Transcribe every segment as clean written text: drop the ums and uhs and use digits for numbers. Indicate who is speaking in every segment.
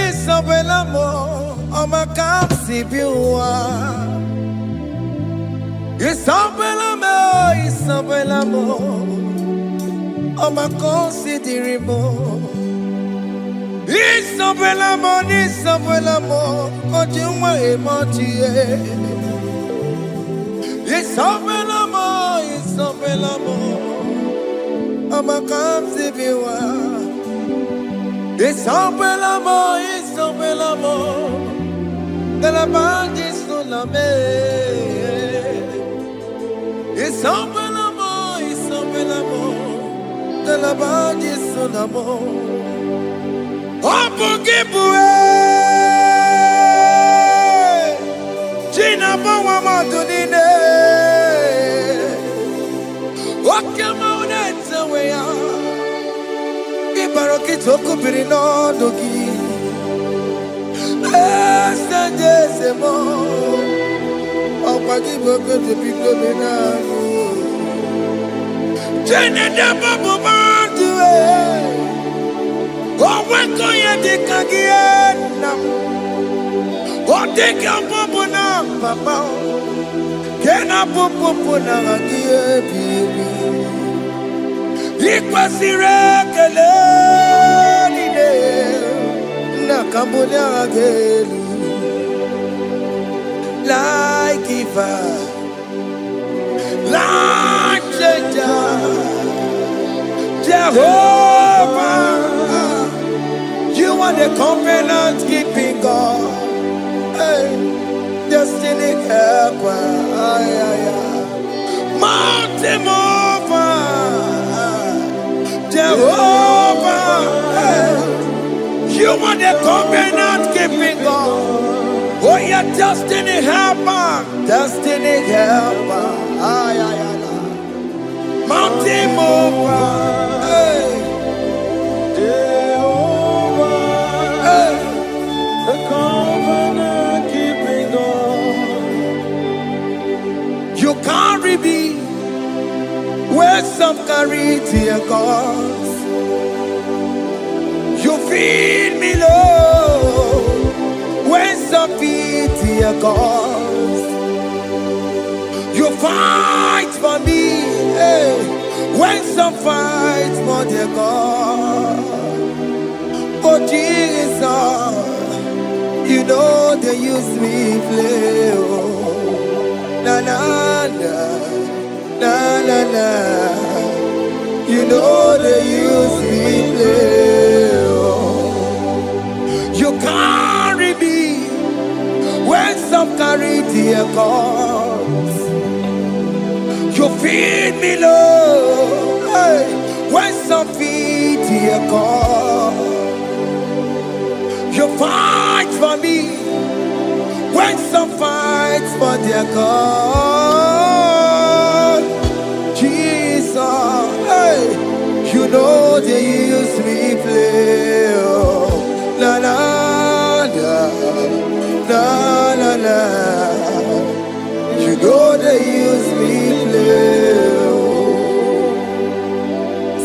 Speaker 1: Isabella, I'm a capsi biwa. Isabella, I'm a considerable. Isabella, Ojuma emotie. Isabella, I'm a capsi biwa. Isabella, de la bande sulla me. Isabella, de la bande sulla mo. Opo gibue, Gina bawa madunine. Okama unetsa weya. Ibaroki toku birino dogi. Estandezemo, opagi boke de pico benano. Jene de babu bandue, oweko ye de kagiena, o de kampo na papa, kena popo na agie bibi. Ikwasire kele nide. Cambodia again, like Eva, like Jehovah, you are the covenant keeping God, hey, destiny helper, mountain mover, Jehovah. Hey. You are the covenant keeping God. Oh, your destiny helper. Destiny helper. Mountain mover. Hey. Jehovah. Hey. The covenant keeping God. You carry me where some carry tear gods. You feed me, Lord, when some feed your cause. You fight for me, hey, when some fight for their God. Oh Jesus, you know they use me play. Oh, na na na, na na na. You know they use me play. You carry me when some carry their cause. You feed me, Lord, hey, when some feed their cause. You fight for me when some fight for their cause. Jesus, hey, you know they use me play. Oh, la la. You know they use me play.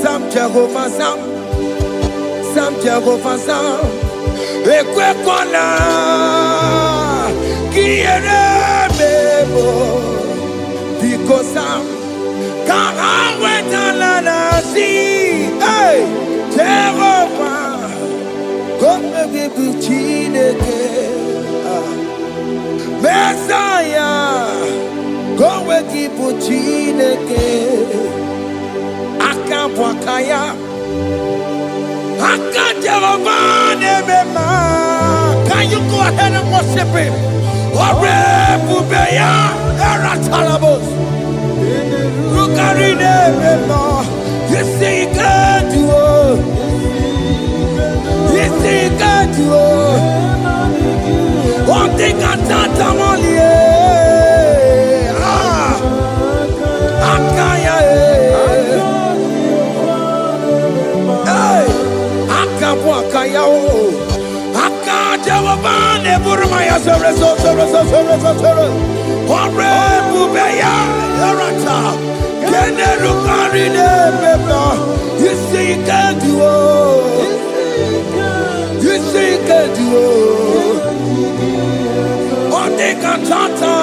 Speaker 1: Some Jehovah, some Jehovah, some Equekona, Kiere Mebo, because some can't wait on la see. Hey, Jehovah, come and give me Chineke. Messiah, go and keep Chineke. Akapwakaya, Akajehovah Nebema. Can you go ahead and worship him? Ore Bubeya, Eratalabos. Rukarine Nebema. You see, you can't do it. You see, you can't do it. One thing I thought I'm only Akaya, hey, Akapwakaya, Akajehovah Burmaya, Ore Bubeya, Erata, Kenerukarine Beba. You see, you can't do it. You duo. Onde cantata,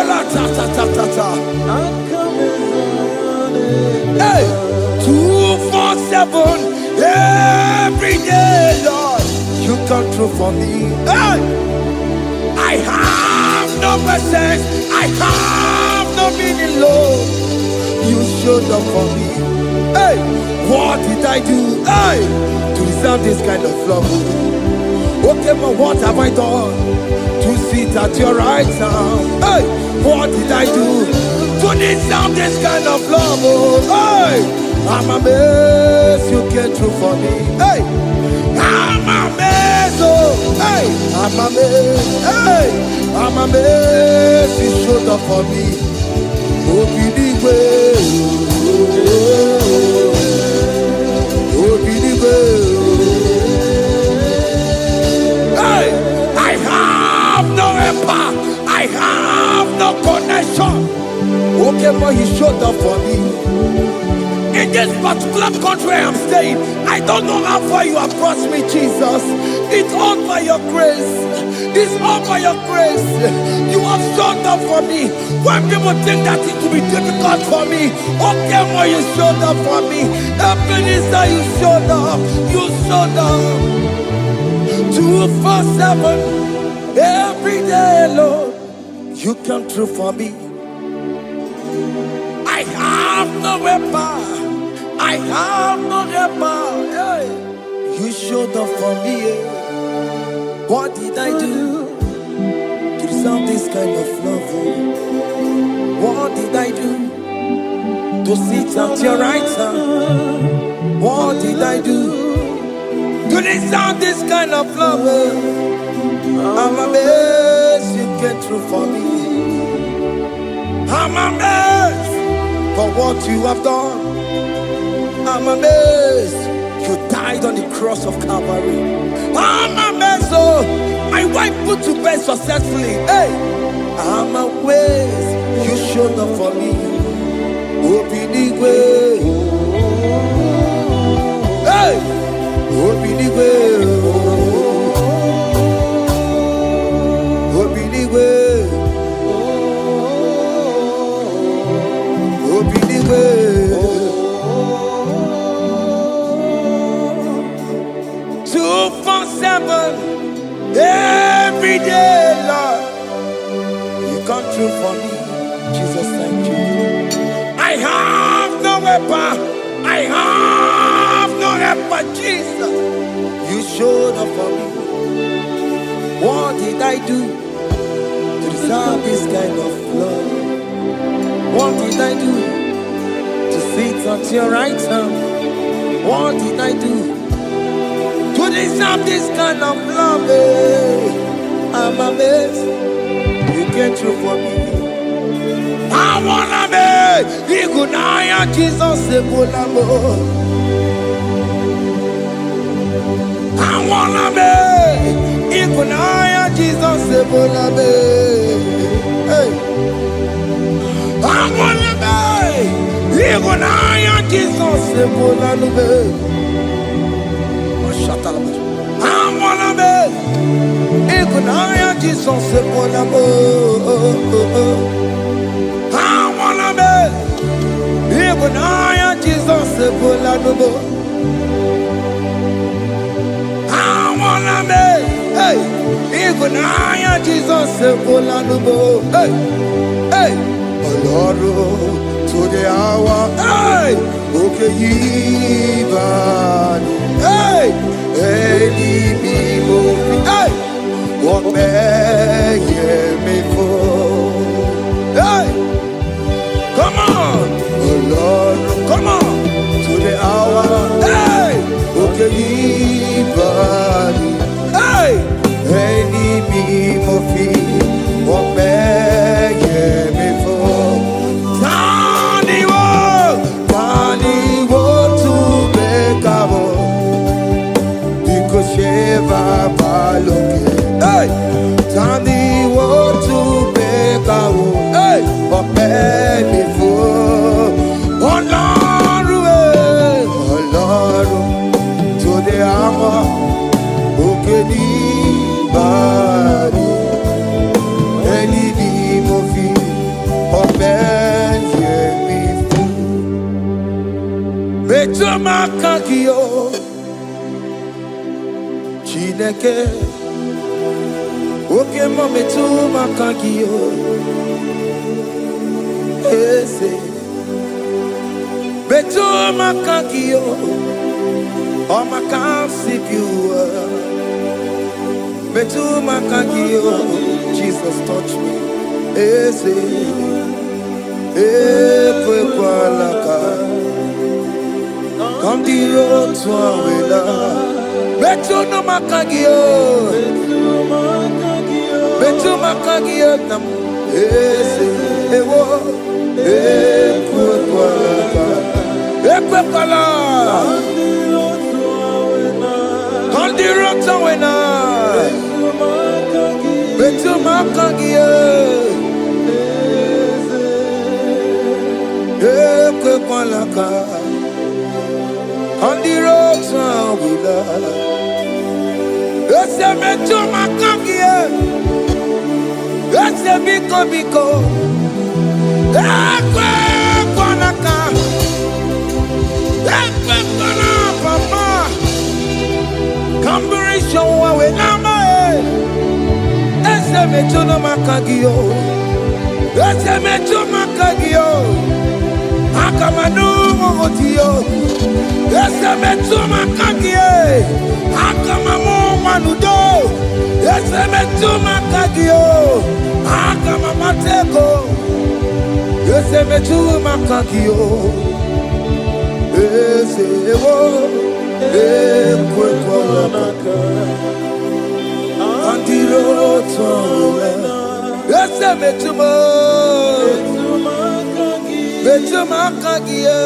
Speaker 1: la ta ta ta ta ta. Hey, 247 every day, Lord. You come through for me. Hey, I have no presence. I have no meaning, Lord. You showed up for me. Hey, what did I do? Hey, to deserve this kind of love? Okay, but what have I done to sit at your right hand? Hey, what did I do to deserve this kind of love? Oh, hey, I'm amazed you came through for me. Hey, I'm amazed. Oh, hey, I'm amazed. Hey, I'm amazed you showed up for me. Oh, be the way. Oh, be the way. Hey, I have no empire. I have no connection. Okay, but he showed up for me. In this particular country I'm staying, I don't know how far you have brought me, Jesus. It's all by your grace. It's all by your grace. You have showed up for me. When people think that it will be difficult for me, okay, but you showed up for me. Ebenezer, you showed up. You showed up. 247 every day, Lord. You come through for me. I have no weapon. I have no weapon. Hey. You showed up for me. What did I do to deserve this kind of love? What did I do to sit at your right hand? What did I do to deserve this kind of love? I'm amazed you came through for me. I'm amazed for what you have done. I'm amazed you died on the cross of Calvary. I'm amazed, oh, my wife put to bed successfully. Hey, I'm amazed you showed up for me. Open the way. Hey, open the way. Open the way. Open the way. 247 every day, Lord. You come through for me. Jesus, thank you. I have no weapon. I have no weapon, Jesus. You showed up for me. What did I do to deserve this kind of love? What did I do to sit at your right hand? What did I do to deserve this kind of love? I'm amazed you came through for me. I wanna be Igunaya Jesus Sebulamo. I wanna be Igunaya Jesus Sebulame. Hey, I wanna be Igunaya Jesus Sebulame. I wanna be Igunaya Jesus Sebulamo. I wanna be Igunaya Jesus Sebulamo. I wanna be, hey, Igunaya Jesus Sebulamo. Hey, hey, Oloro to the hour. Hey, okay, Ivan. Hey, hey, hey, what may me for? Hey, come on, oh Lord, come on to the hour. Hey, okay, hey, any me what may me for? Tani wo to make because Sheva Baloke. Hey. makagio Chineke Oke mo metu makagio Ese Metu makagio O makasibiwa Metu makagio Jesus touch me Ese Ekwe kwa laka Kandiro tuawela Betu no makagio Betu makagio nam Ese Ewo Ekwe kwa laka Ekwe kwa laka Kandiro tuawela Betu makagio Ekwe kwa laka On the road to Willa, it's a metro macagia, it's a biko, Equanaka, Equana, Papa, Combination with Nama, it's a metro macagio, it's a metro macagio, Akamanu Motio. Ese metu makagie, akamamu manudo. Ese metu makagio, akamamateko. Ese metu makagio, ese ewo, ekwe kwa maka. Andiro towe, ese metu makagie.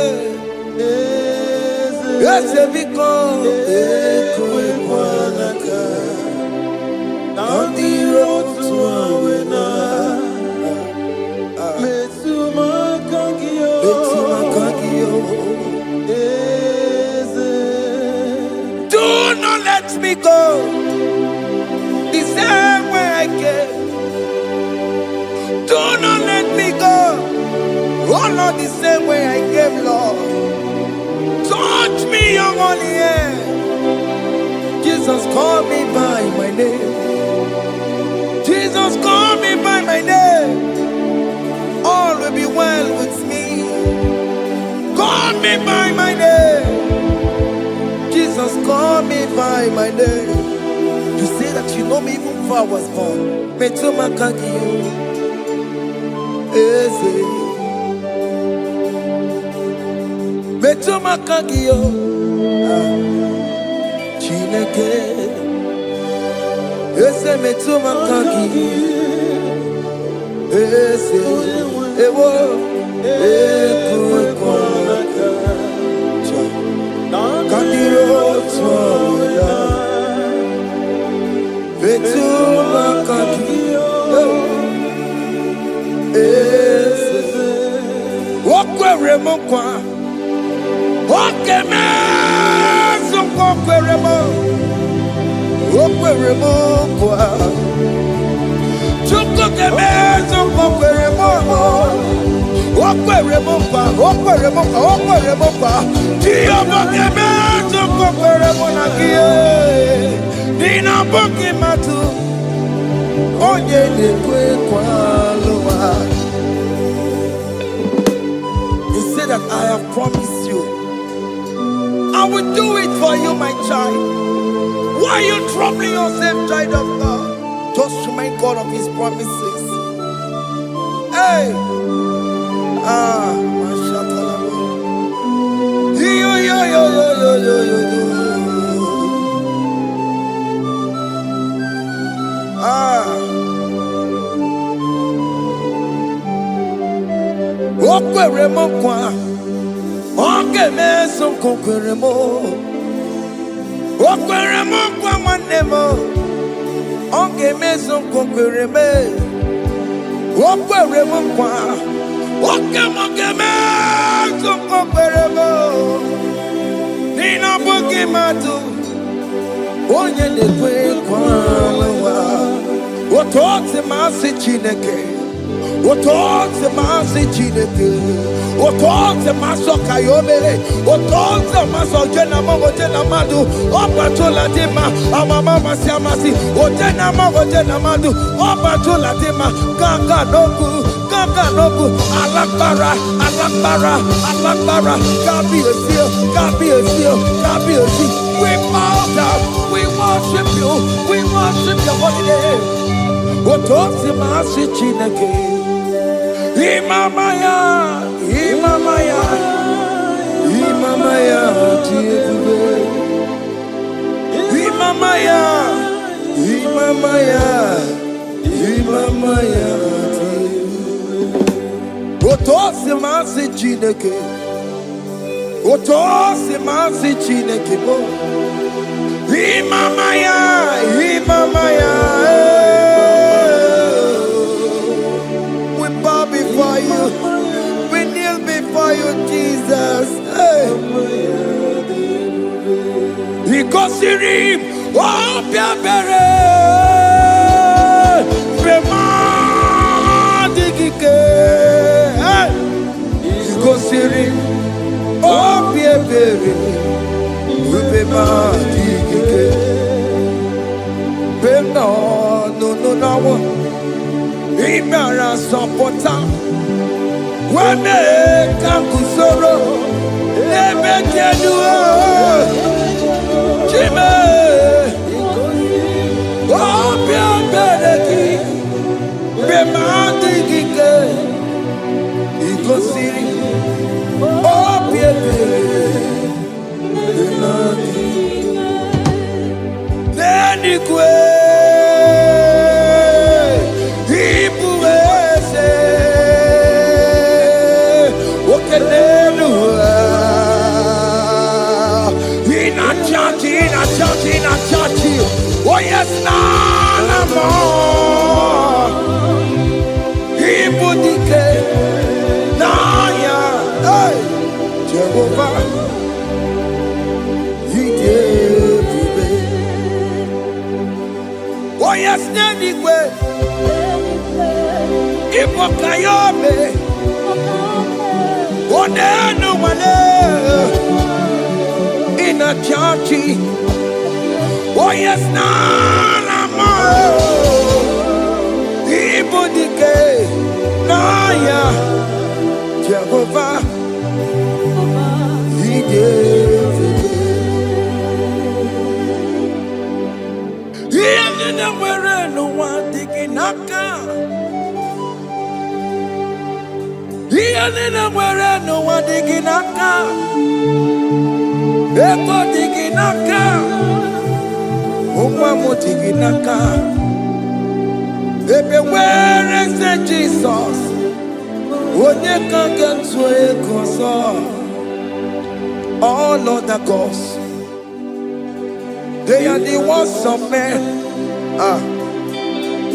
Speaker 1: Yes, because ekwe kwa laka on the road to Awena. Metuma kagio. Do not let me go the same way I came. Do not let me go. Oh Lord, the same way I came, Lord. Touch me, your holy hand. Jesus, call me by my name. Jesus, call me by my name. All will be well with me. Call me by my name. Jesus, call me by my name. You say that you know me even before I was born. Metuma kagio. Eze. Betu makagio Chineke Ese metu makagio Ese Ewo Ekwe kwa laka Kandiro tuawela Betu makagio Ese Wakwe remokwa Oke mezo kokweremo Okweremo kwa Chukoke mezo kokweremo Okweremo kwa Tiyoboke mezo kokweremo nakie Nina boki matu Onye dekwe kwa loa. You say that I have promised you I will do it for you, my child. Why are you troubling yourself, child of God? Just remind God of His promises. Hey! Okweremo kwa Oke meso kokweremo Okweremo kwa manemo Oke meso kokwereme Okweremo kwa Oke meso kokweremo Nina boki matu Onye nekwe kwa lewa Otote masi Chineke Otonze masi chineke, otonze maso kayome, otonze maso jena madu, opatola dima, amama masi, otena madu, opatola dima, kaka nobu, alakbara, kabi a seal. We bow down, we worship your holy name. Otonze masi chineke. Imamaya, Otosi masi chineke, bo. Imamaya. We bow before you. We kneel before you, Jesus. Ikosirim, obiabere, bemadikike. Ikosirim, obiabere, bemadikike. No. Imara sopota Wane kakusoro Lebe kenua Chime Obia bereki Bemandi kike Ikosiri Obia bereki Neni kwe Oh yes, none more. Igbo dike, Naija, hey, Jehovah, He gave me. Oh yes, Nenigwe, Igbo kayobe, oh nenu wane, in a churchy. Oh yes, Nana, Igbo dike, Naija, Jehovah, He gave it. He didn't wear no one digging naka. He didn't wear no one digging naka. Ego digging naka. Where is the Jesus? Onye can get to a console. All other gods, they are the works of men.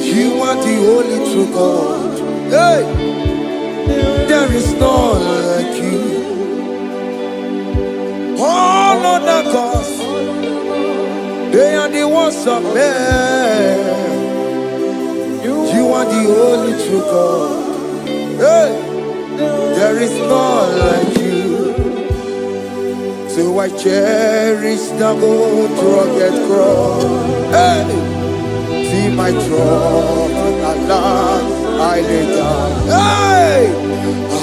Speaker 1: You are the only true God. Hey, there is none like you. All other gods, they are the ones of men. You are the only true God. Hey, there is none like you. So I cherish the gold rugged cross. Hey, see my throne at last I lay down. Hey,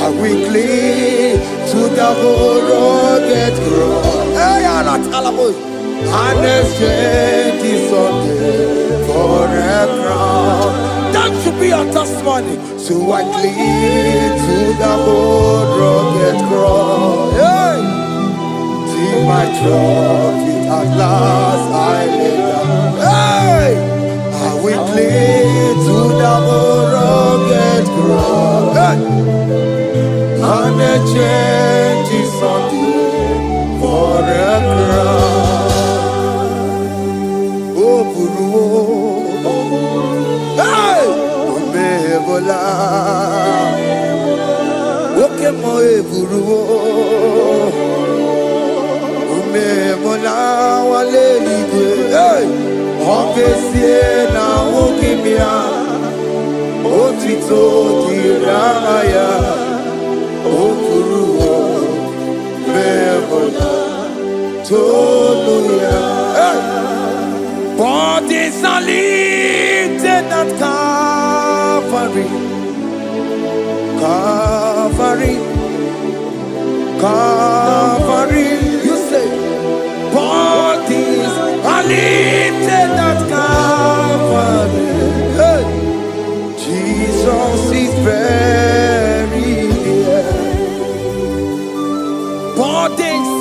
Speaker 1: I will cling to the gold rugged cross. Hey, I'm not almost. And exchange is Sunday for a crown. That should be our testimony. So I cling to the old rugged cross. Hey! See my trophy at last I lay down. Hey! I will cling to the old rugged cross. Hey! And exchange is Sunday for a crown. Hey! Omebola Okemo eburu Omebola wale ligwe Hey! Okesie na okimia otito diraya okuruwo mebola toluya. Bodies are lifted at Calvary, Calvary, Calvary. You say, bodies are lifted at Calvary. Hey. Jesus is buried here. Bodies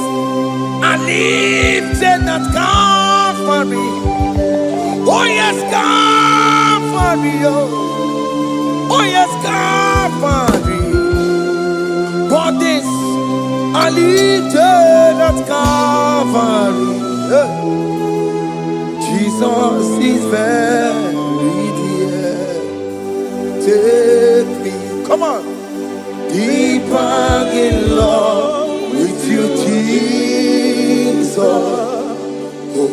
Speaker 1: are lifted at Calvary. Oh yes, Calvary. Oh yes, Calvary. Bodies are lifted at Calvary. Jesus is buried here. Take me, come on, deeper in love with you, Jesus.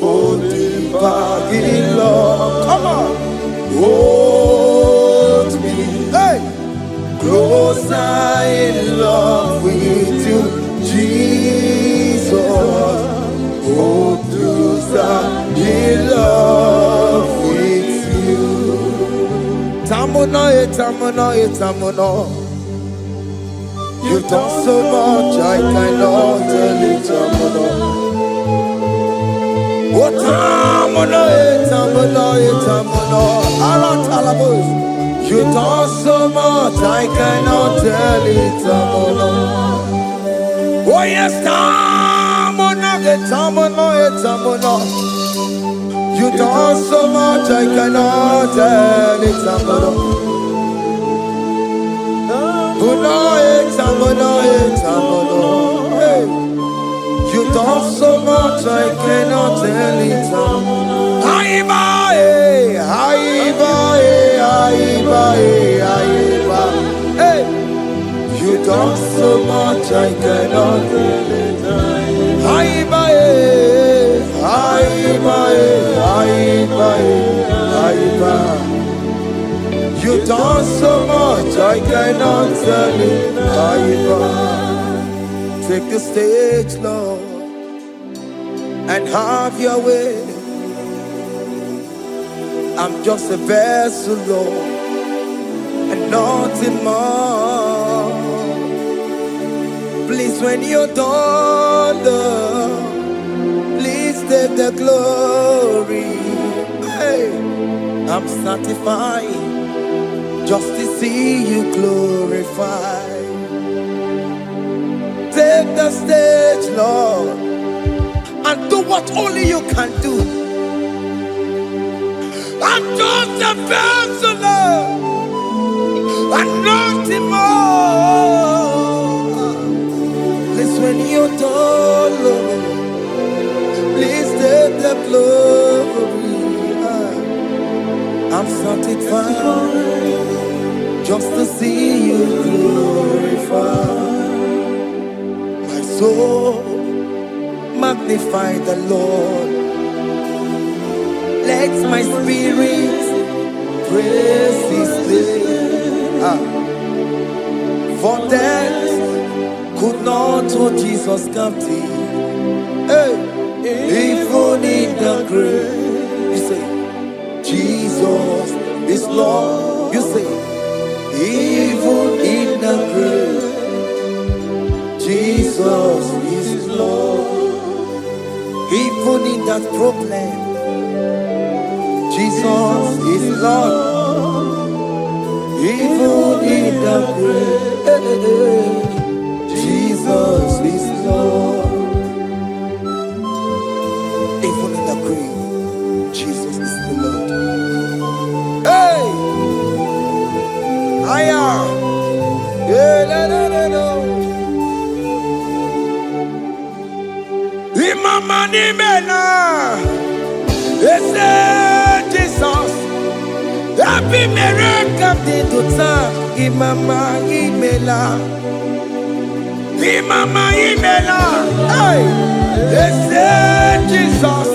Speaker 1: Oh, deeper in love, come on, hold me, hey, closer in love with you, Jesus. Oh, closer in love with you. Tamuno, tamuno, tamuno. You've done so much, I cannot tell it, tamuno. Oh, tamuno, tamuno, tamuno. Aratalabos. You've done so much, I cannot tell it, tamuno. Oh yes, tamuno, tamuno, tamuno. You done so much, I cannot tell it, tamuno. Hey. You done so much, I cannot tell it. Hey. You done so much, I cannot tell it. You done so much, I cannot tell it. Take the stage, Lord, and have your way. I'm just a vessel, Lord, and nothing more. Please, when you're done, Lord, please take the glory. Hey, I'm satisfied just to see you glorified. Take the stage, Lord, and do what only you can do. I'm just a vessel, Lord, and nothing more. Please, when you're done, Lord, please take the glory. I'm satisfied just to see you glorified. My soul magnify the Lord. Let my spirit praise His name. For death could not hold Jesus captive. Hey, even in the grave, you say, Jesus is Lord. You say, even in the grave, Jesus is Lord. Even in that problem, Jesus is Lord. Even in the grave, Jesus is Lord. Even in the grave, Jesus is the Lord. Hey! I am. Imama ni mena, Jesus. Happy miracle de tota. Imama imela, Imama imela. Hey, Jesus.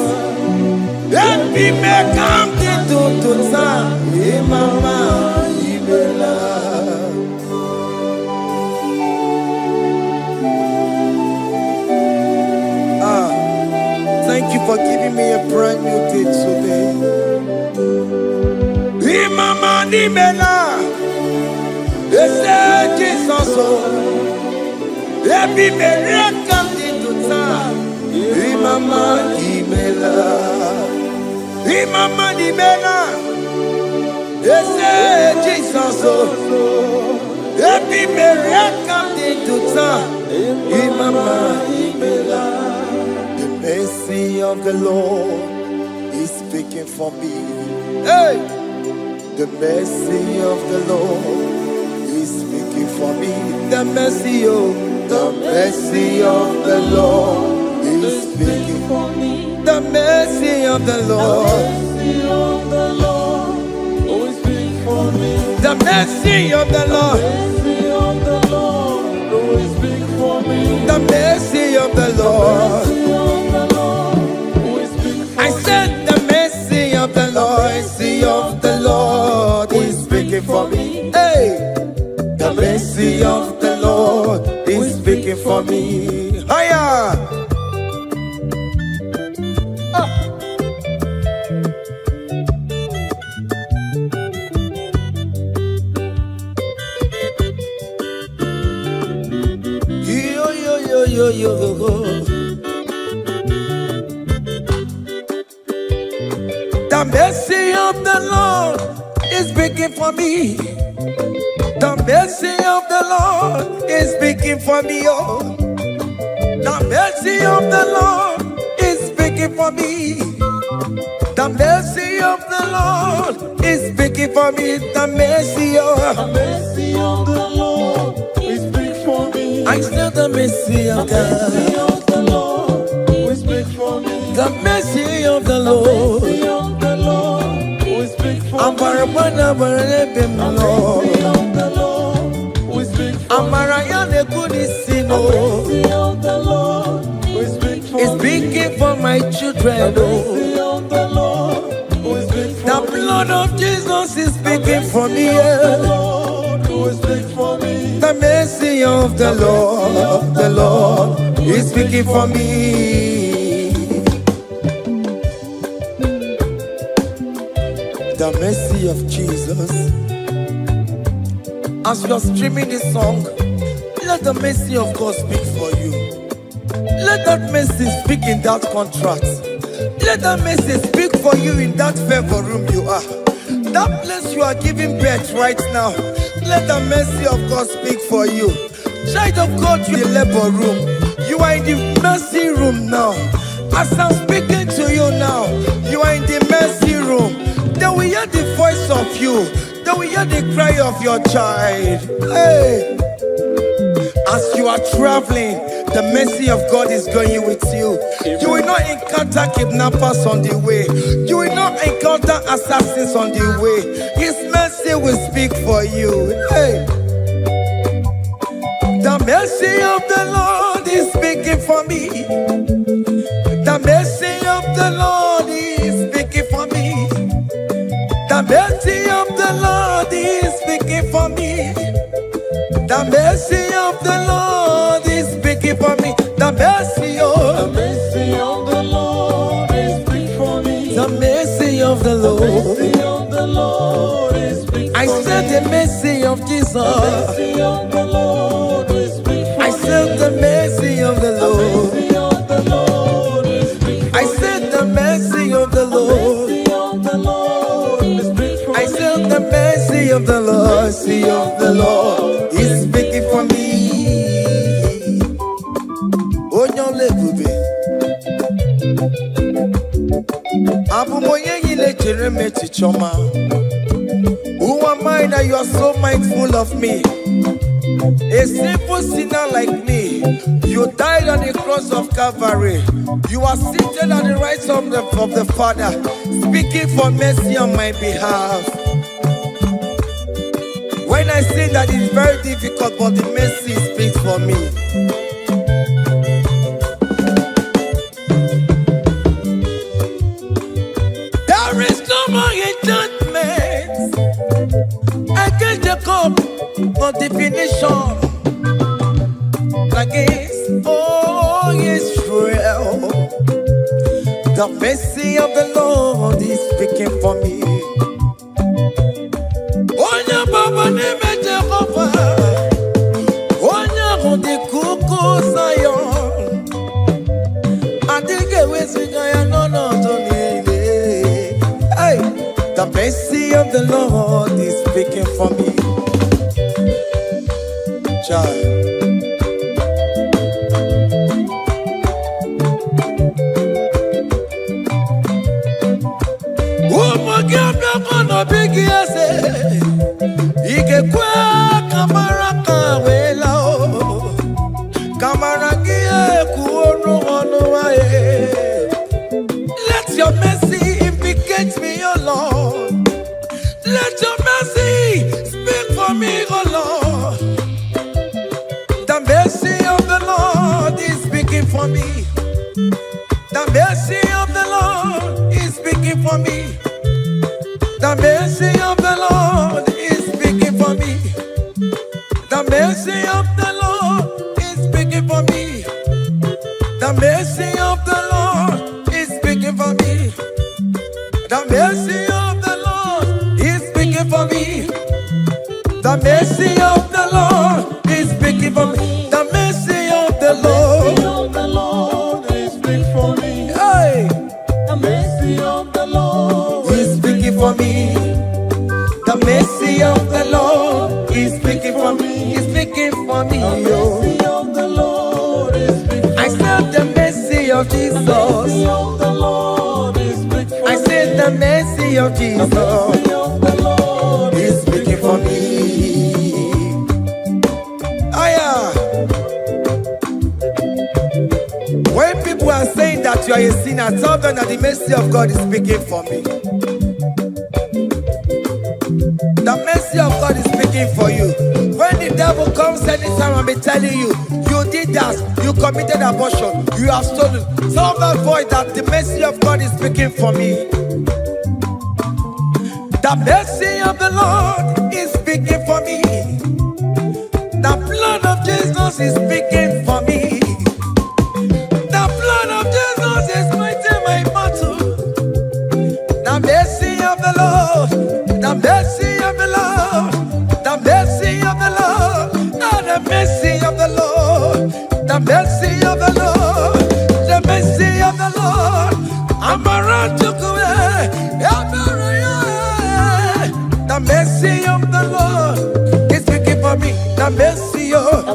Speaker 1: Happy miracle de tota. Imama imela. thank you for giving me a brand new day today. Imama ni mena, ese Jesus o, ebi mere kamdi tuta. Imama ni mena, Imama ni mena, ese Jesus o, ebi mere kamdi tuta. Imama ni mena. The mercy of the Lord is speaking for me. Hey! The mercy of the Lord is speaking for me. The mercy of the Lord is speaking for me. The mercy of the Lord is speaking for me. The mercy of the Lord is speaking for me. The mercy of the Lord. I said the mercy of the Lord is speaking for me. Hey, the mercy of the Lord is speaking for me. Higher. Yo. The mercy of the Lord is speaking for me. The mercy of the Lord is speaking for me. Oh, the mercy of the Lord is speaking for me. The mercy of the Lord is speaking for me. The mercy of the Lord is speaking for me. I still the mercy of God. The mercy of the Lord is speaking for me. The mercy of the Lord. I'm Barabana Barabim Lord. I'm Mariana Kudisino. It's speaking for my children. The blood of Jesus is speaking for me. The mercy of the Lord is speaking for me. The mercy of Jesus. As you're streaming this song, let the mercy of God speak for you. Let that mercy speak in that contract. Let that mercy speak for you in that favor room you are. That place you are giving birth right now. Let the mercy of God speak for you. Child of God, you in the labor room. You are in the mercy room now. As I'm speaking to you now, you are in the mercy room. They will hear the voice of you. They will hear the cry of your child. Hey! As you are traveling, the mercy of God is going with you. You will not encounter kidnappers on the way. You will not encounter assassins on the way. His mercy will speak for you. Hey! The mercy of the Lord is speaking for me. The mercy of the Lord is speaking for me. The mercy of the Lord is speaking for me. The mercy of the Lord is speaking for me. The mercy of the Lord is speaking for me. The mercy of the Lord is speaking for me. I said the mercy of Jesus. The mercy of the Lord is speaking for me. I said the mercy of the Lord. I said the mercy of the Lord. I said the mercy of the Lord is speaking for me. Oh, no, lebube. Abu moye yile jereme chichoma. Who am I that you are so mindful of me? A simple sinner like me. You died on the cross of Calvary. You are seated at the right of the Father, speaking for mercy on my behalf. When I say that it's very difficult, but the mercy speaks for me. There is no more enchantment against the cup of definition. Against all Israel, The mercy of the Lord is speaking for me. Onya baba nime Jehovah, onya hundi kuku Zion. Adige wesigaya no tonile. Hey, the mercy of the Lord is speaking for me. Child. Big yes, Ikekwe kamara kawela o kamara gie kuonu onuae. Let your mercy implicate me, O Lord. Let your mercy speak for me, O Lord. The mercy of the Lord is speaking for me. The mercy of the Lord is speaking for me. The mercy of the Lord is speaking for me. The mercy of the Lord is speaking for me. The mercy of the Lord is speaking for me. The mercy of the Lord is speaking for me. The mercy of the Lord is speaking for me. The mercy of the Lord is speaking for me. Hey, the mercy of the Lord is speaking for me. The mercy of the Lord is speaking for me. Is speaking for me. The mercy of the Lord is speaking for me. I said the mercy of Jesus. The mercy of the Lord is speaking for me. I said the mercy of Jesus. The mercy of the Lord is speaking for me. When people are saying that you are a sinner, tell them that the mercy of God is speaking for me. The mercy of God is speaking for you. When the devil comes anytime and be telling you, you did that, you committed abortion, you have stolen, tell that voice that the mercy of God is speaking for me. The mercy of the Lord is speaking for me. The blood of Jesus is speaking for me. The blood of Jesus is fighting my battle. The mercy of the Lord, the mercy of the Lord, the mercy of the Lord, the mercy of the Lord, the mercy of the Lord, the mercy of the Lord. I'm around to go. The mercy of the Lord is speaking for me. The mercy of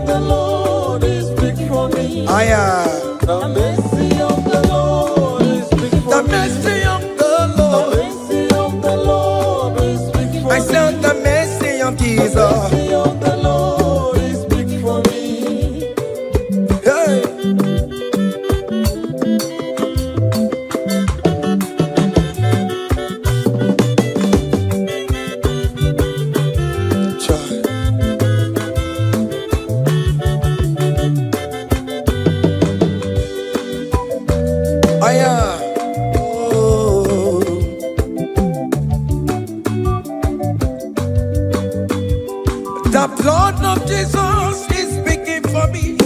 Speaker 1: the Lord is speaking for me. I am. The mercy of the Lord is speaking for me. The mercy of the Lord. The mercy of the Lord is speaking for me. I said the mercy of Jesus. The mercy of the Lord is speaking for me. Hey. The blood of Jesus is speaking for me.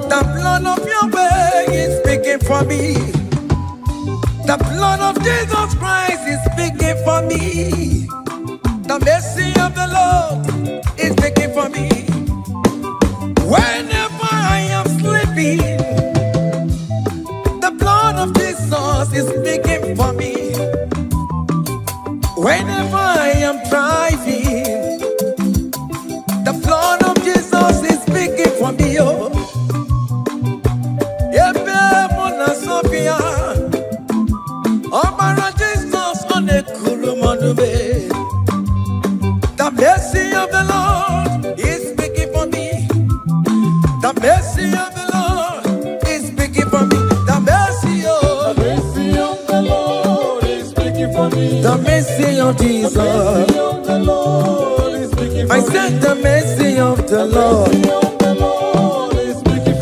Speaker 1: The blood of Yahweh is speaking for me. The blood of Jesus Christ is speaking for me. The mercy of the Lord is speaking for me. Whenever I am sleeping, the blood of Jesus is speaking for me. Whenever I am driving, the blood of Jesus is speaking for me. Oh, Sophia, Omara Jesus on the Kurumanube. The mercy of the Lord is speaking for me. The mercy of the Lord is speaking for me. The mercy of the Lord is speaking for me. The mercy of Jesus. The mercy of the Lord is speaking for me. I said the mercy of the Lord.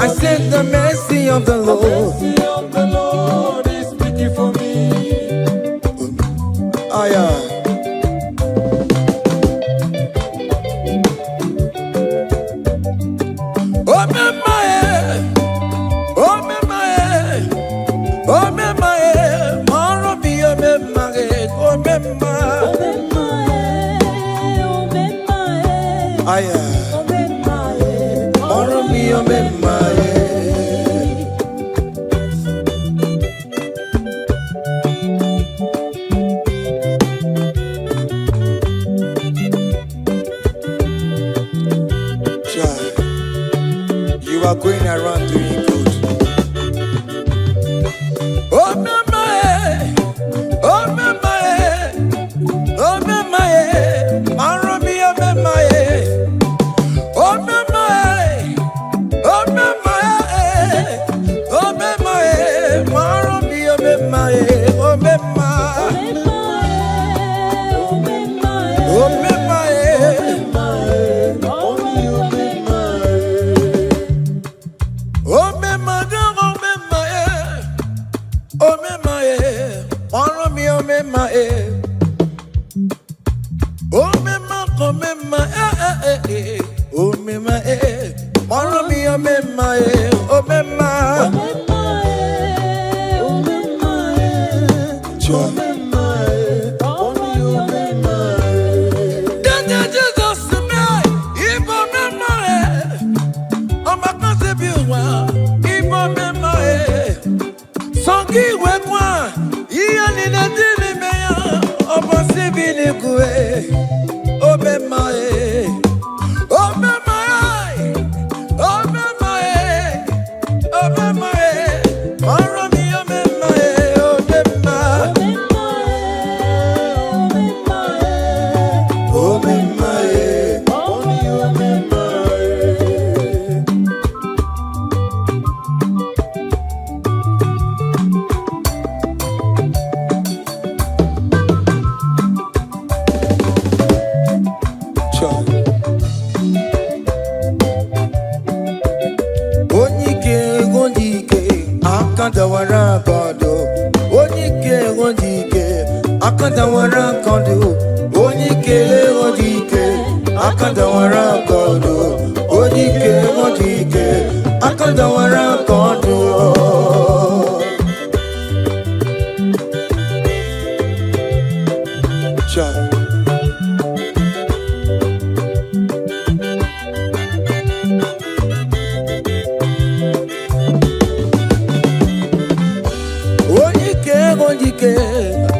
Speaker 1: I said the mercy of the Lord. The mercy of the Lord is speaking for me. aya. Moro mi omemaye. You are going around doing good. Oh mamae, oh mamae, oh mamae, maromi oh mamae, oh mamae, oh mamae, oh mamae, maromi oh mamae, oh mamae, oh mamae.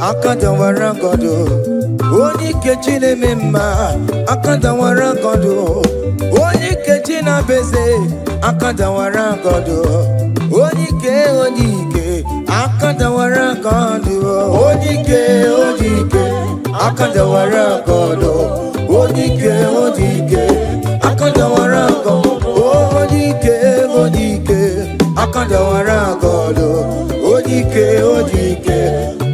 Speaker 1: Akadawara godo, oni kechine mema. Akadawara godo, oni kechina beze. Akadawara godo, oni ke. Akadawara godo, oni ke. Akadawara godo, oni ke. Akadawara godo, oni ke. Akadawara godo, oni ke.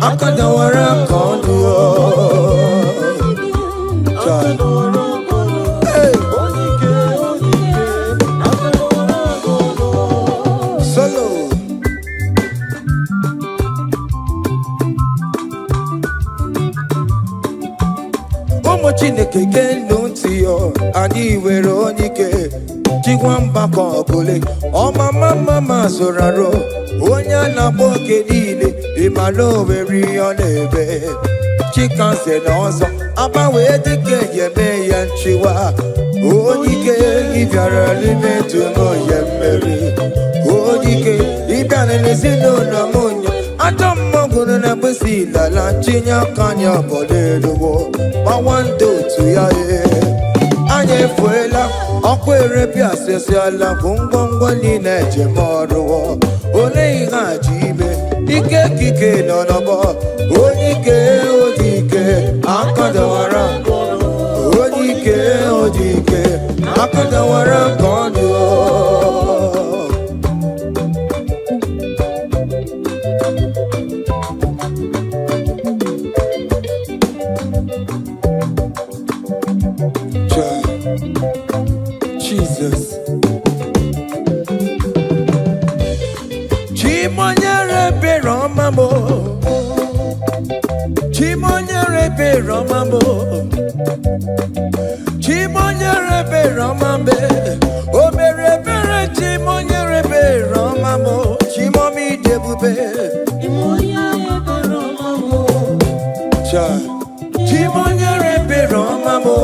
Speaker 1: Akadawara kondo. Solo. Omo Chineke genu ntị yo, anyị were onyike Chikwamba kọbụle, ọma mama zoraro. Onye na-akpọ oke niile ịmala oweri ọ na-ebe chikanse na ọzọ agbanwe dịka eme ya nchiwa onyike ịbịara n'ime tụmụ ya mmeri onyike ịbịara n'ezinụlọ m onye ajọ mmọgụrụ na mgbesi ilala chinye aka anya ọbọdọ eluwo gbawa ndị otu ya anyị efuela ọkụ erepịa asịsịala bụ ngwongwo niile ejem ọrụwọ ole ihe aji ibe ike kike nọ n'ọgbọ onyike odike akadawara onyike odike akadawara ka ọ dị Jesus. Chimonyere be Romamo. Chimonyere be Romamo. Chimonyere be Romambe. O mere bere chimonyere be Romamo. Chimomi debube. Chimonyere be Romamo. Chimonyere be Romamo.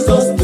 Speaker 1: Jesus,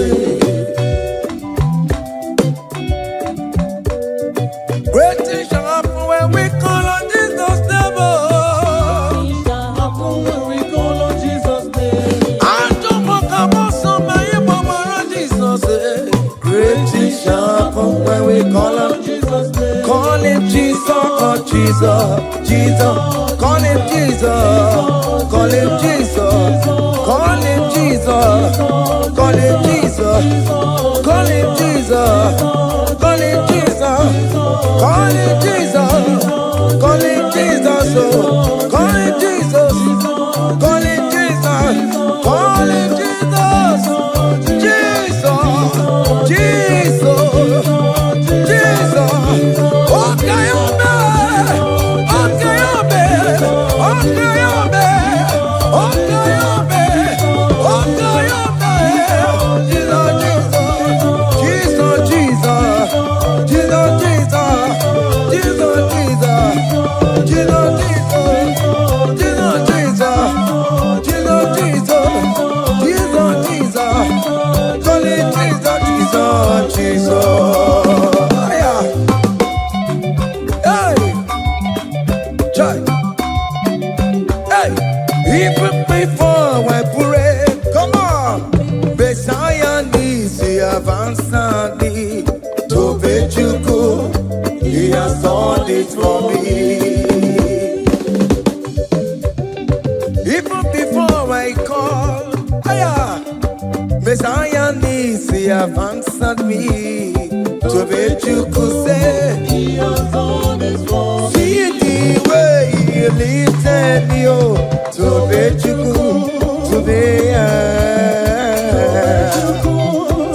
Speaker 1: Messiah needs to have answered me. To be you could say, He has done His work. See the way He lifted me, oh, to be you could, to be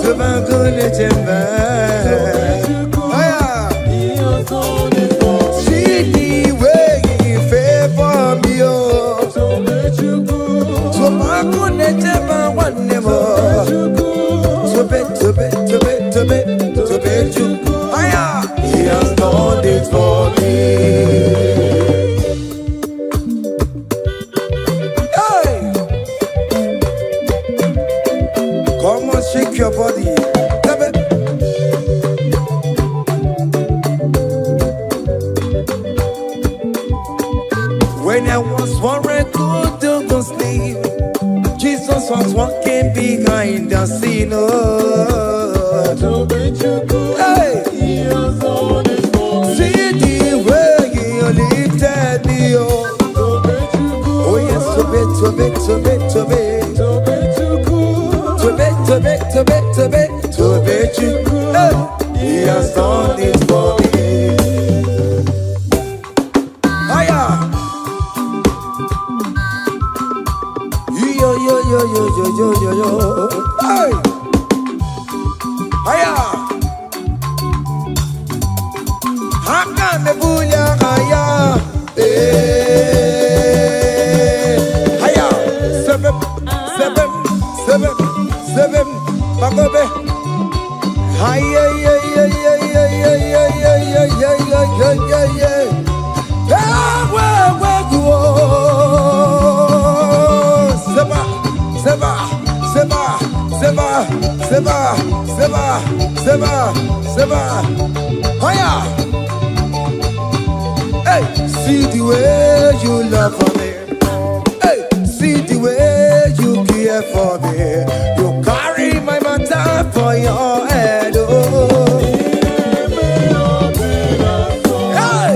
Speaker 1: to be good at your man. He has done His work. See the way He favored me, oh, to be you good, to be good at your man. One more, to be you. He has done it for me. Hey, come on, shake your body. When I was worried, good to sleep, Jesus was walking behind the scene. Oh, to be you good. Hey, He has done His work. See the way He lifted me, oh, to be you good. Oh yes, to be you good, to be you good. Hey, He has done it for me. Hiya. Yo. Hey. Hiya. Hakan me bunya hiya. Hiya. Seven. Bagobe. Hiya. Seba. Hiya. Hey, see the way you love for me. Hey, see the way you care for me. You carry my matter for your head. Oh, hey,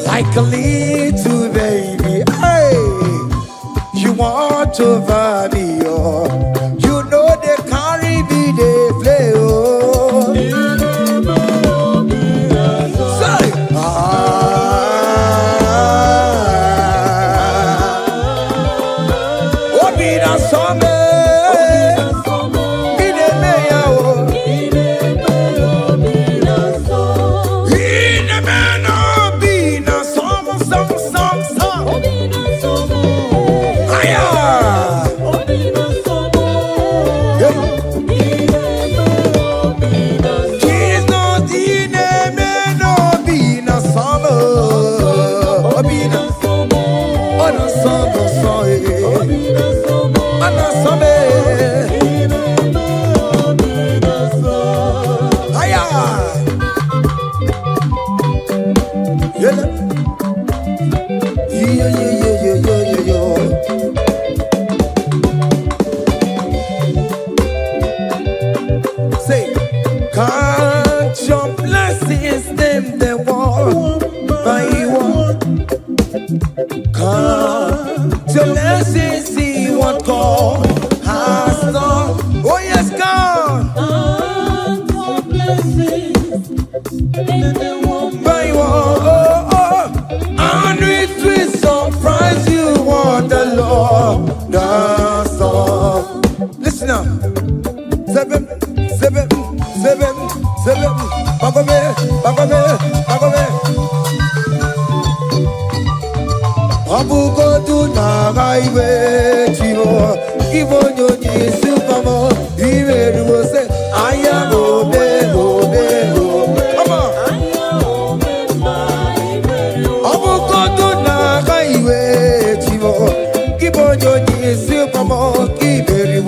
Speaker 1: like a little baby. Hey, you want over me. Oh, you know they carry me, they play. Oh, say, oh, be the summer. Say, can't your blessings them the one by one? Can't your blessings see what God has done? Oh yes, God. Can't your blessings them one by one? And it will surprise you what the Lord does. Listen now. Seven. Bagome. Abu go to Naija, Chivo. Even you need Supermo. Even you say, I am Obe. Come on. Abu go to Naija, Chivo. Even you need Supermo. Even you.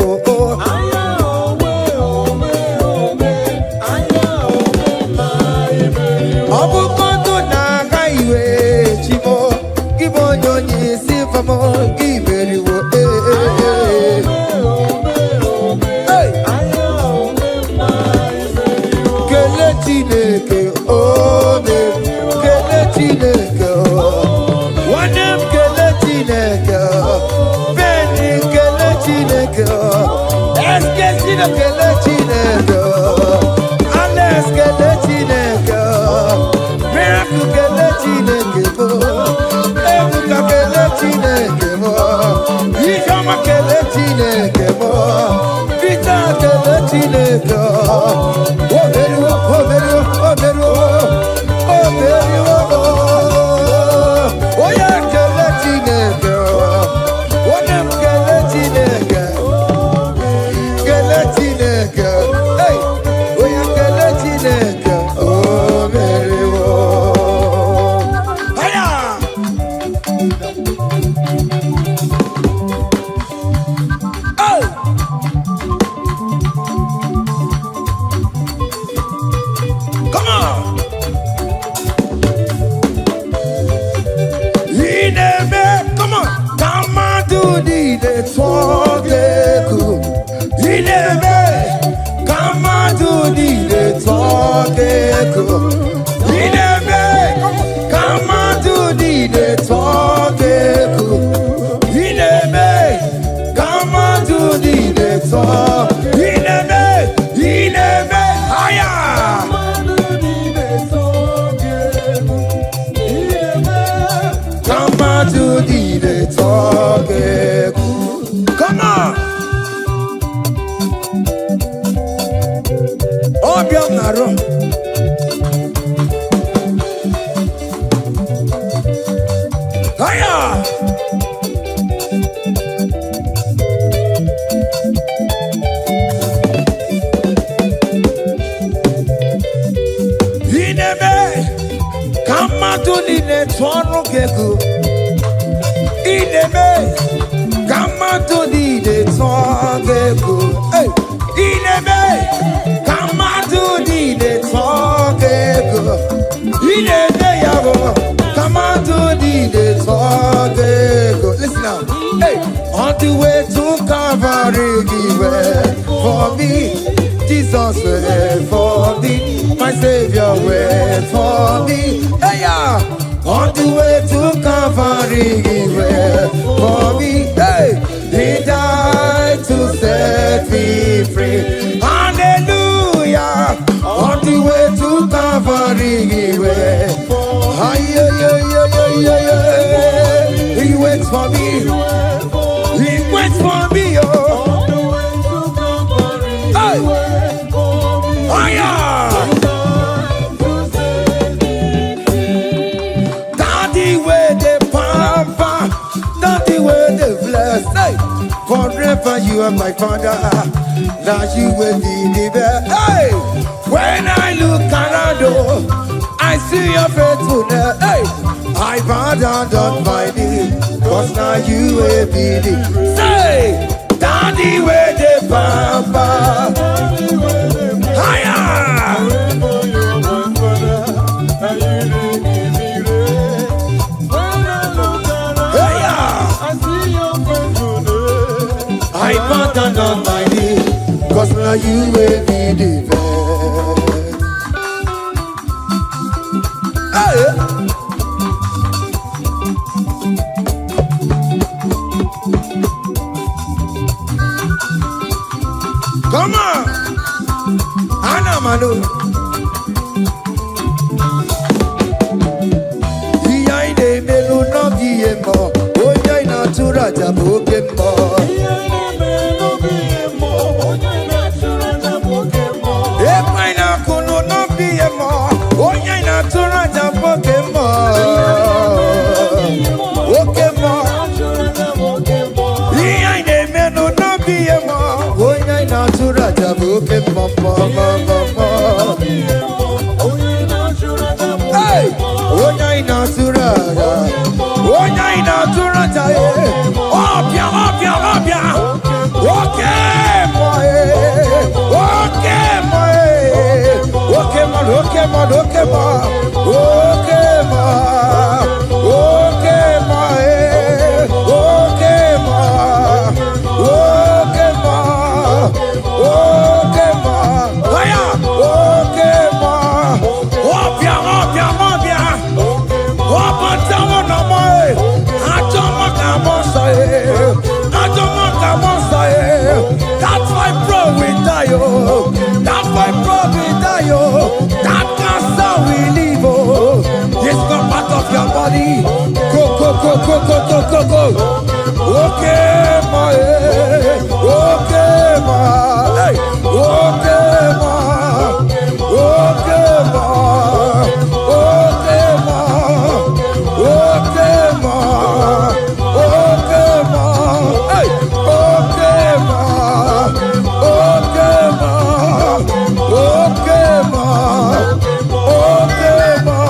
Speaker 1: Listen now. Hey, on the way to Calvary, he went for me. Jesus went for me. My Savior went for me. Hey, yeah. On the way to Calvary, he went for me. Hey, he died to set me free. Hallelujah. On the way to Calvary, he went. He waits for me. He waits for me. Oh, hey. Oh yeah. Daddy where the pampa, daddy where the bless. Hey. Forever you are my father. Now you will be the best. Hey. When I look around, I see your faithfulness. Hey. I bow down on my knees, cause now you will be the. Say, Daddy where the pampa. Higher. I bow down on my knees, cause now you will be the best. Hey. Come on, Anna Manu. Iyaine melu no biemo, oya ina tura jaboke mo. Iyaine melu biemo, oya ina tura jaboke mo. Epaina kunu no biemo, oya ina tura jaboke mo. Oke mo, iyaine melu no biemo. Natura jabuke mama mama. Hey, onya inatura, onya inatura jaye. Opia, opia, opia. Okay, boy. Okay, boy. Okay, man. Okay, man. Okay, man. Okay, man. Okay, man. Okay, man. Okay, man. Okay, ma. Aya. Okay, ma. Opia, opia, opia. Opa, tamo na mai. Atoma kamosa e. Atoma kamosa e. That's my problem. will die, oh. That fibroid will die, oh. That cancer will leave, oh. It's not part of your body. Go, go, go, go, go, go, go, go. Okay, ma, okay, ma, hey, okay, ma, okay, ma, okay, ma, okay, ma, okay, ma, hey, okay, ma, okay, ma, okay, ma, okay, ma,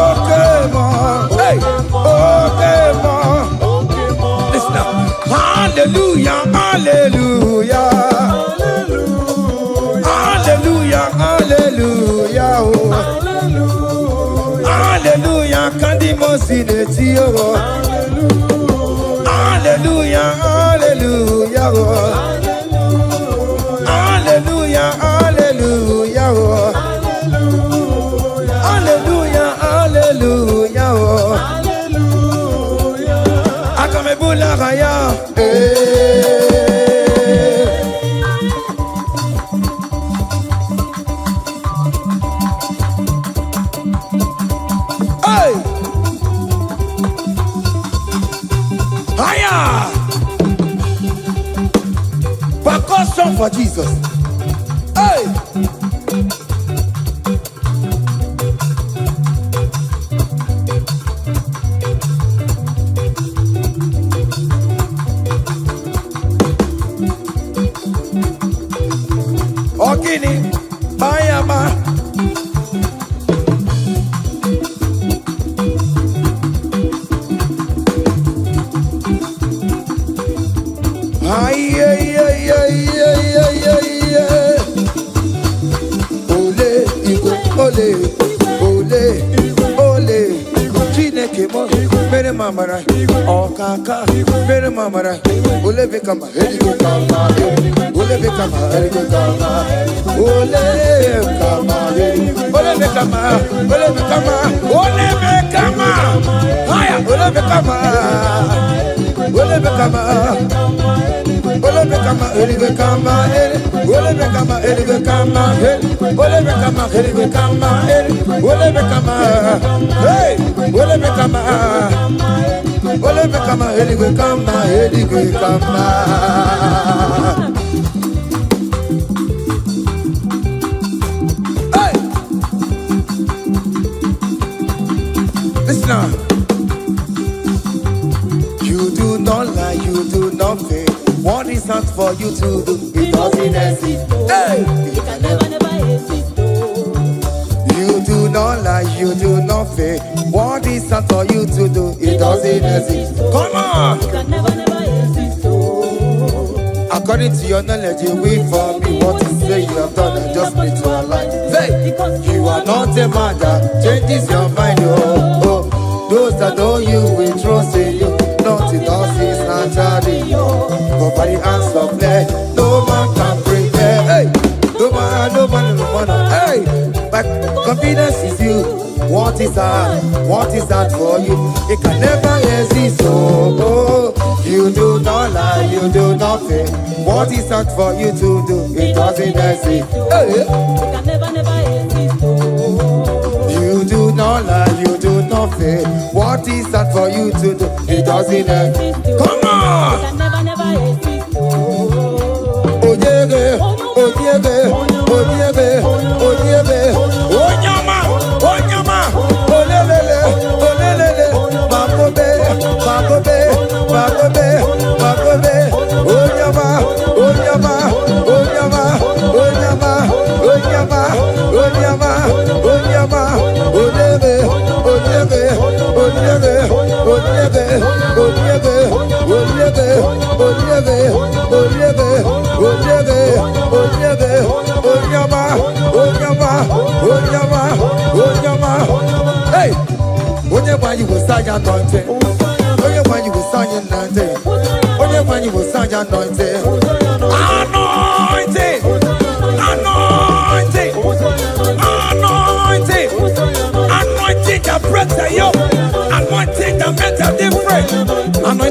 Speaker 1: okay, ma, okay, ma. Listen now. Hallelujah, hallelujah, hallelujah, hallelujah, oh. Hallelujah, Kandi Mosineti, oh. Hallelujah, hallelujah, oh. Hallelujah, hallelujah, oh. Hallelujah, hallelujah, oh. Akamebula raya, hey, higher, percussion for Jesus, hey. Ogini, Bayama. Ay, ay, ay, ay, ay, ay, ay, ay. Ole, Igbo, ole, ole, ole. Chineke mo, mere mamara. Okaka, mere mamara. Ole bekama, heligo kama, ole bekama, heligo kama. Ole bekama, ole bekama, ole bekama, ole bekama. Haya, ole bekama, ole bekama. Ole bekama, heligo kama, ole bekama, heligo kama, ole bekama, heligo kama, ole bekama. Hey, ole bekama. Ole bekama, heligo kama, heligo kama. Hey, listen now. You do not lie, you do not fake. What is not for you to do? It doesn't exist. Hey,
Speaker 2: it can never exist.
Speaker 1: You do not lie, you do not fake. What is not for you to do? It doesn't exist. Come on!
Speaker 2: It can never exist.
Speaker 1: According to your knowledge, you will for me. What you say you have done, I just need to align. Say, you are not a man that changes your mind. Oh, oh. Those that know you will trust in you. Nothing else is naturally. Go by the hands of flesh. No man can bring it. Hey, no man, no man, no man. Hey, my confidence is you. What is that? What is that for you? It can never exist. Oh, oh. You do not lie, you do not fake. What is that for you to do? It doesn't exist. Hey.
Speaker 2: It can never exist.
Speaker 1: You do not lie, you do not fake. What is that for you to do? It doesn't exist. Come on!
Speaker 2: It can never exist.
Speaker 1: Oh yeah, oh yeah, oh yeah, oh yeah, oh nyama, olelele, olelele, makobe, makobe, makobe, makobe, oh nyama, oh nyama, oh nyama, oh nyama, oh nyama, oh nyama, oh nyama, olele, olele, olele, olele, olele, olele, olele, olele, olele, olele, onyama, onyama, onyama, onyama. Hey, whenever you will sign your anointing, whenever you will sign your anointing, whenever you will sign your anointing, anointing, anointing, anointing, anointing that breaks the yoke, anointing that makes a difference.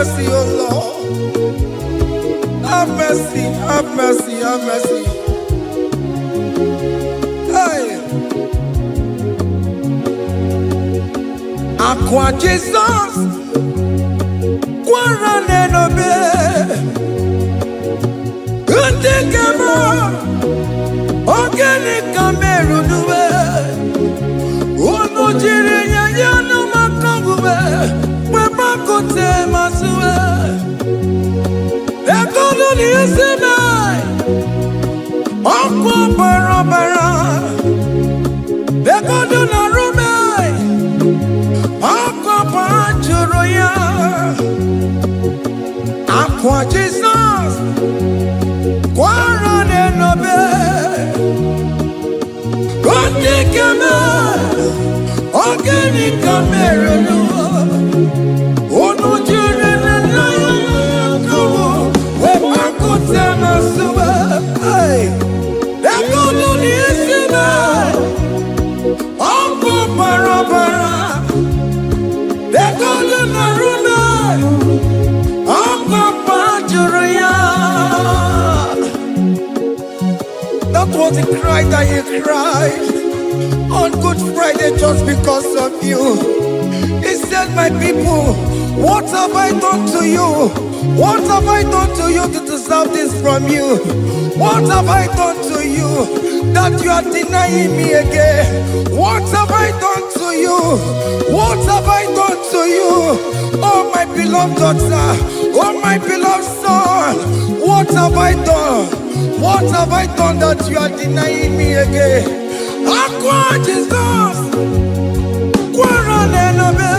Speaker 1: mercy, oh Lord. Have mercy, have mercy, have mercy. Hey. Aqua Jesus, Quarane no be. Utikema, Organic Cameroon. Ono jiri nyanya no makangube, webakote masue. Ekono ni esinai, oko barabara. Ekono na rumai, oko panchuroya. Aqua Jesus, Quarane no be. Utikema, Organic Cameroon. Ono jire na kubu, webakote masue. Hey, ekono ni esinai, oko barabara. Ekono na rumai, oko panchuroya. That was the cry that you cried on Good Friday just because of you. He said, my people, what have I done to you? What have I done to you to deserve this from you? What have I done to you that you are denying me again? What have I done to you? What have I done to you? Oh, my beloved daughter, oh, my beloved son, what have I done? What have I done that you are denying me again? Aqua Jesus, Quarane no be.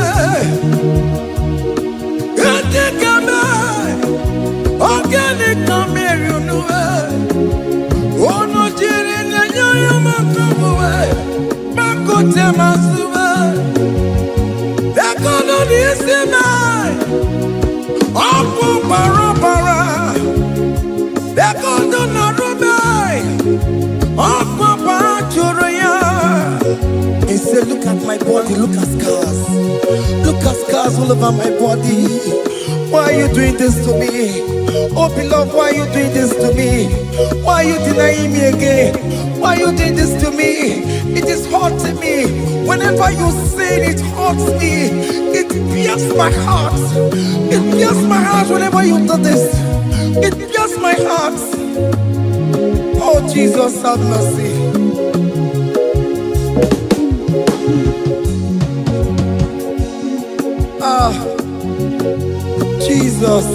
Speaker 1: Utikema, Organic Cameroon. Ono jiri nyanya makangube, bakote masue. Ekono ni esinai, oko barabara. Ekono na rumai, oko panchuroya. He said, look at my body, look at scars. Look at scars all over my body. Why are you doing this to me? Oh beloved, why are you doing this to me? Why are you denying me again? Why are you doing this to me? It is hurting me. Whenever you sin, it hurts me. It pierces my heart. It pierces my heart whenever you do this. It pierces my heart. Oh Jesus, have mercy. Ah, Jesus,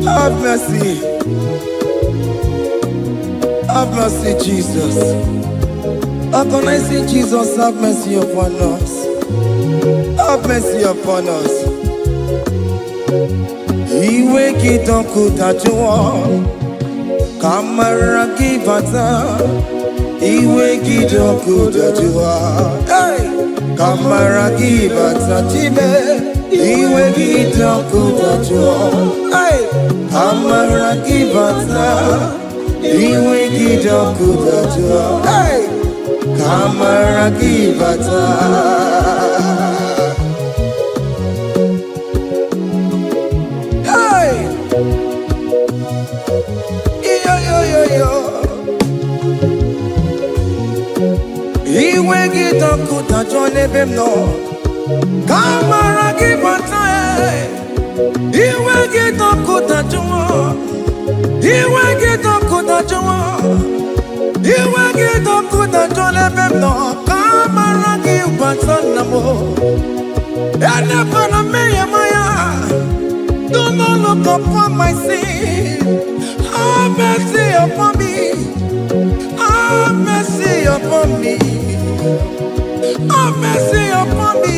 Speaker 1: have mercy. Have mercy, Jesus. How can I say, Jesus, have mercy upon us? Have mercy upon us. Iwe kitoko tajuwa, kamara kibata. Iwe kitoko tajuwa, hey. Kamara kibata chibe. Iwe kitoko tajuwa, hey. Kamara kibata. Iwe kitoko tajuwa, hey. Kamara kibata. Iwe kitoko tajuwa nebem no. Kamara kibata. Iwe kitoko tajuwa. Iwe kitoko tajuwa. Iwe kitoko tajuwa nebem no. Kamara kibata namo. Ene pana meya maya. Do not look upon my sin. Have mercy upon me. Have mercy upon me. Have mercy upon me.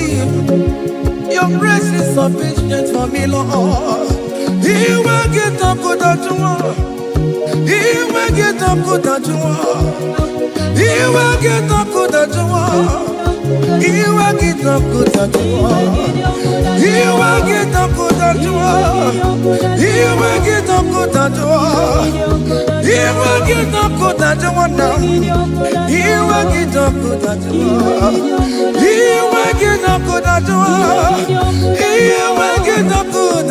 Speaker 1: Your grace is sufficient for me, Lord. He will get up good at you. He will get up good at you. He will get up good at you. He will get up good at you. He will get up good at you. He will get up good at you. He will get up good at you now. He will get up good at you. He will get up good at you. He will get up good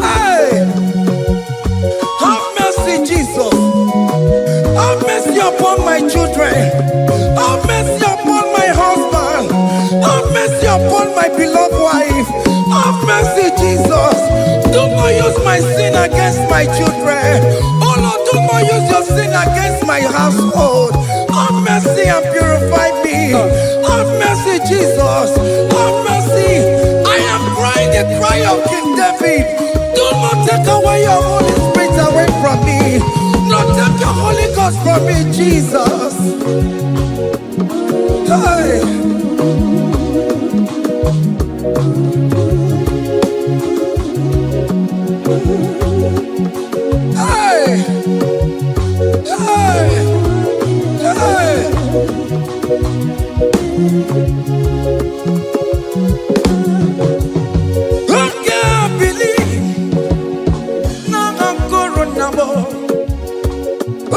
Speaker 1: Hey, have mercy, Jesus. Have mercy upon my children. Have mercy upon my husband. Have mercy upon my beloved wife. Have mercy, Jesus. Do not use my sin against my children. Oh Lord, do not use your sin against my household. Have mercy and purify me. Have mercy, Jesus. Have mercy. I am crying the cry of King David. Do not take away your Holy Spirit away from me. Not take your Holy Ghost from me, Jesus. Hey. Hey. Hey. Hey. I can't believe now Corona. I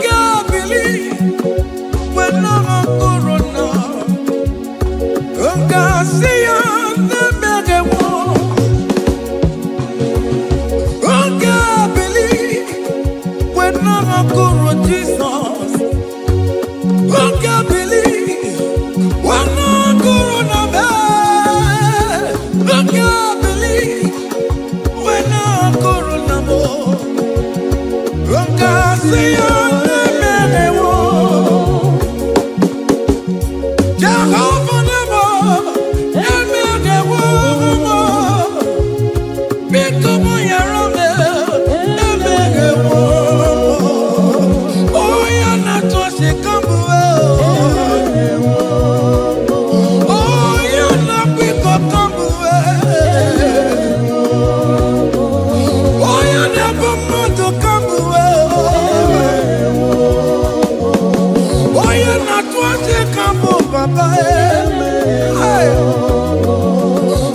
Speaker 1: can't believe when I'm Corona. I can't see the mega war. I can't believe when I'm Corona, Jesus. I can't believe when I'm Corona. I can't believe when I'm Corona. I can't see the mega war. Jehovah never, the mega war. Become your own, the mega war. Oh, you're not just a combo. Oh, you're not big up combo. Oh, you're never more to combo. Oh, you're not just a combo, Papa. Hey.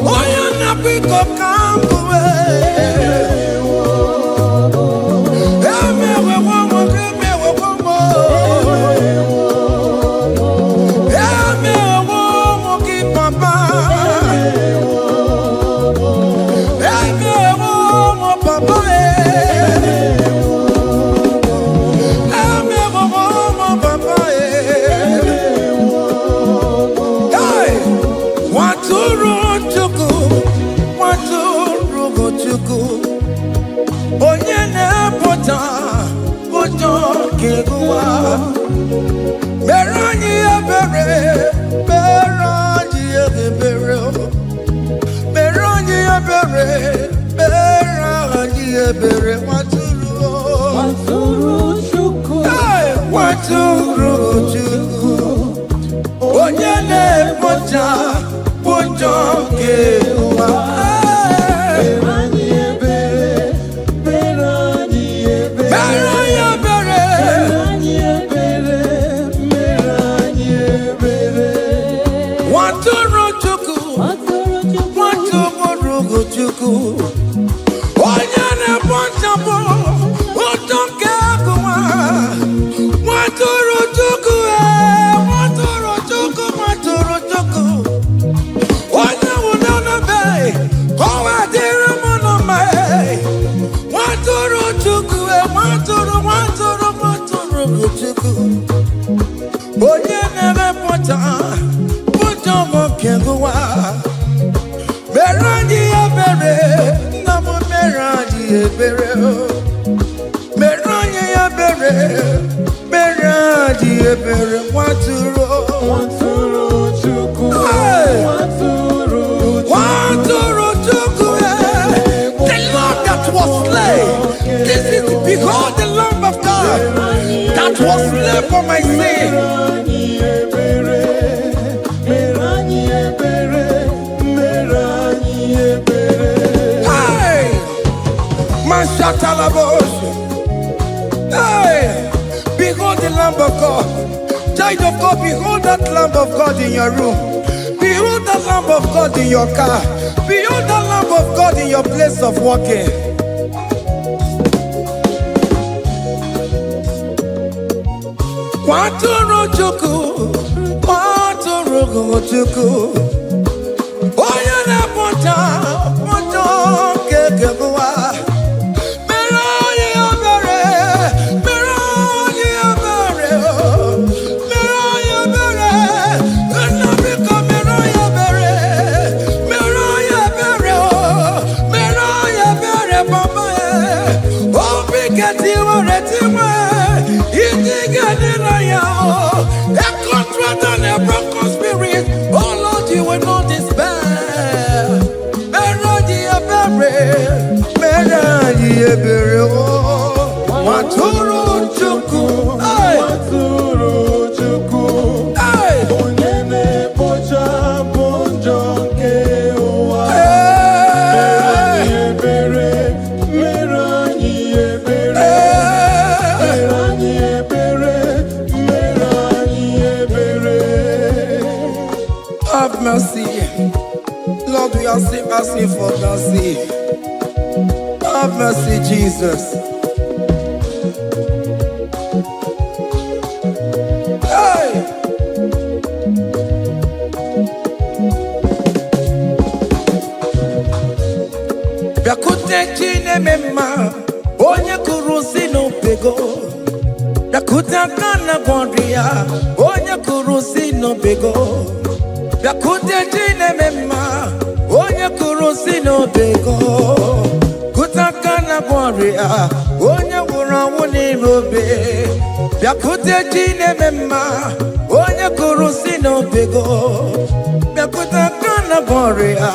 Speaker 1: Oh, you're not big up combo. Onye na-epụta ụjọ ga-egụwa mere anyị ebere, mere anyị ebere, mere anyị ebere, mere anyị ebere. Nwatụrụ Chukwu, nwatụrụ Chukwu, onye na-epụta ụjọ ga-egụwa. Onye na-ekpochapụ ụjọ nke agụwa. Nwatụrụ Chukwu, nwatụrụ Chukwu, nwatụrụ Chukwu. Onye nwụrụ n'ebe ọwa dịrị mụ na mma. Nwatụrụ Chukwu, nwatụrụ, nwatụrụ, nwatụrụ Chukwu. Onye na-emepụta ụjọ nke agụwa. Mere anyị ebere, nna m mere anyị ebere. Mere anyị ebere, mere anyị ebere. Nwatụrụ Chukwu, that was slain for my sin. Hey, Mashatalabos. Hey, behold the Lamb of God. Child of God, behold that Lamb of God in your room. Behold the Lamb of God in your car. Behold the Lamb of God in your place of walking. Waturu chuku, waturu chuku. Oya na poncha, poncha kekebuwa. Meroye abere, meroye abere, meroye abere. Enabika meroye abere, meroye abere, meroye abere papa. Obi keti waretiwe, iti gani na yao. A contract and a broken spirit. Oh Lord, you will not despair. Merodi abere, merodi abere. Maturu chuku, maturu chuku. Onyene pocha ponjo kewa. Merodi abere, merodi abere, merodi abere, merodi abere. Have mercy, Lord. We are asking for mercy. Have mercy, Jesus. Hey! Yakute chine mema, onye kurusi no pego. Yakuta kana bondria, onye kurusi no pego. Yakute chine mema, onye kurusi no pego. Kutakana boria, onye wura wuni robe. Yakute chine mema, onye kurusi no pego. Yakutakana boria,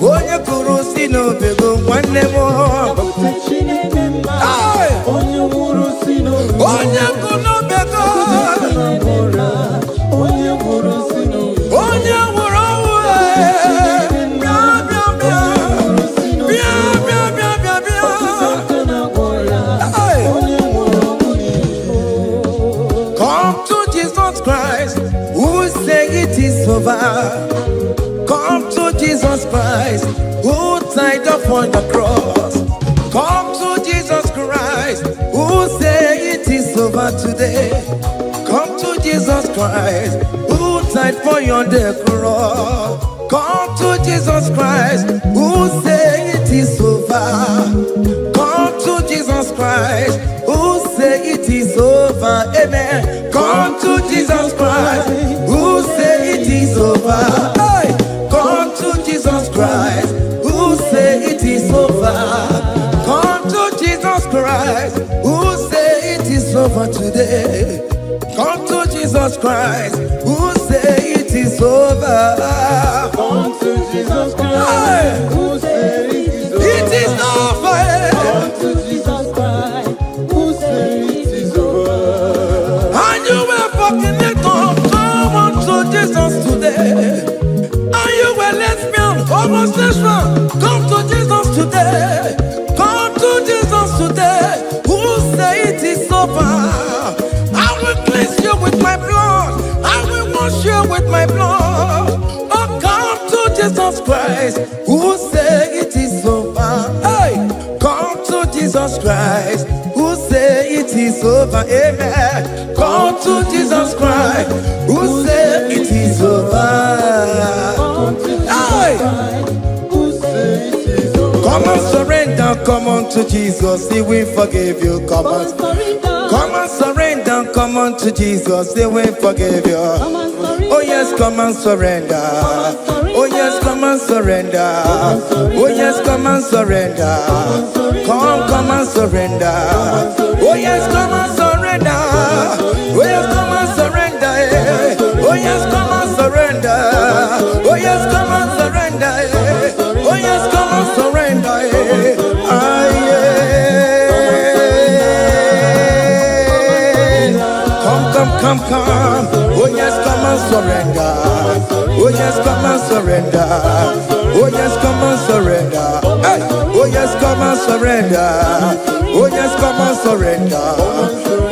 Speaker 1: onye kurusi no pego. One more. Onye kurusi no pego. Onye kurusi no pego. Onye wura come to Jesus Christ, who say it is over. Come to Jesus Christ, who died upon the cross. Come to Jesus Christ, who say it is over today. Come to Jesus Christ, who died for you on the cross. Come to Jesus Christ, who say it is over. Come to Jesus Christ, who say it is over. Amen. Come to Jesus Christ, who say it is over. Hey! Come to Jesus Christ, who say it is over. Come to Jesus Christ, who say it is over today. Come to Jesus Christ, who say it is over.
Speaker 3: Come to Jesus Christ, who say it is over.
Speaker 1: It is over.
Speaker 3: Come to Jesus Christ, who say it is over.
Speaker 1: And you were fucking it up. Come on to Jesus today. And you were lesbian, homosexual. Come to Jesus today. Come to Jesus today. Who say it is over? I will cleanse you with my blood. I will wash you with my blood. Oh, come to Jesus Christ, who say it is over. Hey, come to Jesus Christ, who say it is over. Amen. Come to Jesus Christ, who say it is over.
Speaker 3: Come to Jesus
Speaker 1: Hey,
Speaker 3: Christ, who say it is over.
Speaker 1: come and surrender. Come on to Jesus, He will forgive you. Come on. Come and surrender, come on to Jesus, He will forgive you. Oh yes, come and surrender. Oh yes, come and surrender. Oh yes, come and surrender. Come and surrender. Oh yes, come and surrender. Oh yes, come and surrender. Oh yes, come and surrender. Oh yes, come and surrender. Oh yes, come and surrender. Ah yeah. surrender. Oh yes, come and surrender. Oh yes, come and surrender. Hey. Oh yes, come and surrender. Oh yes, come and surrender.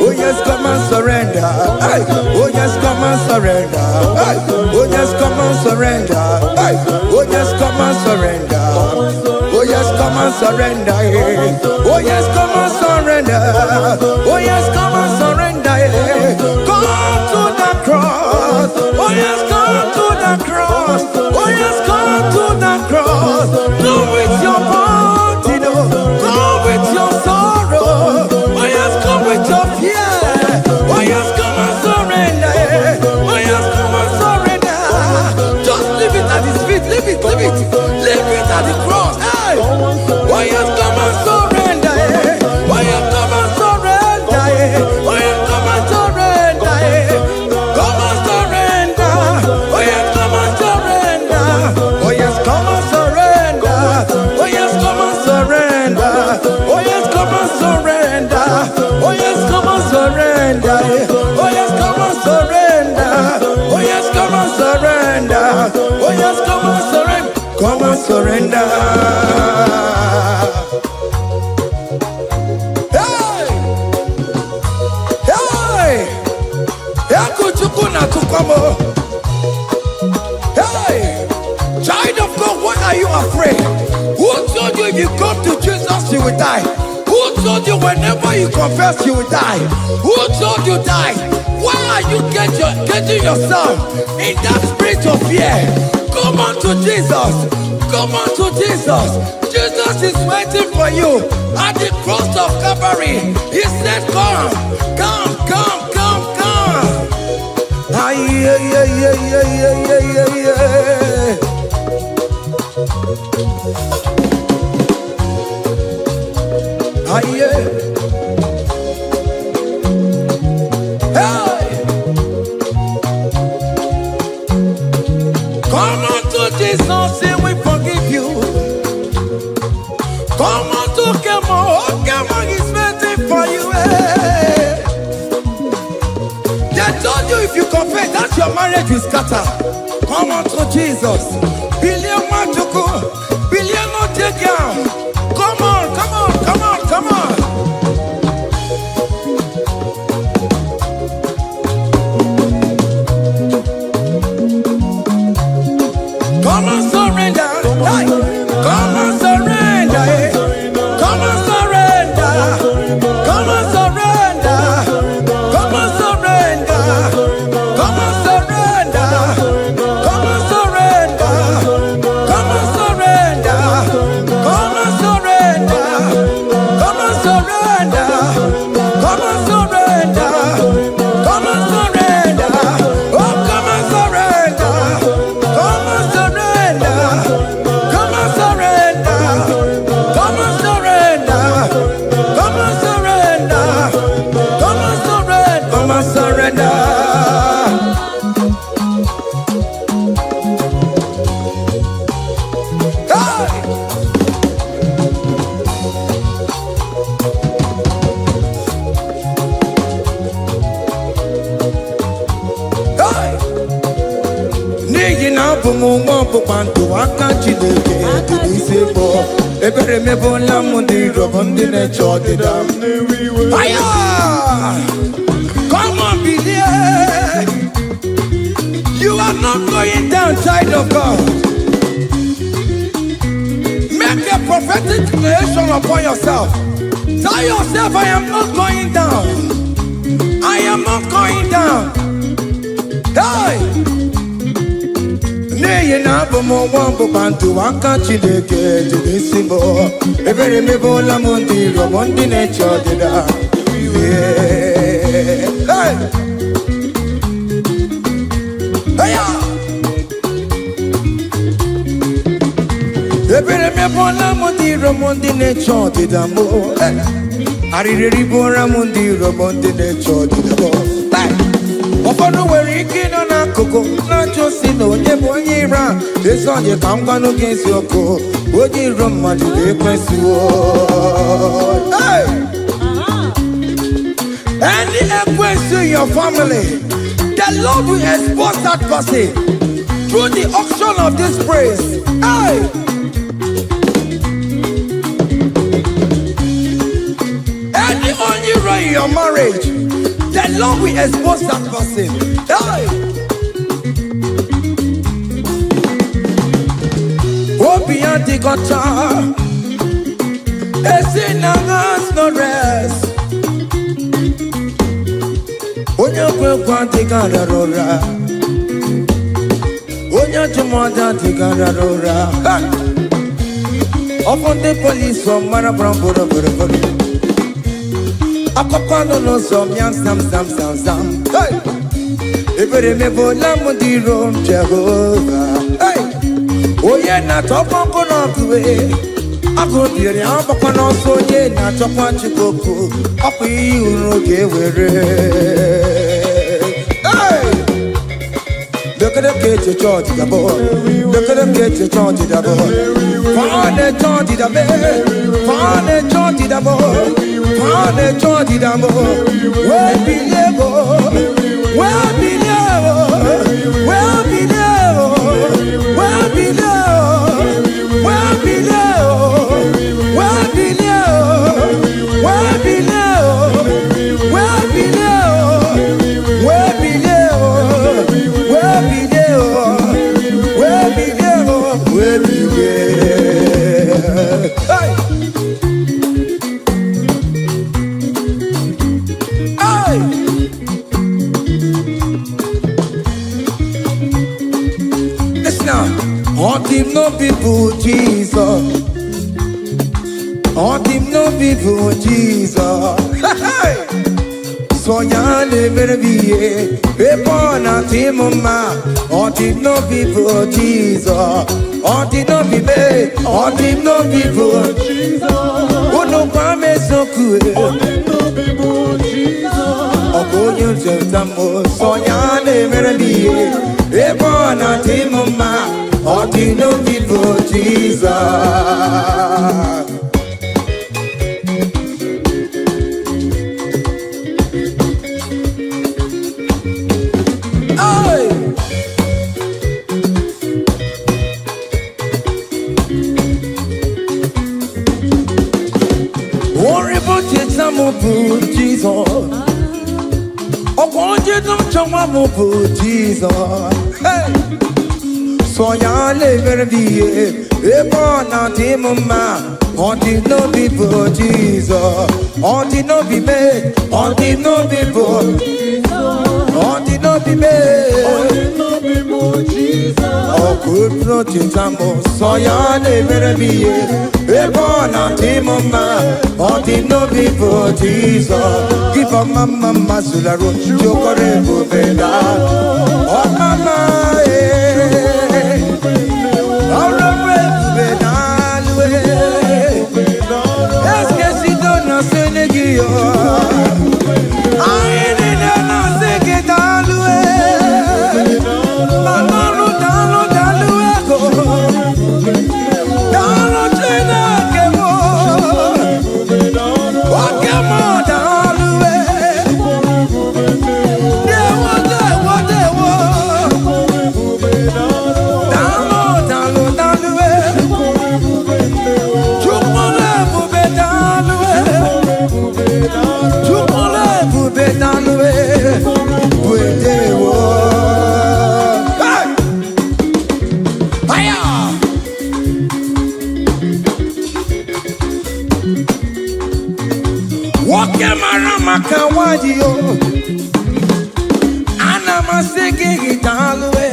Speaker 1: Oh yes, come and surrender. Hey. Oh yes, come and surrender. Hey. Oh yes, come and surrender. Hey. Oh yes, come and surrender. Oh yes, come and surrender. Oh yes, come and surrender. Oh yes, come and surrender. Come to the cross. Oh yes, come to the cross. Oh yes, come to the cross. Go with your body, go with your sorrow. Oh yes, come with your fear. Oh yes, come and surrender. Oh yes, come and surrender. Just leave it at his feet. Leave it, leave it, leave it at the cross. Hey. Oh yes, come and surrender. Oh yes, come and surrender. Oh yes, come and surrender. Come and surrender. Oh yes, come and surrender. Oh yes, come and surrender. Oh yes, come and surrender. Oh yes, come and surrender. Oh yes, come and surrender. Oh yes, come and surrender. Oh yes, come and surrender. Oh yes, come and surrender. Come and surrender. Hey! Hey! Yakuchukuna tukomo. Hey! Child of God, why are you afraid? Who told you if you come to Jesus you will die? Who told you whenever you confess you will die? Who told you die? Why are you getting yourself in that spirit of fear? Come on to Jesus. Come on to Jesus. Jesus is waiting for you at the cross of Calvary. He said, come, come, come, come, come. Ah, yeah, yeah, yeah, yeah, yeah, yeah, yeah, yeah. Ah, yeah. Hey! Come on to Jesus, and we forgive you. Come on to Kemo, Kemo is waiting for you. Hey. They told you if you confess that your marriage will scatter. Come on to Jesus. Billion Matuku, billion no take down. Come on, come on, come on, come on. Come and surrender. Hey. Come and surrender. Hey. Come and surrender. Come and surrender. Come and surrender. Come and surrender. Come and surrender. Come and surrender. Come and surrender. Come and surrender. Come and surrender. Come and surrender. Oh, come and surrender. Come and surrender. Come and surrender. Come and surrender. Come and surrender. Come and surrender. Come and surrender. Hey! Hey! N'ihi na abụ m nwa ọkpụkpa ndụ aka Chineke dị n'isi bụ ebere mebụla m ndị rọbụ ndị na-eche ọdịda m. Aya! Come on, believe. You are not going down, child of God. Make a prophetic declaration upon yourself. Tell yourself, I am not going down. I am not going down. Hey! N'ihi na abụ m nwa ọkpụkpa ndụ aka Chineke dị n'isi bụ ebere mebụla m ndị rọbụ ndị na-eche ọdịda. Hey! Hey! Ebere mebụla m ndị rọbụ ndị na-eche ọdịda m. Arịrịrị bụra m ndị rọbụ ndị na-eche ọdịda m. Ụfọdụ nwere ike ịnọ n'akụkụ na-ajụ si na onye bụ onye ire a. Ezi onye ka m gwanụ gị eziokwu, onye iro mmadụ ga-ekwesịwo. Any equence in your family The Lord will expose that person through the auction of this praise. Hey! Any only way in your marriage, the Lord will expose that person. Hey! Obian the guitar, a sinner has no rest. Onya kwe tigara rora, onya chumada tigara rora. Upon the police from Marabrambo, Akopano no some young sam. Hey, if you remember Lamudi Rome Jehovah. Hey, oh yeah, not up on Konoku. I go to the Ampano, so yeah, not up on Chicoku. Up you, okay, hey, look at the kid to charge the boy. Look at the kid to charge the boy. Find the charge the bed. Find the charge the boy. Find the charge the boy. Where be level? Where be level? Where be level? Where be level? Where be level? Where be level? Where be level? Where be level? Where be level? Where be level? Where be level? Where be level? Hey! Hey! Listen now. On him no people Jesus. On him no people Jesus. Hey! So ya never be a born at him ma. On him no people Jesus. On him no be me. On him no people Jesus. Oh no promise so good. On him no people Jesus. Oh go you just so ya never be a born at him ma. On him no people Jesus. Jesus, oh, won't you don't show my Jesus? Hey, so ya never be a born out him man. On the no people Jesus, on the no be made, on the no people Jesus, on the no be made, on the no people Jesus. Oh, good protection, so ya never be a born out him man. On the no people Jesus, give a mama masularo, chokore bubeda, oh mama, all the bubeda. Est-ce que si donne un Sénéguio, aïe, non, c'est que t'as loué, dans le China, que moi, ok, moi, dans loué, Makawadio, Anamasiki Italwe,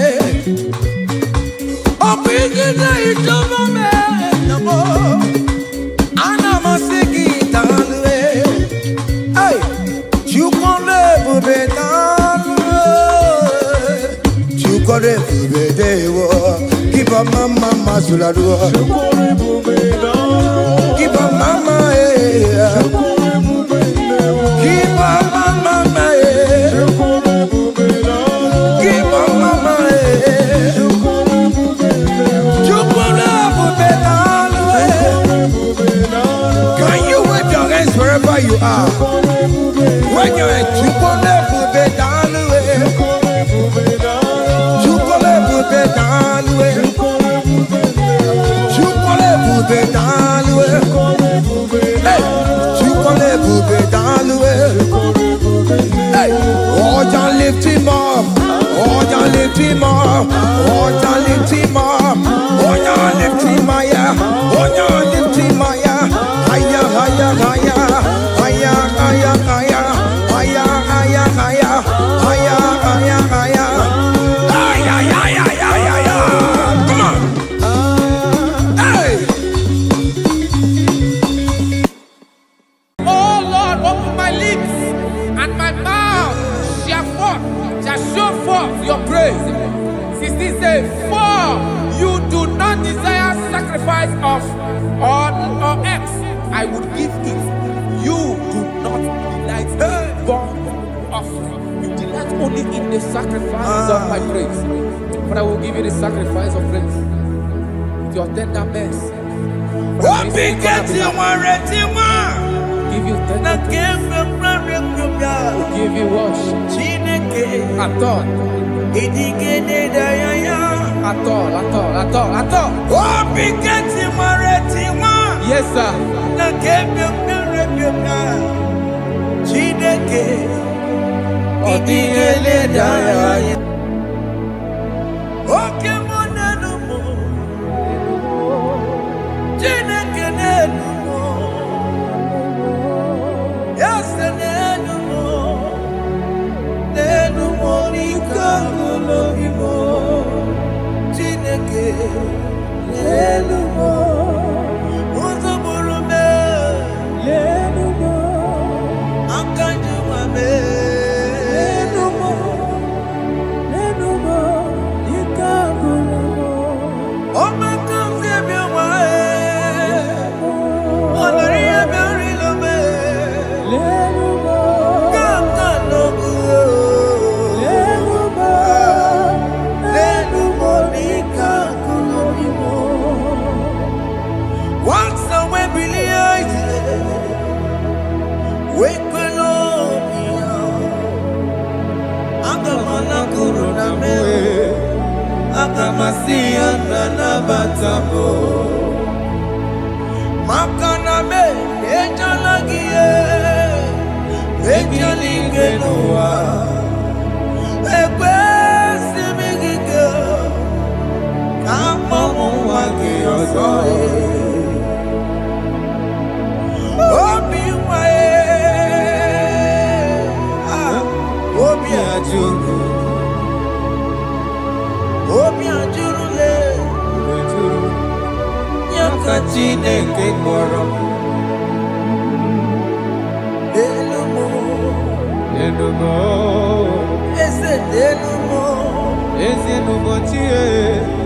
Speaker 1: Opigina Itomame, Anamasiki Italwe, hey, Chukone Bubetalwe, Chukone Bubedewo, keep a mama Masulado, keep a mama, keep on mama, keep on mama, can you wave your hands wherever you are? When you're at Onya lift him up. Onya lift him higher. Onya lift him higher. Higher, higher, higher. Higher, higher, higher. Higher, higher, higher. Higher, higher, higher. Higher, higher, higher, higher. Come on. Hey.
Speaker 4: Oh Lord, open my lips and my mouth shall show forth your praise. 16 says, for you do not desire sacrifice of or X, I would give it. You do not delight in burnt offering. You delight only in the sacrifice of my praise. But I will give you the sacrifice of praise. With your tender mercy.
Speaker 1: What big get you one ready one?
Speaker 4: Give you tender will give you worship. At all. At all.
Speaker 1: What big get you one ready one?
Speaker 4: Yes, sir.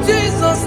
Speaker 1: Jesus,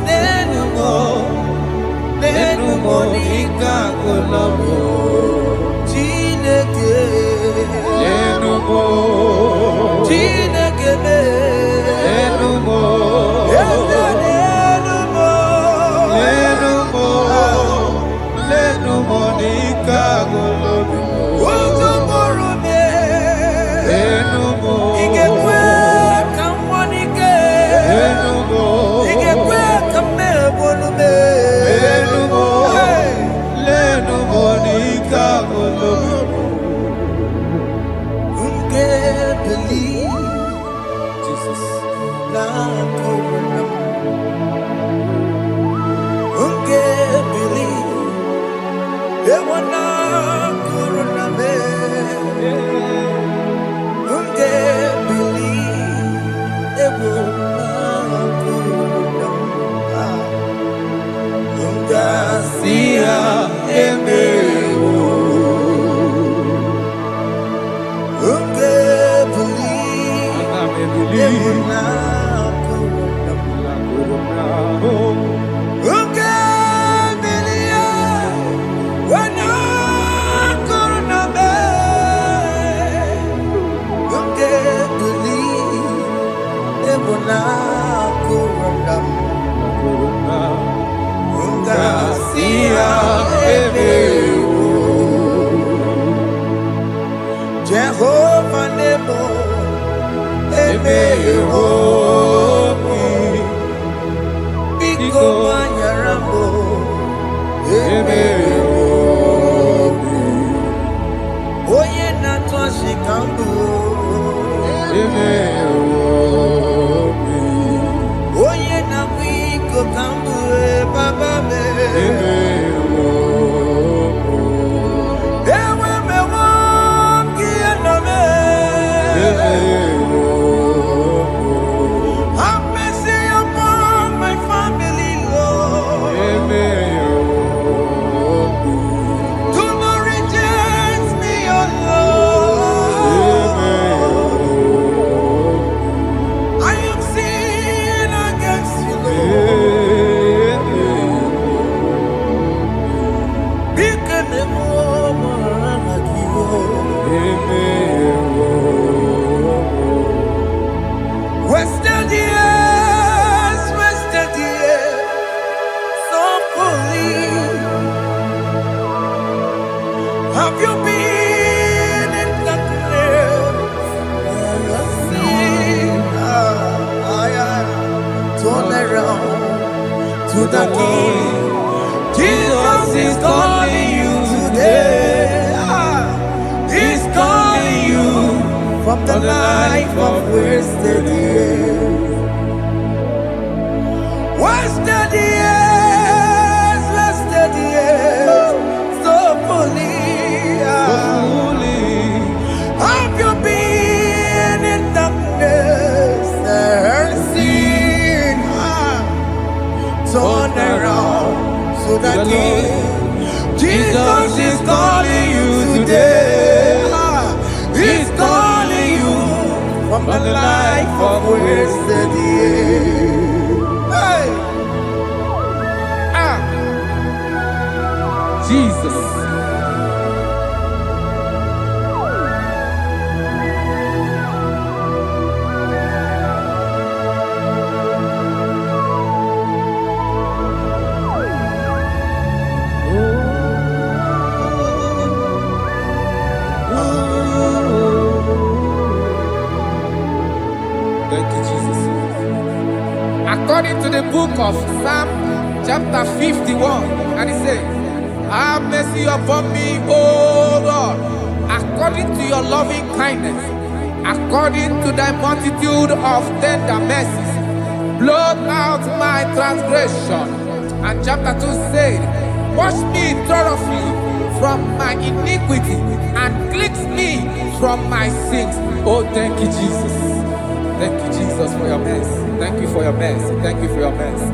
Speaker 1: Jehovah Nebo, Biko Manyarambo, Oye Natwa Shikambu, Have you been in the place? Turn around to the King. Jesus is calling you today. He's calling you from the life of wasted years. Wasted years, wasted years, so fully. Have you been in darkness and seen? Turn around to the King. Jesus is calling you today. He's calling you from the life of wasted years. Hey.
Speaker 4: Jesus. Thank you, Jesus. According to the book of Psalm chapter 51, and it says, have mercy upon me, O Lord, according to your loving kindness, according to thy multitude of tender mercies, blot out my transgression. And chapter 2 said, wash me thoroughly from my iniquity and cleanse me from my sins. Oh, thank you, Jesus. Thank you, Jesus, for your mercy. Thank you for your mercy. Thank you for your mercy.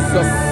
Speaker 4: Jesus.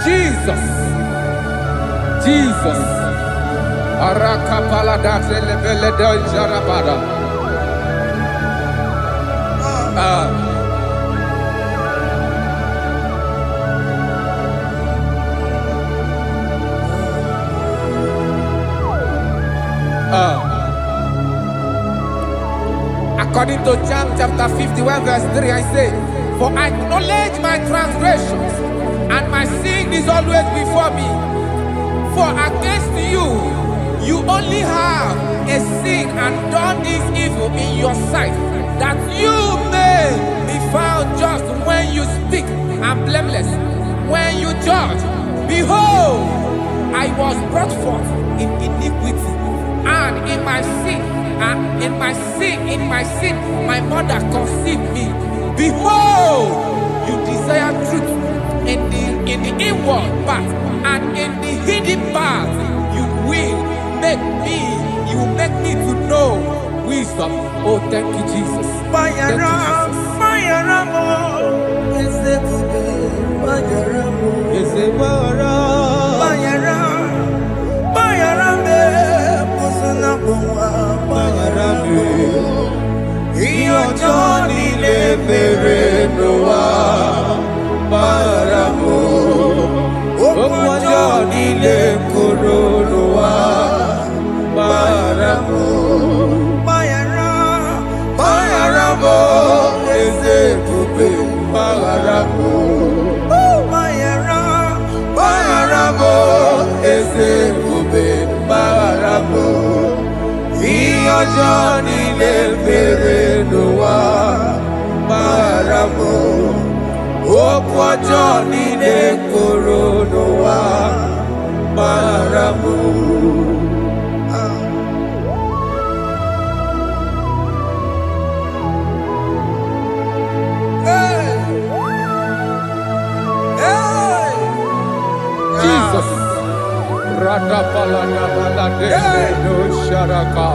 Speaker 4: Jesus. Jesus. Arakapalada zelebeleda jarabada. According to John chapter 51 verse 3, I say, for I acknowledge my transgressions, and my sin is always before me. For against you, you only have a sin and done this evil in your sight, that you may be found just when you speak, and blameless when you judge. Behold, I was brought forth in iniquity, and in my sin, my mother conceived me. Behold, you desire truth in the inward part, and in the hidden part, you will make me to know wisdom. Oh, thank you, Jesus. Thank you, Jesus.
Speaker 1: Johnny le mere noa maramo okwa Johnny le koro noa maramo.
Speaker 4: Jesus. Radapalana balade no sharaka.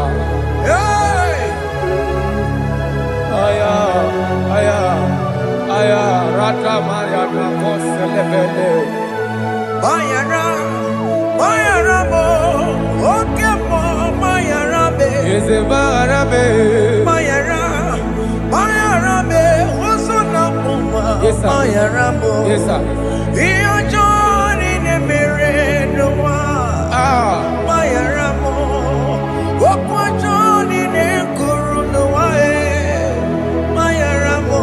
Speaker 4: Aya, rata maya na koselebele.
Speaker 1: Bayara mo, oke mo, bayara be.
Speaker 4: Eze bayara be.
Speaker 1: Bayara be, oso na puma.
Speaker 4: Yes, sir.
Speaker 1: Bayara mo.
Speaker 4: Yes, sir.
Speaker 1: Iyo Johnny ne mere noa. Bayara mo, okwa Johnny ne kuru noa. Bayara mo.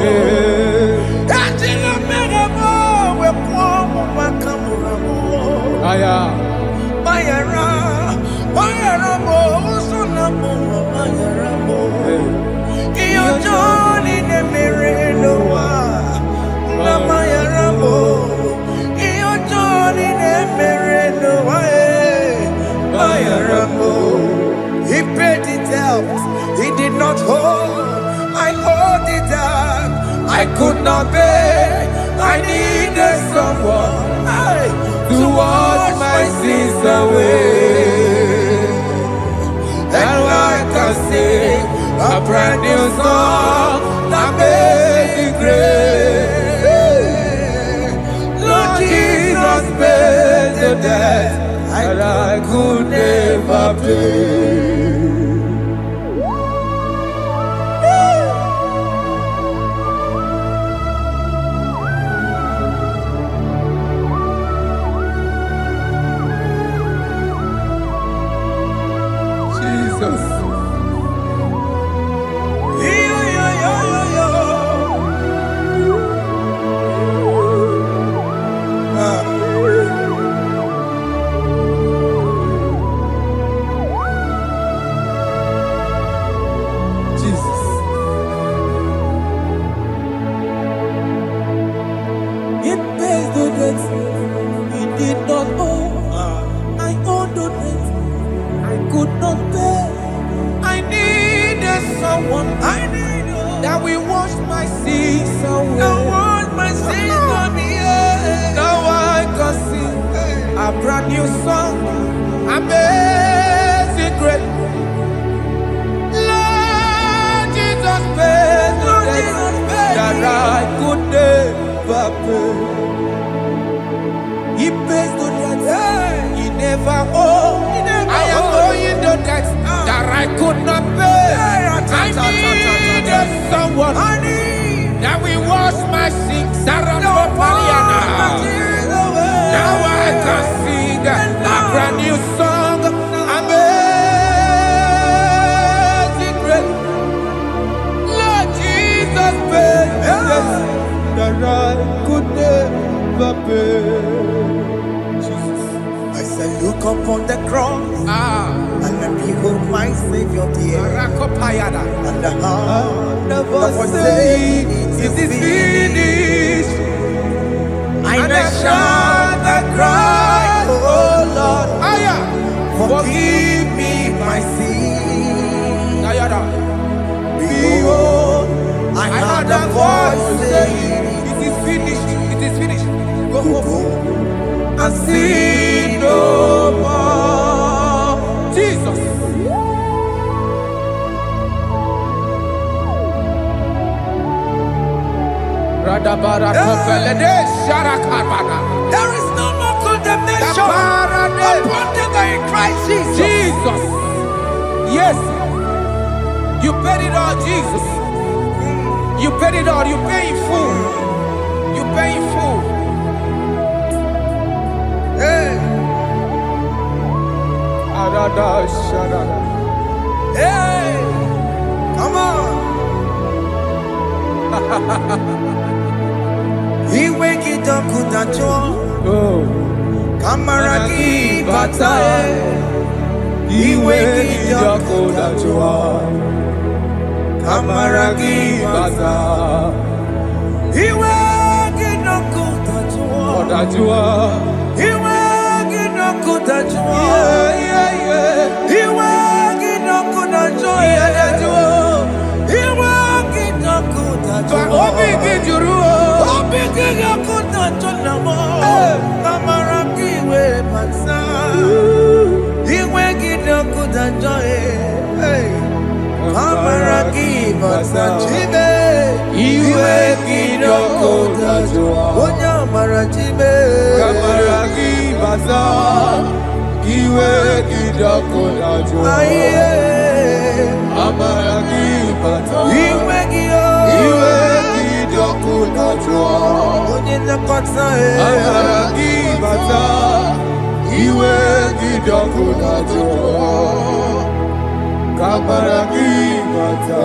Speaker 1: Dajila mere mo, we po mo makamura mo.
Speaker 4: Aya.
Speaker 1: Bayara mo, oso na puma. Bayara mo. Iyo Johnny ne mere noa. Na bayara mo. Iyo Johnny ne mere noa. Bayara mo. He paid it out. He did not hold. I hold it out. I could not pay. I needed someone to wash my sins away. And I can sing a brand new song that made me great. Lord Jesus paid the debt that I could never pay.
Speaker 4: Jesus. Jesus.
Speaker 1: It pays the debt he did not owe. I owed the debt I could not pay.
Speaker 4: I needed someone that will wash my sins away. Now I can sing a brand new song, amazing grace. Lord Jesus paid the debt that I could never pay. He pays the debt he never owed. I am owing the debt that I could not pay. I needed someone that will wash my sins. Now I can sing a brand new song, amazing grace. Lord Jesus paid the debt that I could never pay. Jesus.
Speaker 1: I said, look upon the cross and behold my Savior dear. And the heart of us saying,
Speaker 4: it is finished.
Speaker 1: I shout and cry, oh Lord, forgive me my sin.
Speaker 4: Naija.
Speaker 1: Behold, I heard a voice saying,
Speaker 4: it is finished. It is finished.
Speaker 1: go and sin no more.
Speaker 4: Jesus. Radabara topelede sharakabana.
Speaker 1: There is no more condemnation
Speaker 4: Kaparade.
Speaker 1: upon them that are in Christ Jesus.
Speaker 4: Jesus. Yes. You paid it all, Jesus. You paid it all. You pay in full. You pay in full.
Speaker 1: Hey,
Speaker 4: Arada sharada.
Speaker 1: hey, come on. Iwe kitakunacho
Speaker 4: Oh.
Speaker 1: kamaragi batae. Iwe kitakunacho kamaragi batae. Iwe kitakunacho
Speaker 4: Odajua.
Speaker 1: iwe kitakunacho iwe kitakunacho iwe kitakunacho
Speaker 4: Obi kijuru.
Speaker 1: obi kitakunacho namo kamaragi iwe bata. Iwe kitakunacho kamaragi bata. Chibe iwe kitakunacho onyamara chibe
Speaker 4: Kamaragi baza. Iwe kidakodajo.
Speaker 1: aye
Speaker 4: Amaragi baza.
Speaker 1: iwe kio
Speaker 4: Iwe kidakodajo.
Speaker 1: onye nakota
Speaker 4: Amaragi baza. Iwe kidakodajo. Kamaragi baza.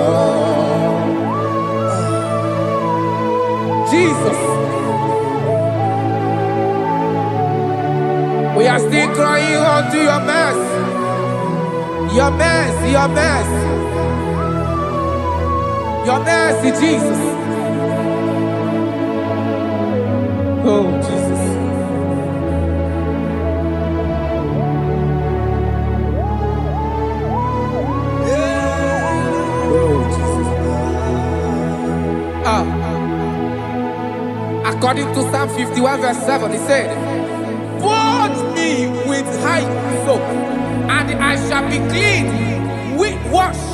Speaker 4: Jesus. We are still crying unto your mercy. Your mercy, your mercy. Your mercy, Jesus. Oh, Jesus. Oh, Jesus. According to Psalm 51, verse 7, he said, "Wash me with hyssop, and I shall be clean. Wash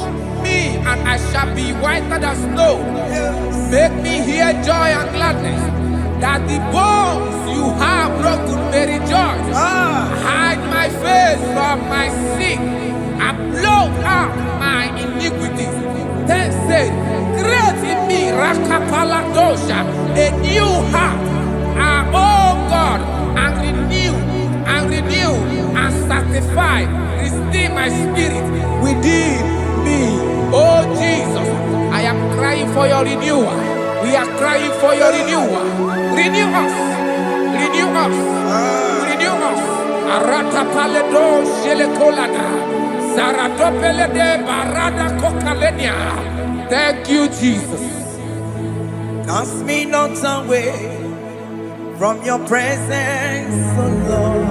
Speaker 4: me, and I shall be whiter than snow. Make me hear joy and gladness, that the bones you have broken may rejoice. Hide my face from my sin, and blot out my iniquities. Then said, create in me Rakapaladosha, a new heart, oh God, and renew, and sanctify, restore my spirit within me." Oh Jesus, I am crying for your renewal. We are crying for your renewal. Renew us, renew us, renew us. Arata paledo shelekolada, zaradopelede barada kokalenia. Thank you, Jesus.
Speaker 1: Cast me not away from your presence, oh Lord.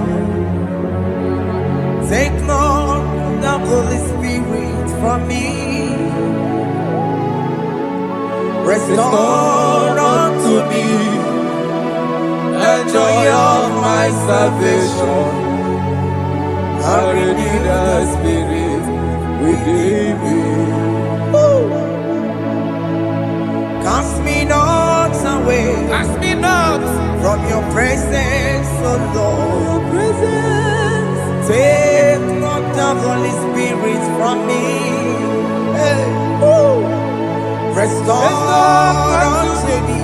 Speaker 1: Take not the Holy Spirit from me. Restore unto me the joy of my salvation, and renew the spirit within me. Cast me not away
Speaker 4: Ask me not.
Speaker 1: from your presence, oh Lord. Take not the Holy Spirit from me. Hey. Restore unto me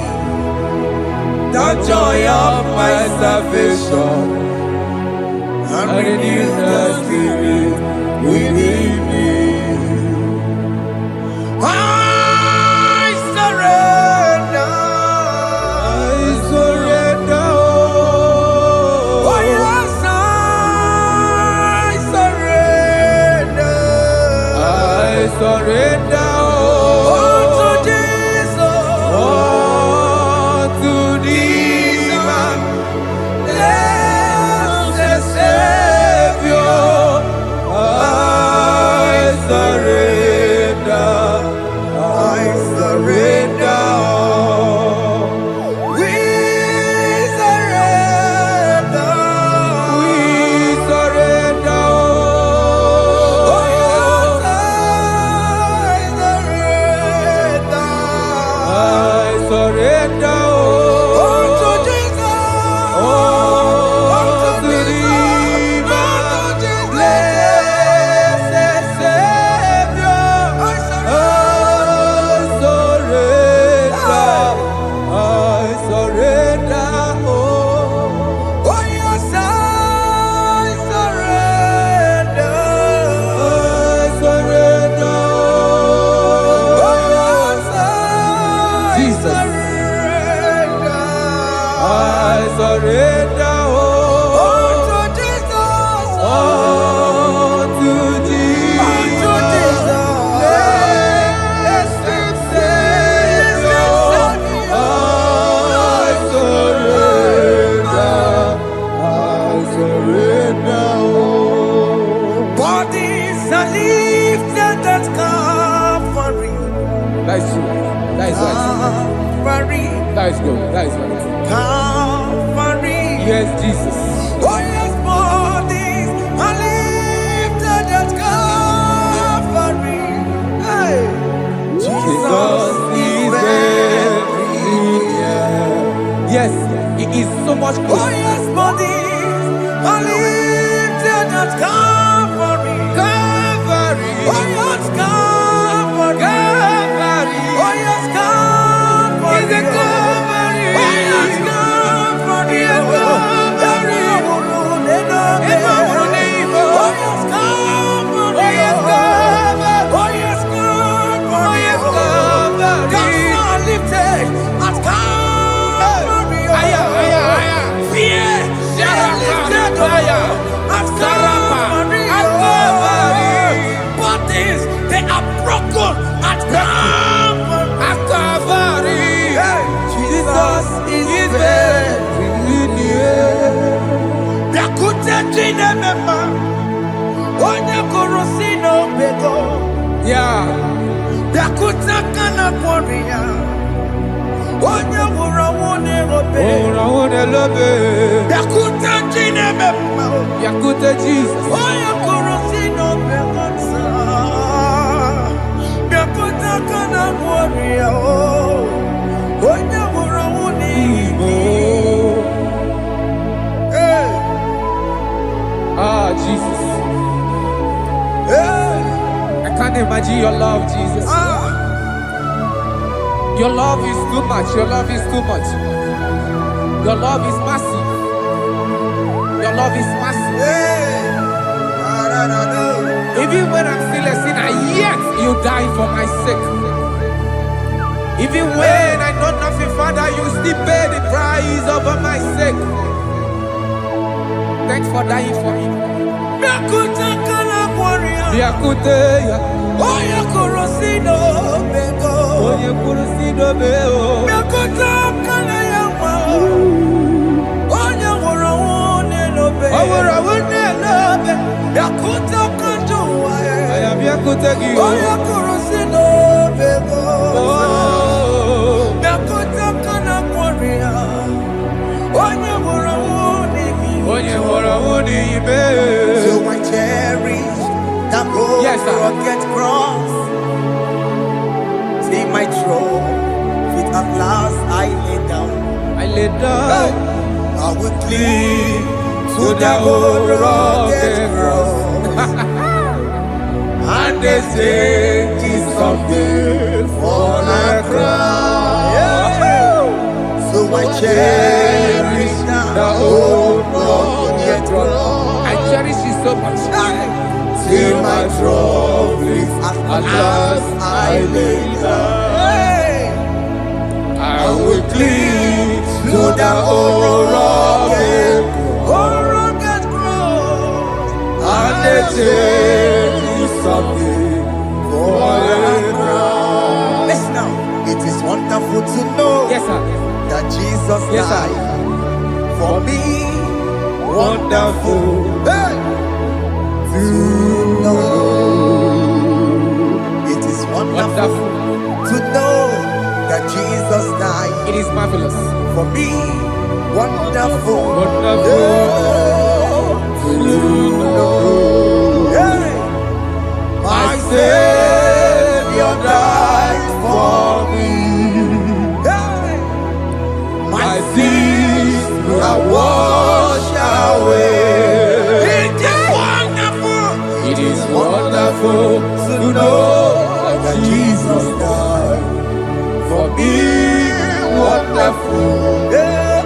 Speaker 1: the joy of my salvation, and renew the spirit within me. I surrender. Oh yes, I surrender.
Speaker 4: Surrender,
Speaker 1: Unto Jesus.
Speaker 4: to thee,
Speaker 1: Blessed Savior.
Speaker 4: That is good. That is good.
Speaker 1: Calvary.
Speaker 4: Yes, Jesus.
Speaker 1: Oh yes, bodies are lifted at Calvary. Hey.
Speaker 4: Jesus is very near. Yes, He is so much
Speaker 1: Oh
Speaker 4: closer.
Speaker 1: yes, bodies are lifted at Calvary.
Speaker 4: Calvary.
Speaker 1: Oh yes, Calvary.
Speaker 4: Calvary.
Speaker 1: Oh yes, Calvary.
Speaker 4: Is a Calvary.
Speaker 1: Oh yes, Calvary.
Speaker 4: Is a Calvary.
Speaker 1: Oh yes, Calvary.
Speaker 4: Oh yes, Calvary.
Speaker 1: Oh yes, Calvary.
Speaker 4: Oh yes, Calvary.
Speaker 1: Gods are lifted at Calvary.
Speaker 4: Aya, aya, aya.
Speaker 1: Fear lifted
Speaker 4: Aya.
Speaker 1: at
Speaker 4: Sarapa.
Speaker 1: Calvary.
Speaker 4: At Calvary.
Speaker 1: Bodies, they are broken at Calvary.
Speaker 4: At Calvary.
Speaker 1: Jesus is
Speaker 4: very near.
Speaker 1: Yakute chinemema, onye kurusi n'obego.
Speaker 4: Yeah.
Speaker 1: Yakute kana kworiya, onye wurawo n'erobe.
Speaker 4: Oh, love.
Speaker 1: Yakute chinemema,
Speaker 4: Yakute Jesus.
Speaker 1: onye kurusi n'obego nsa. Yakute kana kworiya, onye wurawo n'Igbo. Hey.
Speaker 4: Ah, Jesus.
Speaker 1: Hey.
Speaker 4: I can't imagine your love, Jesus. Your love is too much. Your love is too much. Your love is massive. Your love is massive.
Speaker 1: Hey.
Speaker 4: Even when I'm still a sinner, yet you died for my sake. Even when I know nothing, Father, you still pay the price over my sake. Thanks for dying for me.
Speaker 1: Yakute kana kworiya,
Speaker 4: Yakute,
Speaker 1: onye kurusi n'obego.
Speaker 4: onye kurusido beo.
Speaker 1: Yakute kana yawa, onye wurawo n'erobe.
Speaker 4: Owura wune lobe.
Speaker 1: Yakute kanjuwa,
Speaker 4: I am Yakute gi.
Speaker 1: onye kurusi n'obego.
Speaker 4: Oh,
Speaker 1: Yakute kana kworiya, onye wurawo n'Igbo.
Speaker 4: onye wora wuni ibe.
Speaker 1: So I cherish that old
Speaker 4: Yes, sir.
Speaker 1: rugged cross. See my throne, feet at last I lay down.
Speaker 4: I lay down
Speaker 1: I will cling
Speaker 4: to
Speaker 1: to
Speaker 4: the
Speaker 1: that
Speaker 4: old
Speaker 1: old rugged
Speaker 4: rugged
Speaker 1: cross. And they say it's something for a crown. So I cherish that old rugged cross.
Speaker 4: I cherish you so much.
Speaker 1: Till my trophies at last I lay down. I will cling to the old rugged cross. And they take me something for a crown. Listen now, it is wonderful to know
Speaker 4: Yes, sir.
Speaker 1: that Jesus
Speaker 4: Yes, sir.
Speaker 1: died for me. Wonderful. Hey! To know. It is wonderful
Speaker 4: Wonderful.
Speaker 1: to know that Jesus died
Speaker 4: It is marvelous.
Speaker 1: for me. Wonderful.
Speaker 4: Wonderful.
Speaker 1: To know. Hey! My Savior died for me. Hey! My sins are washed away. It is wonderful.
Speaker 4: It is wonderful
Speaker 1: To know that Jesus died
Speaker 4: for me.
Speaker 1: wonderful. Yeah,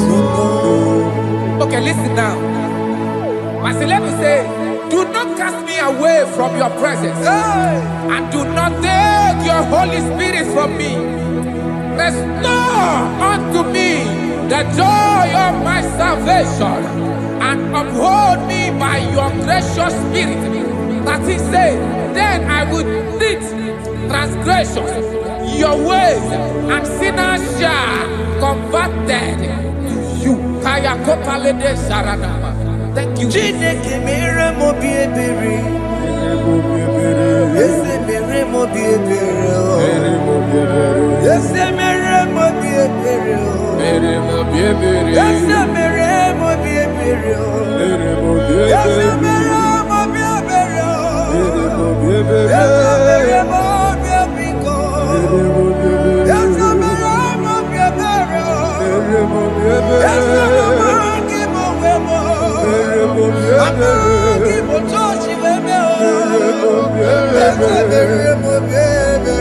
Speaker 1: to know.
Speaker 4: Okay, listen now. Pastor Levi say, do not cast me away from your presence,
Speaker 1: Hey,
Speaker 4: and do not take your Holy Spirit from me. Restore unto me the joy of my salvation, and uphold me by your gracious spirit. That he said, then I would teach transgressions your ways, and sinners shall converted to you. Kaya kopalede sharanama. Thank you.
Speaker 1: Chineke mere mo bi ebere. Ese mere mo bi ebere. Ese mere mo bi ebere. Ese mere mo bi ebere. Ese mere mo bi ebere. Ese mere mo bi ebiko. Ese mere mo bi ebere. Ese mere mo wemo. Amagi mo chochi wemo. Ese mere mo bi ebere.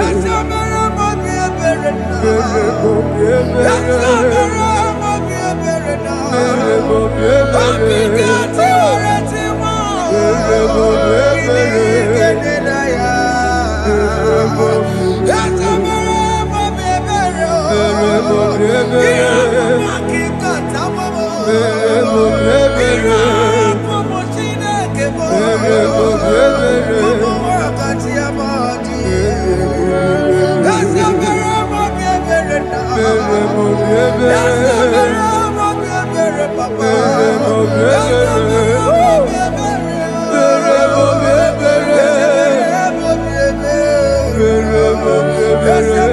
Speaker 1: Ese mere mo bi ebere na. Ese mere mo bi ebere na. Obigati oreti mo. Ilikene na ya. Ese mere mo bi ebere. Iramaki kata mo. Irapo mo Chineke mo. Mo wakati amadi. Ese mere mo bi ebere na. Ese mere mo bi ebere papa. Ese mere mo bi ebere. Ese mere mo bi ebere. Ese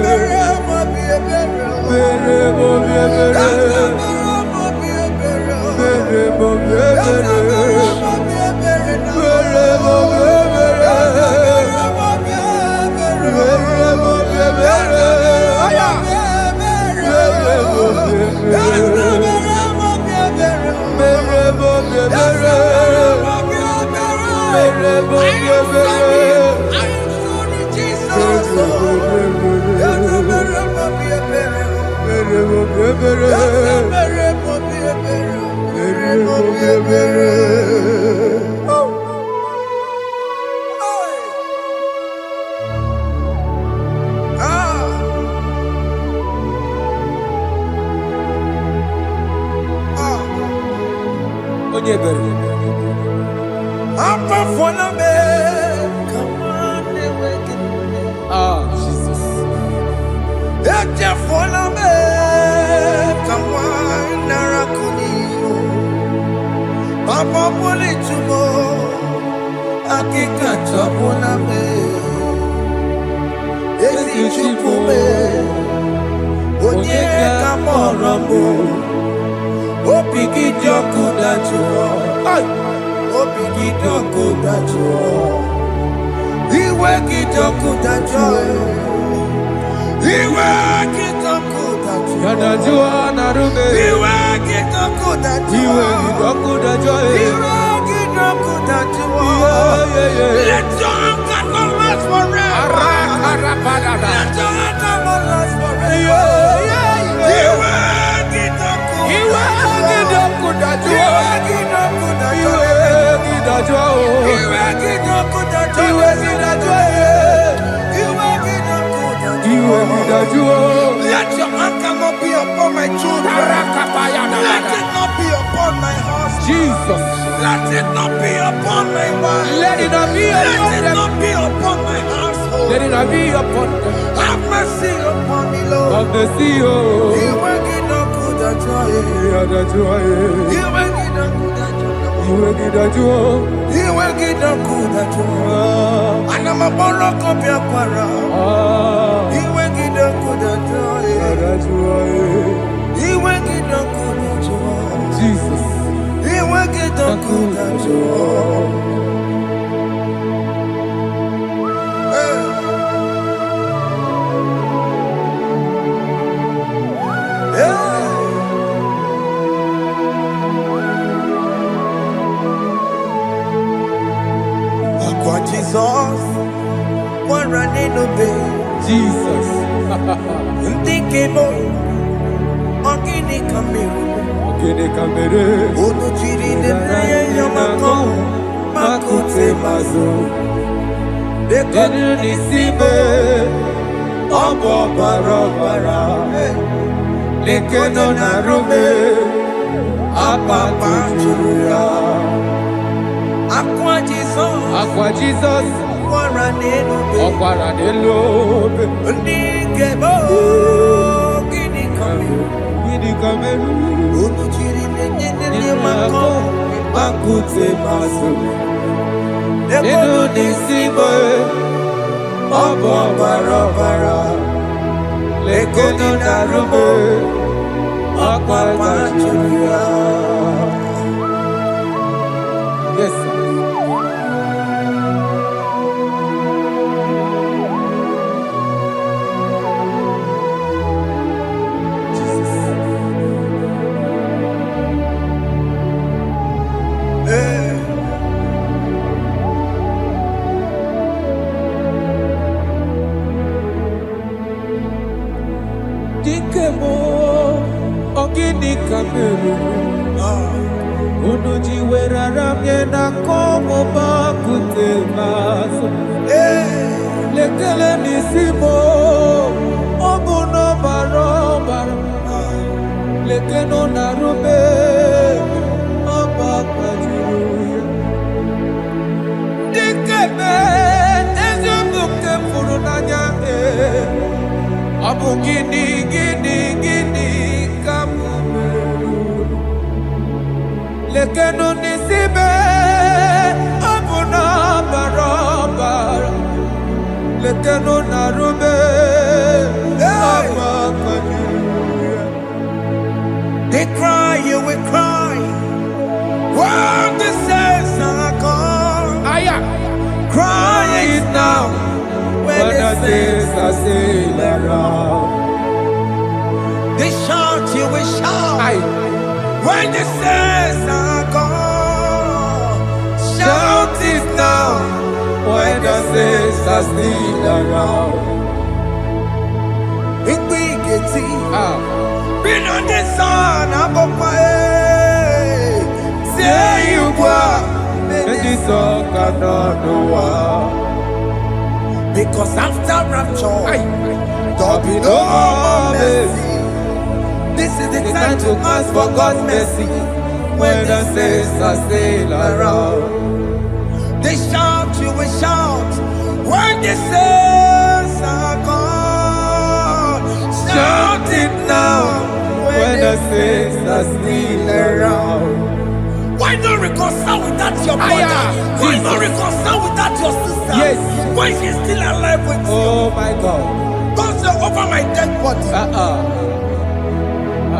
Speaker 1: mere mo bi ebere.
Speaker 4: Jesus.
Speaker 1: Papa poli tumo, akika chapona me. Esi chupume, onye kamorambo. Opiki joku dachuo, opiki joku dachuo. Iwe kijoku dachuo, iwe kijoku dachuo.
Speaker 3: Yanajua narume.
Speaker 1: Iwe kijoku dachuo,
Speaker 3: Iwe kijoku dachuo.
Speaker 1: Iwe kijoku dachuo. Let your anger not last forever. Let your anger not last forever. Iwe kijoku.
Speaker 3: Iwe kijoku dachuo. Iwe kijoku.
Speaker 1: Iwe kijoku dachuo.
Speaker 3: Iwe kijoku. Iwe kijoku.
Speaker 1: Let your anger not be upon my children. Let it not be upon my husband.
Speaker 3: Jesus.
Speaker 1: Let it not be upon my wife.
Speaker 3: Let it not be
Speaker 1: Let
Speaker 3: upon
Speaker 1: it
Speaker 3: them.
Speaker 1: not be upon my household.
Speaker 3: Let it not be upon them.
Speaker 1: Have mercy upon me, Lord.
Speaker 3: Of the sea.
Speaker 1: Iwe kijoku dachuo. Iwe kijoku dachuo.
Speaker 3: Iwe kijoku.
Speaker 1: Iwe kijoku dachuo. Anamaboro kopya kwara. Iwe kijoku dachuo. Iwe kijoku dachuo.
Speaker 3: Jesus.
Speaker 1: Iwe kijoku dachuo. Akwa Jesus, one running obey.
Speaker 3: Jesus.
Speaker 1: Ntikemo, ogini kamiru.
Speaker 3: Kene kamere.
Speaker 1: Onu chiri nenaye yamako, makute mazo.
Speaker 3: Denu nisibe. Obo barobara. Lekeno narume. Apa tuya.
Speaker 1: Akwa Jesus,
Speaker 3: Akwa Jesus.
Speaker 1: one running obey.
Speaker 3: Ọkwara n'elobe.
Speaker 1: Ntikemo, ogini kamiru.
Speaker 3: Gịnị ka merụ?
Speaker 1: Onu chiri Makute maso. Ego nisibo. Obo barabara. Lego ni narubo. Akwa machuya. Yes, sir. Dikemo ogini kameru unuji weraramye na komo bakute maso lekele nisimo obuno barobara lekeno narube abakajiruya dikeme ezobuke furunanya Abu gini kamumeru lekeno nisibe abu na barabara lekeno narube abakajiruya. They cry, you will cry when the saints are gone. Cry it now. When the saints are still around, they shout, you will shout. When the saints are gone, shout it now. When the saints are still around, it will get been on the sun, I'm on my head. Say you are, and the sun cannot know. Because after rapture, there'll be no more mercy. This is the time to ask for God's mercy. When the saints are still around, they shout, you will shout. When the saints are gone, shout it now. When the saints are still around. Why not reconcile without your brother? Why not reconcile without your sister? Yes. Why she's still alive with you? Oh my God. Don't say over my dead body.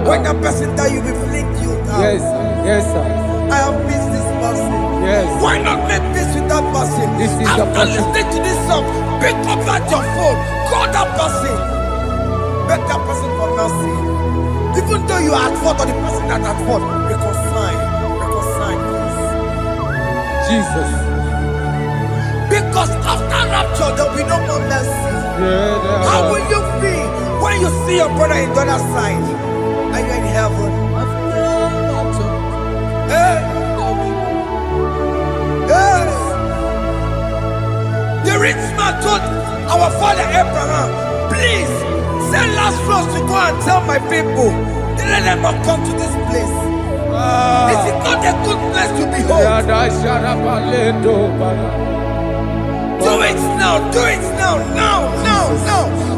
Speaker 1: When the person that you will fling you down. Yes, yes, sir. I have missed this person. Yes. Why not make peace with that person? This is after listening to this song, pick up that your phone, call that person, beg that person for mercy. Even though you are at fault or the person that at fault, reconcile. Jesus. Because after rapture, there will be no more mercy. How will you feel when you see your brother in the other side? Are you in heaven? Hey. Hey. The rich man told our father Abraham, please send Lazarus to go and tell my people, let them not come to this place. This is not a good place to behold. Do it now, do it now, now.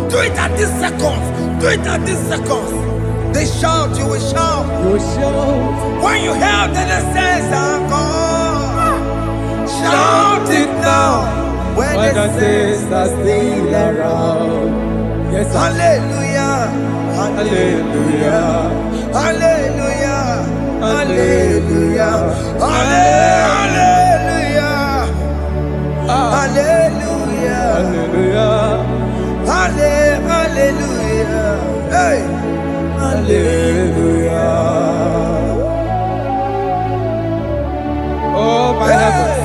Speaker 1: Do it at this second. Do it at this second. They shout, you will shout. You will shout. When you hear that the saints are gone, shout it now. When the saints are still around. Yes, hallelujah, hallelujah, hallelujah. Hallelujah, hallelujah, hallelujah, hallelujah, hallelujah, hey, hallelujah. Oh my heavens.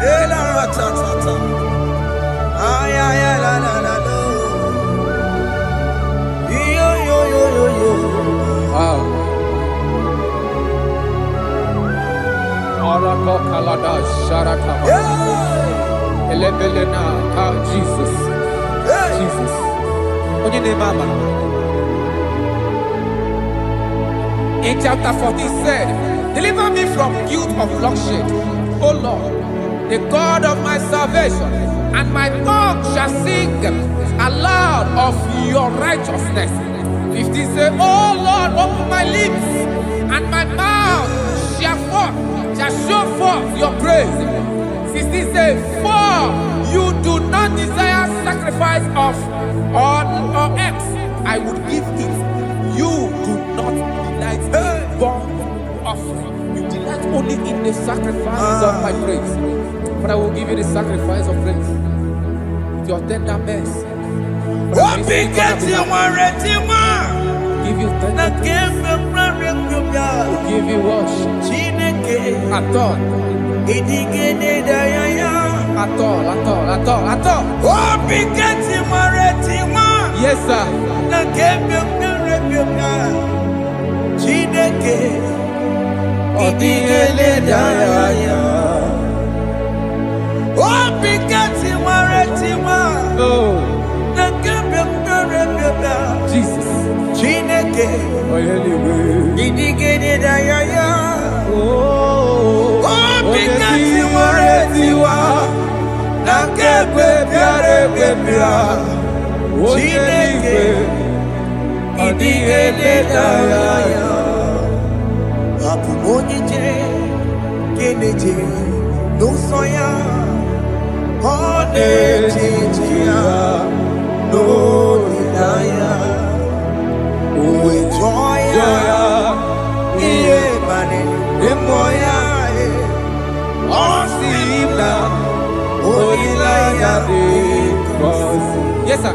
Speaker 1: Hey, la la ta ta ta. Ay ay ay la la la la. Yo yo yo yo yo. Wow. Arako kalada sharata. Elebelena ka Jesus. Jesus. Onye ne mama. In chapter 14 said, deliver me from guilt of bloodshed, O Lord, the God of my salvation.
Speaker 4: and my tongue shall sing aloud of your righteousness. 15 say, oh Lord, open my lips, and my mouth shall show forth your praise. 16 say, for you do not desire sacrifice of or eggs, I would give it. You do not delight in burnt offering. You delight only in the sacrifice of my praise. But I will give you the sacrifice of praise with your tender mercy. Give you tender praise. Will give you worship. At all. Yes, sir. Jesus. Yes, sir.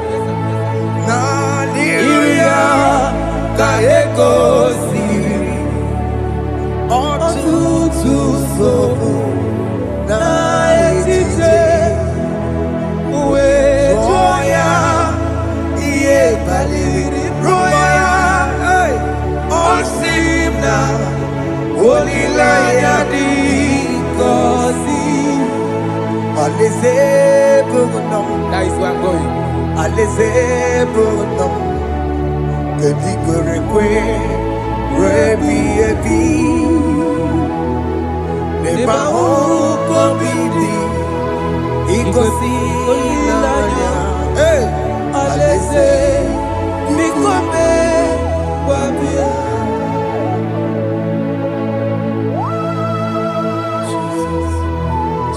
Speaker 4: That is where I'm going.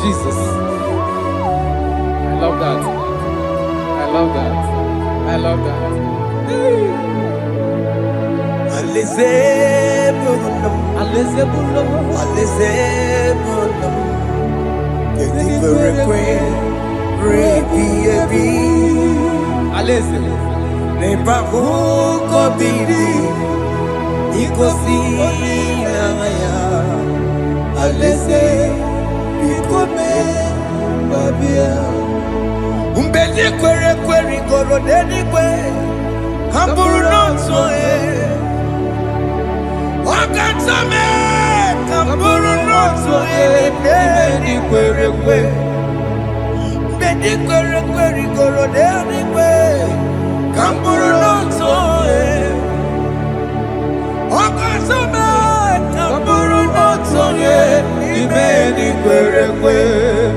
Speaker 4: Jesus. I love that. I love that. I love that.
Speaker 1: Umbedi kwere kwere goro denikwe Kamburu nonso Wakatame Kamburu nonso Umbedi kwere kwere Umbedi kwere kwere goro denikwe Kamburu nonso Wakatame Kamburu nonso Umbedi kwere kwere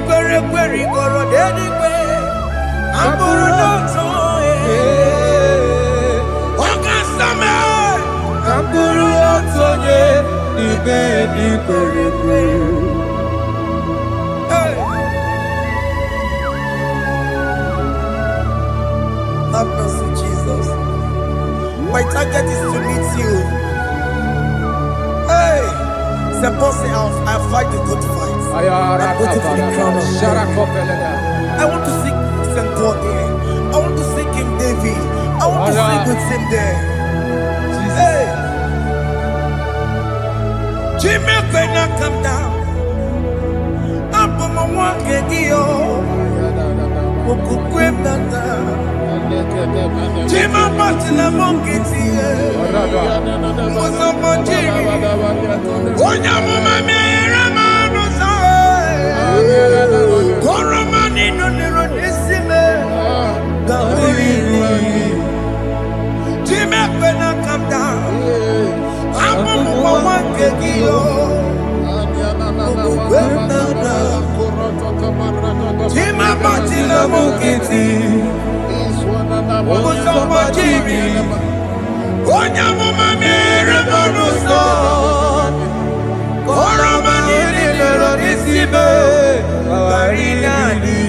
Speaker 1: Kwere kwere goro denikwe Amburu nonso Wakasame Amburu nonso Ibedi kwere kwere. Have mercy, Jesus. My target is to meet you. Hey, suppose I fight the good fight. I'm waiting for the crown of heaven. I want to seek St. God there. I want to seek King David. I want to sing with him there. Hey, Jimmy, when I come down, I'm on my walk again. Jimmy, Martin, I'm on Kitty. What's up, my Jimmy? When I'm on my man, Koromani no neronisime Gawiri Jimmy when I come down I'm on one kegio Agbajila mokiti. Osomajiri. Onyamuma mere bonuso. Koromani lero nisibe. Barinani.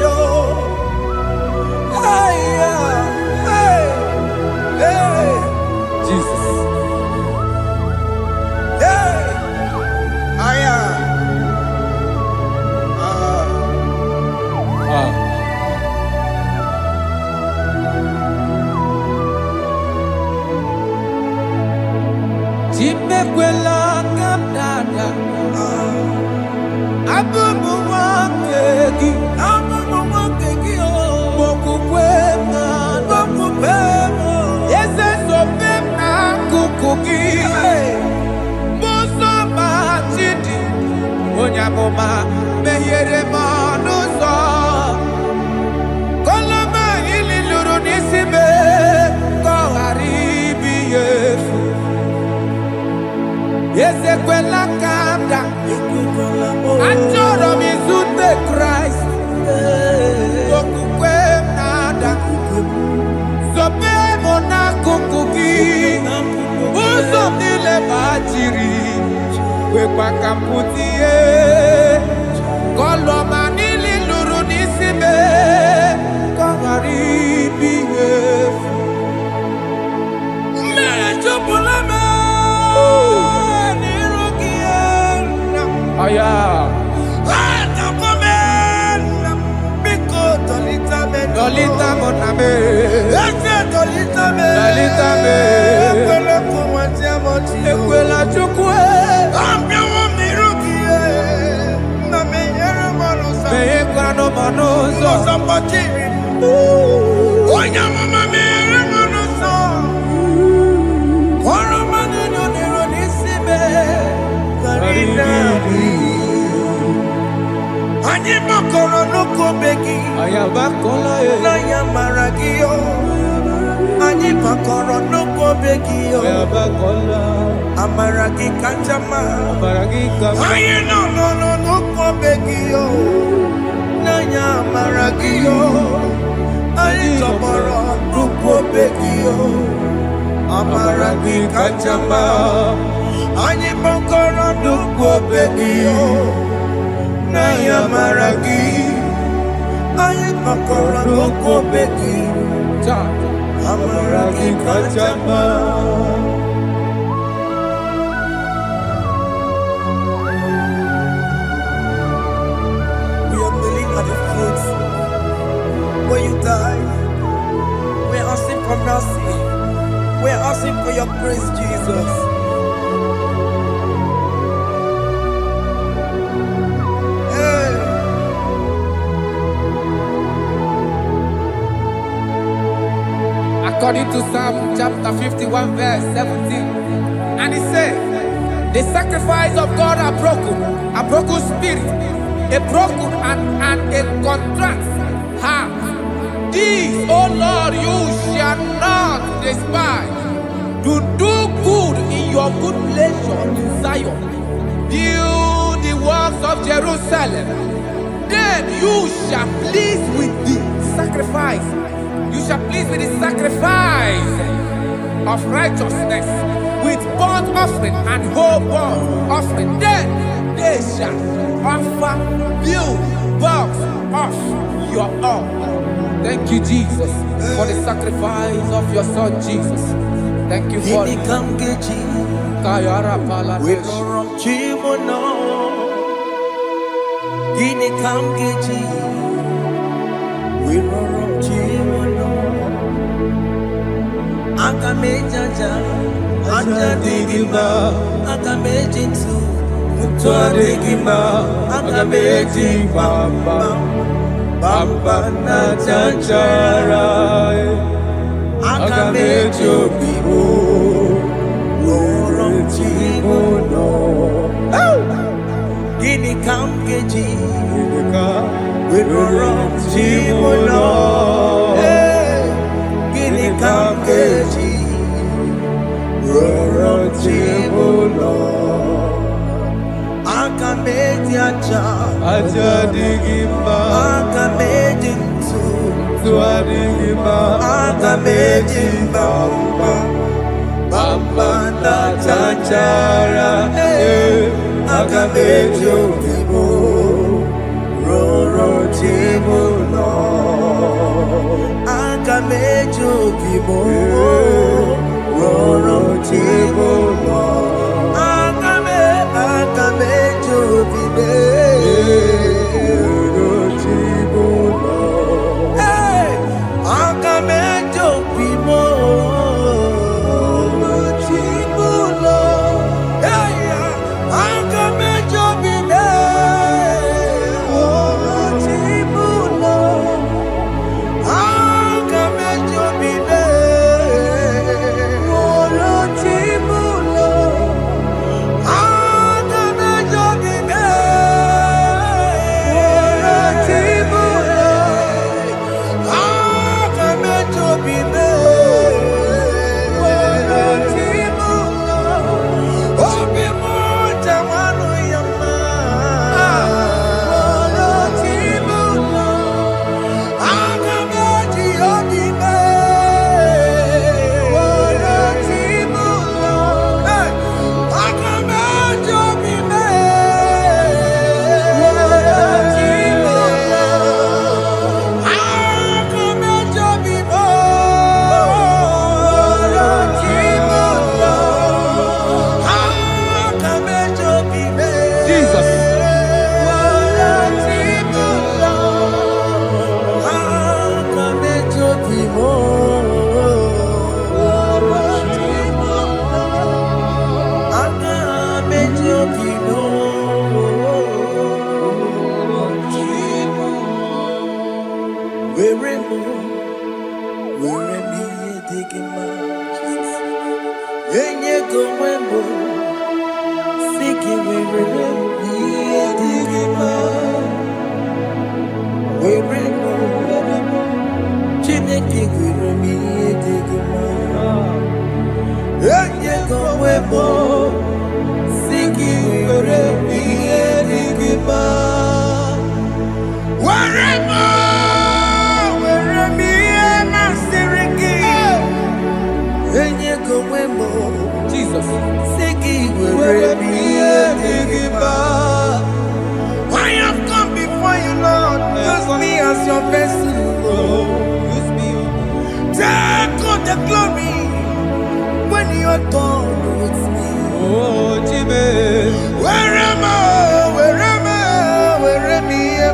Speaker 1: Yo. Hey, hey.
Speaker 4: Jesus.
Speaker 1: Hey. Aya.
Speaker 4: Chimekwela kamdada. Abubu wakegi. Onyamoma mehiere manuzo koloma ililuru nisibe koharibi yefu yesekwela kamda achoro mizute Christ okukwe nada sobe mona kukuki uzo nile bajiri Wekwa kamputie Koloma nili luru nisibe Kongaribi yefu Mechupulame Nirugiena Aya
Speaker 1: Atakomena Biko dolita me
Speaker 4: Dolita moname
Speaker 1: Ese dolita me
Speaker 4: Dolita me
Speaker 1: Ekwela kumwatia moti
Speaker 4: Ekwela chukwe Meyekwano manuzo
Speaker 1: Somebody Onyamama mere manuzo Koromani noniro nisibe Karinari Anyi makoro nuko begi
Speaker 4: Ayabakola
Speaker 1: Naya maragio Anyi makoro nuko begi
Speaker 4: Ayabakola
Speaker 1: Amaragi kanjama
Speaker 4: Amaragi kama
Speaker 1: Aye no nuko begi Naya maragio Aye tomorrow nuko begi Amaragi kanjama Anyi makoro nuko begi Naya maragi Aye makoro nuko begi Amaragi kanjama When you die, we're asking for mercy. We're asking for your grace, Jesus. Hey.
Speaker 4: According to Psalm chapter 51 verse 17, and it says, the sacrifice of God are broken spirit, a broken and a contrite heart. This, O Lord, you shall not despise. To do good in your good pleasure in Zion. Build the works of Jerusalem. Then you shall please with the sacrifice. You shall please with the sacrifice of righteousness, with burnt offering and whole burnt offering. Then they shall offer build works of your own. Thank you, Jesus, for the sacrifice of your Son, Jesus. Thank you for it. Kayara Pala.
Speaker 1: We no rom chimono. Gini kamgeji. We no rom chimono. Akamejaja. Aja digima. Akamejinsu. Mutwa digima. Akamejimba. Bamba na chanchara. Akamejo bibo. Rom chimono. Gini kamgeji. We no rom chimono. Gini kamgeji.
Speaker 3: aja digimba,
Speaker 1: aga m eji ntụ
Speaker 3: tua digimba,
Speaker 1: aga m eji mbamba
Speaker 3: bamba na chanchara,
Speaker 1: aga m eji obi m rụrụ chi m ụlọ aga m eji obi m rụrụ chi m ụlọ aga m eji obi m rụrụ chi m ụlọ aga m eji obi m rụrụ chi m ụlọ aga m eji obi m rụrụ chi m ụlọ aga m eji obi m rụrụ chi m ụlọ aga m eji obi m rụrụ chi m ụlọ aga m eji obi m rụrụ chi m ụlọ obi m jawanụ ya mma rụrụ chi m ụlọ aga m eji obi m rụrụ chi m ụlọ aga m eji obi m rụrụ chi m ụlọ aga m eji obi m rụrụ chi m ụlọ aga m eji obi m
Speaker 4: Jesus.
Speaker 1: rụrụ chi m ụlọ aga m eji obi m rụrụ chi m ụlọ aga m eji obi m rụrụ chi m were m ihe dị gị mma enye gị onwe m si gị were ihe dị gị mma were m Chineke were m ihe dị gị mma enye gị onwe m si gị were ihe dị gị mma were m ihe masịrị gị enye gị onwe m
Speaker 4: Jesus.
Speaker 1: si gị were
Speaker 3: were
Speaker 1: m
Speaker 3: mi
Speaker 1: ihe dị gị mma
Speaker 3: digimba,
Speaker 1: I have come before you, Lord. Use me as your vessel, Lord.
Speaker 3: use me,
Speaker 1: Take all the glory when you're done with me.
Speaker 3: oh Jime,
Speaker 1: Where am I? Where am I?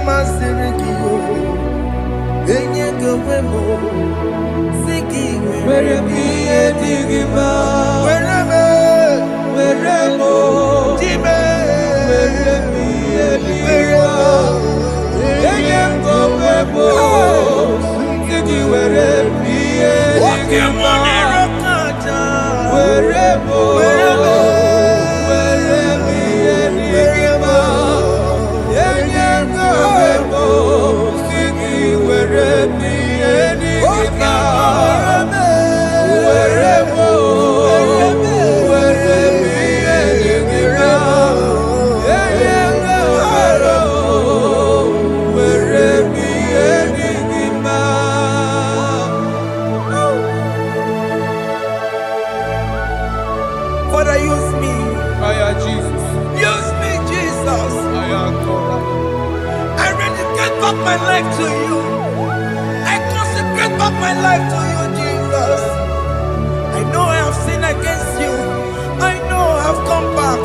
Speaker 1: My Sirikio. Enye Gowemo. Siki,
Speaker 3: were mi digimba,
Speaker 1: where am I?
Speaker 3: were mo,
Speaker 1: Jime.
Speaker 3: were mi digimba, yengo webo, sigi were mi digimba, were mo, were mi digimba, yengo webo, sigi were mi digimba.
Speaker 1: Father, use me.
Speaker 3: Jesus,
Speaker 1: Use me, Jesus.
Speaker 3: I am God.
Speaker 1: I rededicate back my life to you. I consecrate back my life to you, Jesus. I know I have sinned against you. I know I have come back.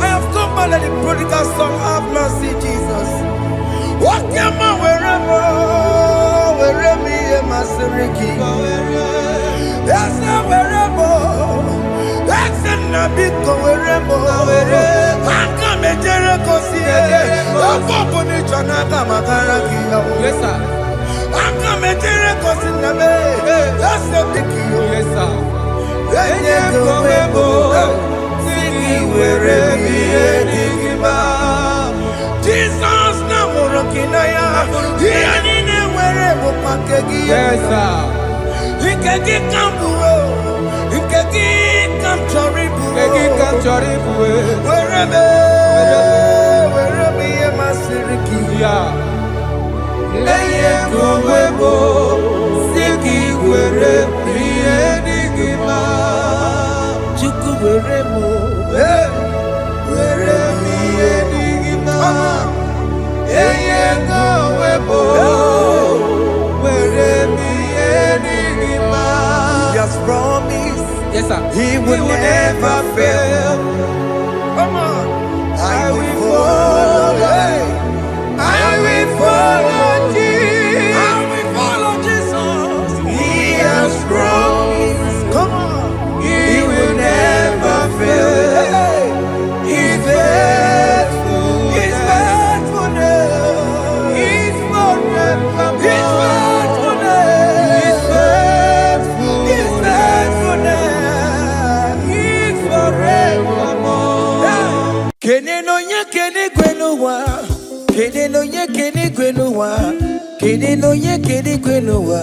Speaker 1: I have come back like the prodigal son. Have mercy, Jesus. What am I wherever? Where me and my Siriki? Yes, wherever. That's a big wherever. I come and Jericho see it. I'm going to Chanaga Makaraki.
Speaker 3: Yes, sir.
Speaker 1: I come and Jericho see it. That's a big deal.
Speaker 3: Yes, sir.
Speaker 1: Jesus na morokinaya. Yani ne were mo pakegi.
Speaker 3: Yes, sir.
Speaker 1: Ikegi kambuo. Ikegi kamchoribu.
Speaker 3: Kegi kam chori buwe.
Speaker 1: Where me ye ma siriki.
Speaker 4: Yeah. Eye kowebo siki were priye digima.
Speaker 1: Chuku weremo.
Speaker 4: Were priye digima. Eye kowebo were priye digima.
Speaker 1: He has promised.
Speaker 4: Yes, sir.
Speaker 1: He will never fail.
Speaker 4: Come on.
Speaker 1: I will follow.
Speaker 4: I will follow Jesus.
Speaker 1: I will follow Jesus. He has promised. Come on.
Speaker 4: He will never fail. He's faithful.
Speaker 1: His faithfulness.
Speaker 4: He's forevermore.
Speaker 1: His faithfulness.
Speaker 4: He's faithful.
Speaker 1: His faithfulness.
Speaker 4: He's forevermore.
Speaker 1: Kene no nye kene gwenuwa. Kene no nye kene gwenuwa. Kene no nye kene gwenuwa.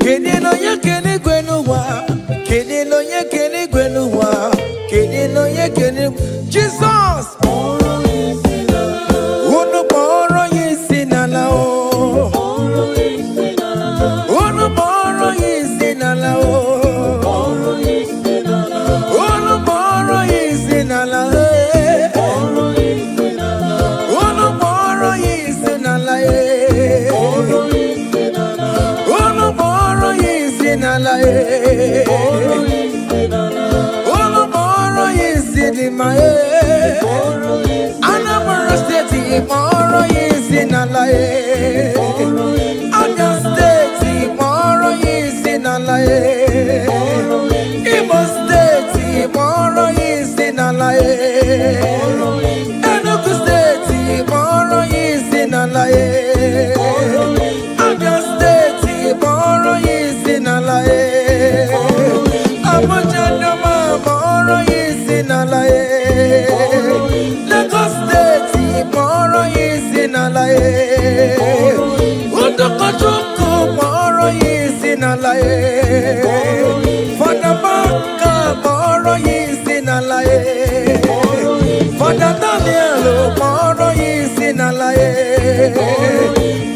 Speaker 1: Kene no nye kene gwenuwa. Kene no nye kene gwenuwa. Kene no nye kene. Jesus. Unu boro yisi nala o. Unu boro yisi nala o. Unu boro yisi nala e. Unu boro yisi nala e. Unu boro yisi nala e. Unu boro yisi di ma e. Anambra State boro yisi nala e. Abia State boro yisi nala e. Igbo State boro yisi nala e. Enugu State boro yisi nala e. Abia State boro yisi nala e. Abuja Doma boro yisi nala e. Lagos State boro yisi nala e. Udokojuku boro yisi nala e. Fadabaka boro yisi nala e. Father Daniel boro yisi nala e.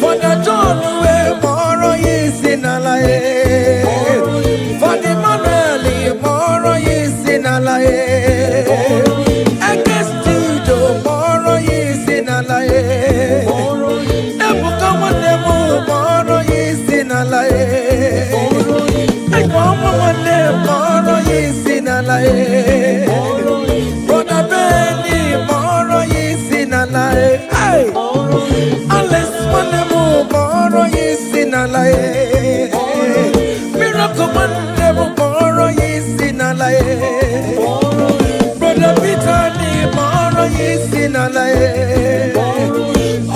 Speaker 1: Father John we boro yisi nala e. Father Manuel boro yisi nala e. Ekestudo boro yisi nala e. Ebuka Wanemu boro yisi nala e. Ekwamu Wane boro yisi nala e. Brother Benny boro yisi nala e. Hey! Alex Wanemu boro yisi nala e. Miracle Wanemu boro yisi nala e. Brother Peter ni boro yisi nala e. Oh,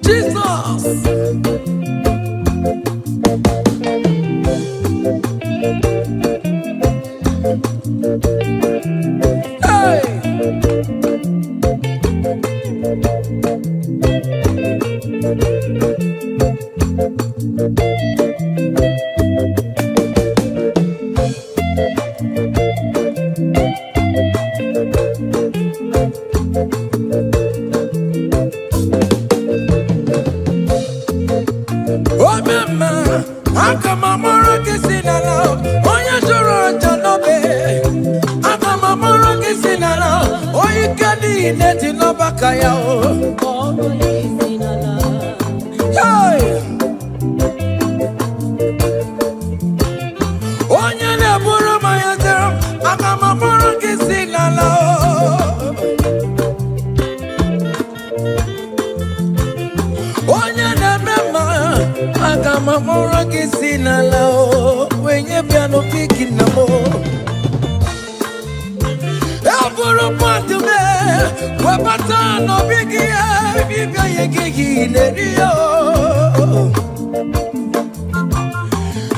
Speaker 1: Jesus. Oh mama, akamamoro kisinala, oya joro janobe. Akamamoro kisinala, oya kadi neti no bakaya o. Hey! Oya ne buru mayazero, akamamoro kisinala o. Oya ne mema, akamamoro kisinala o. Wenye piano piki namo. Eburu patu me, wapata no bigi e, bibia yegi nerio.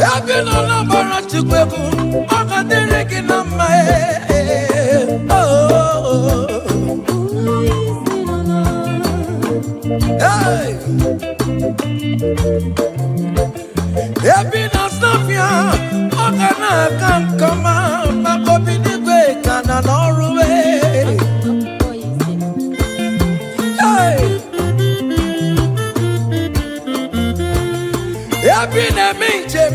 Speaker 1: Ebino na bara chukweku, akadere kinama e. Oh, hey. Ebino snafia, akana kankama, makobini kwe kan Ebi na minjem,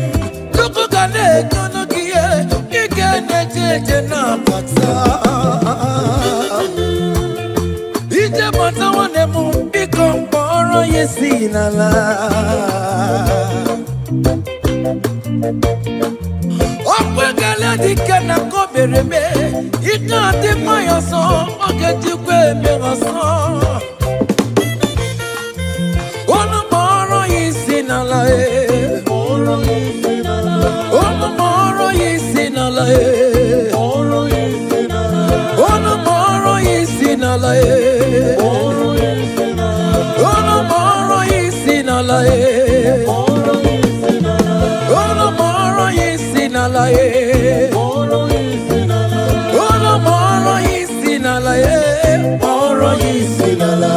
Speaker 1: luku kane kono kiye, ike nejeje na bata. Ije bata wane mu, biko mporo yesi nala. Okwekele dike na kobere me, ike ati mayoso, oke jikwe me gaso. Ono moro yisi nala ono moro yisi nala ono moro yisi nala ono moro yisi nala ono moro yisi nala ono moro yisi nala moro yisi nala.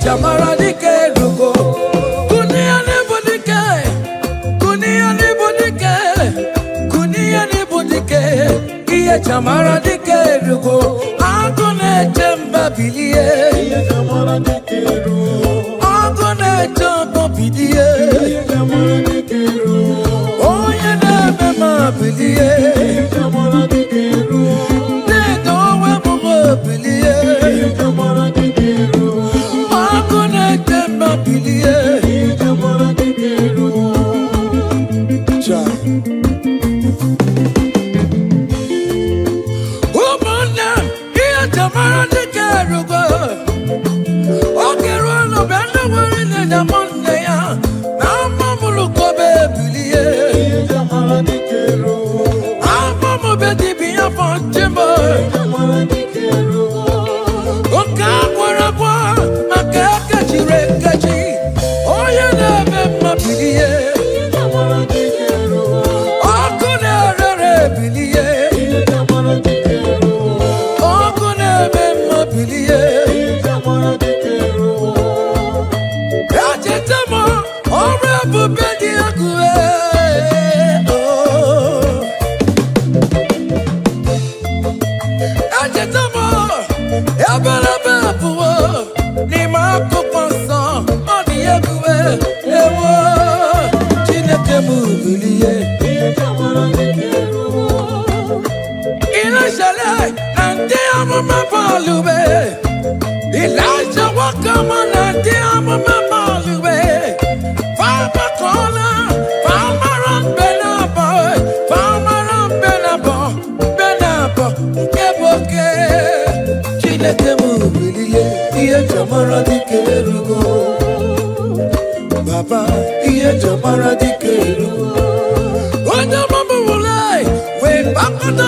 Speaker 1: Jamara dike rugo, kunia ne bodike, iye jamara dike rugo, agone jemba bilie, iye jamara dike rugo, agone jemba bilie, iye jamara dike rugo, oye ne mema bilie, iye jamara dike rugo, ne dowe bugo bilie, iye jamara dike rugo. Baba, iye jamara dike rugo. Oja mama mulai, we back on the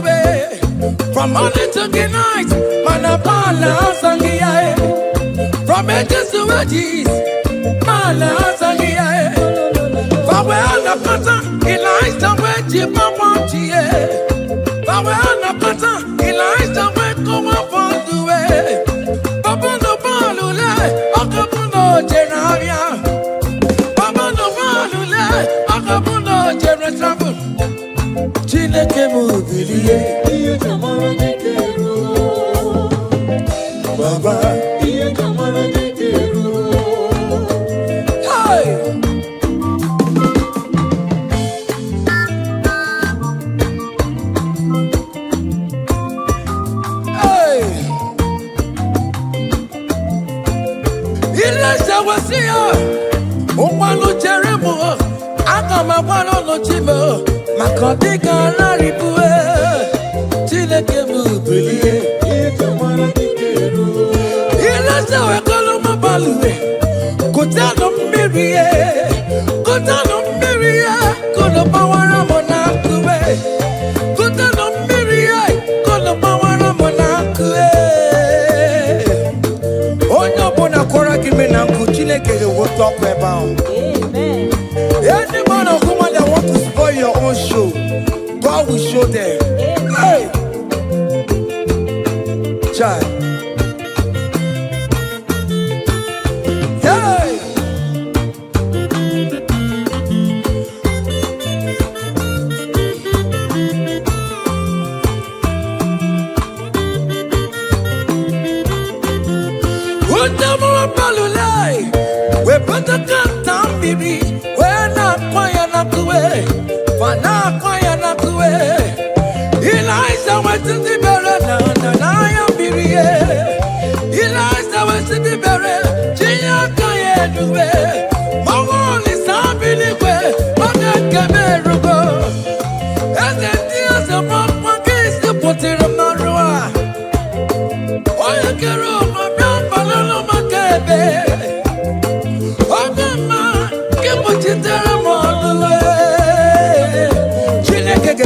Speaker 1: way. From morning to the night, manapala sangiae. From edges to edges, mala sangiae. For we are the pattern, Elijah we jimama chie. For we are the pattern, Elijah we come up on the way. Papa no balule, akapuno jenaria. Papa no balule, akapuno jenatravel. Chineke mubilie. Baba, iye jamara dike rugo. Hey! Hey! Ile jawasia, umalo jeremo, akama wano no chimo, makodiga laribue. Chineke mubilie, iye jamara dike rugo. Ilasewe kolo mabalue, kutano mirie, kolo bawara monakue, kutano mirie, kolo bawara monakue. Onyo bona kora kimi na Chineke dey want talk about.
Speaker 2: Amen.
Speaker 1: Any man or woman that want to spoil your own show, God will show them. Hey, child. We put the gun down, baby. We're not quiet enough to wait. For not quiet enough to wait. Eliza went to the barren, and I am baby. Eliza went to the barren. Gia can't do it. My wall is not really way. But I can't ever go. And the tears of my case, the put it on my roa. Oh, you can roll my brown balloon, my baby.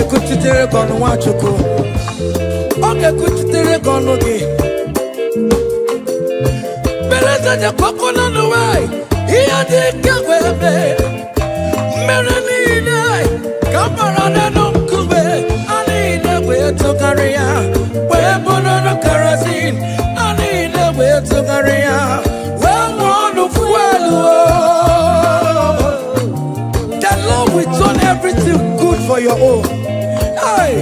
Speaker 1: Kuchitere kono wachuku oge kuchitere kono gi beleza ja kokona no wai iya de kagwebe merani dai kamara na no kube ani de we to career we bono no kerosene ani de we to career we want fuel. The Lord will turn everything good for your own. Hey.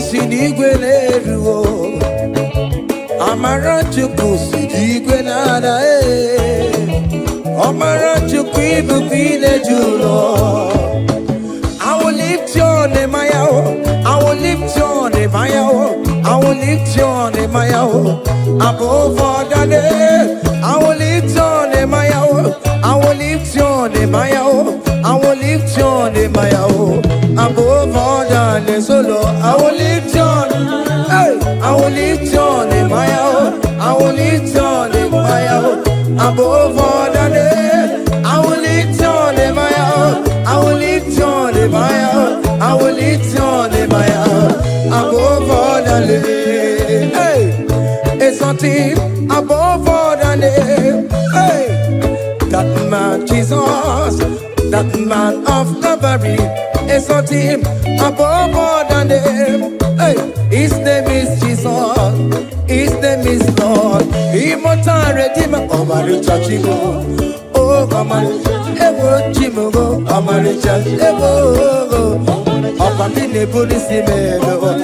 Speaker 1: si n'igwe na-eruo. Amara Chukwu si n'igwe na-ada. Amara Chukwu ibukwa ileju ụlọ. I will lift your name, I will lift your name, I will lift your name, above all the name. I will lift your name, I will lift your name, I will lift your name, above all the name. So Lord, I will lift your name, I will lift your name, I will lift your name, above all the name. I will lift your name, I will lift your name, I will lift your name, above all the name. Hey, it's something above all the name. Hey, that man Jesus, that man of Calvary, is something above all the name. Hey, his name is Jesus, his name is Lord, immortal Redeemer, Omaricha Chigo. Oh, Omaricha, Chimugo, Omaricha, Opamine Polisi Melo,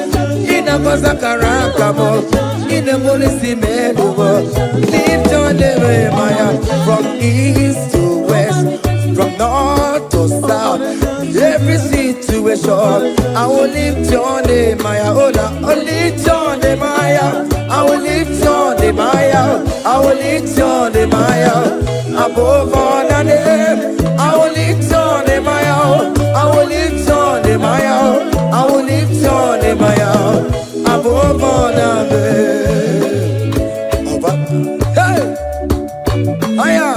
Speaker 1: in a Mazakaramo, in a Polisi Melo, lift your name, Maya, from east to west, from north to south, every situation. I will lift your name, Maya, I will lift your name, Maya, I will lift your name, Maya, I will lift your name, Maya, above all the name. I will lift your name, Maya, I will lift your name, Maya, I will lift your name, Maya, above all the name. Hey, Maya.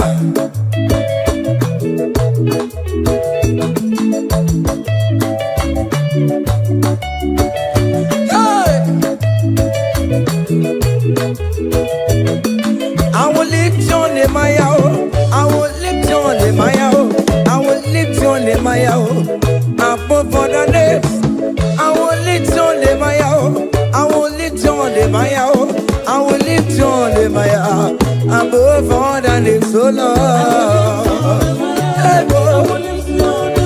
Speaker 1: I will lift your name, Maya. I will lift your name, Maya. I will lift your name, Maya. Above all the names. I will lift your name, Maya. I will lift your name, Maya. I will lift your name, Maya. Above all the names, oh Lord. Hey, boy.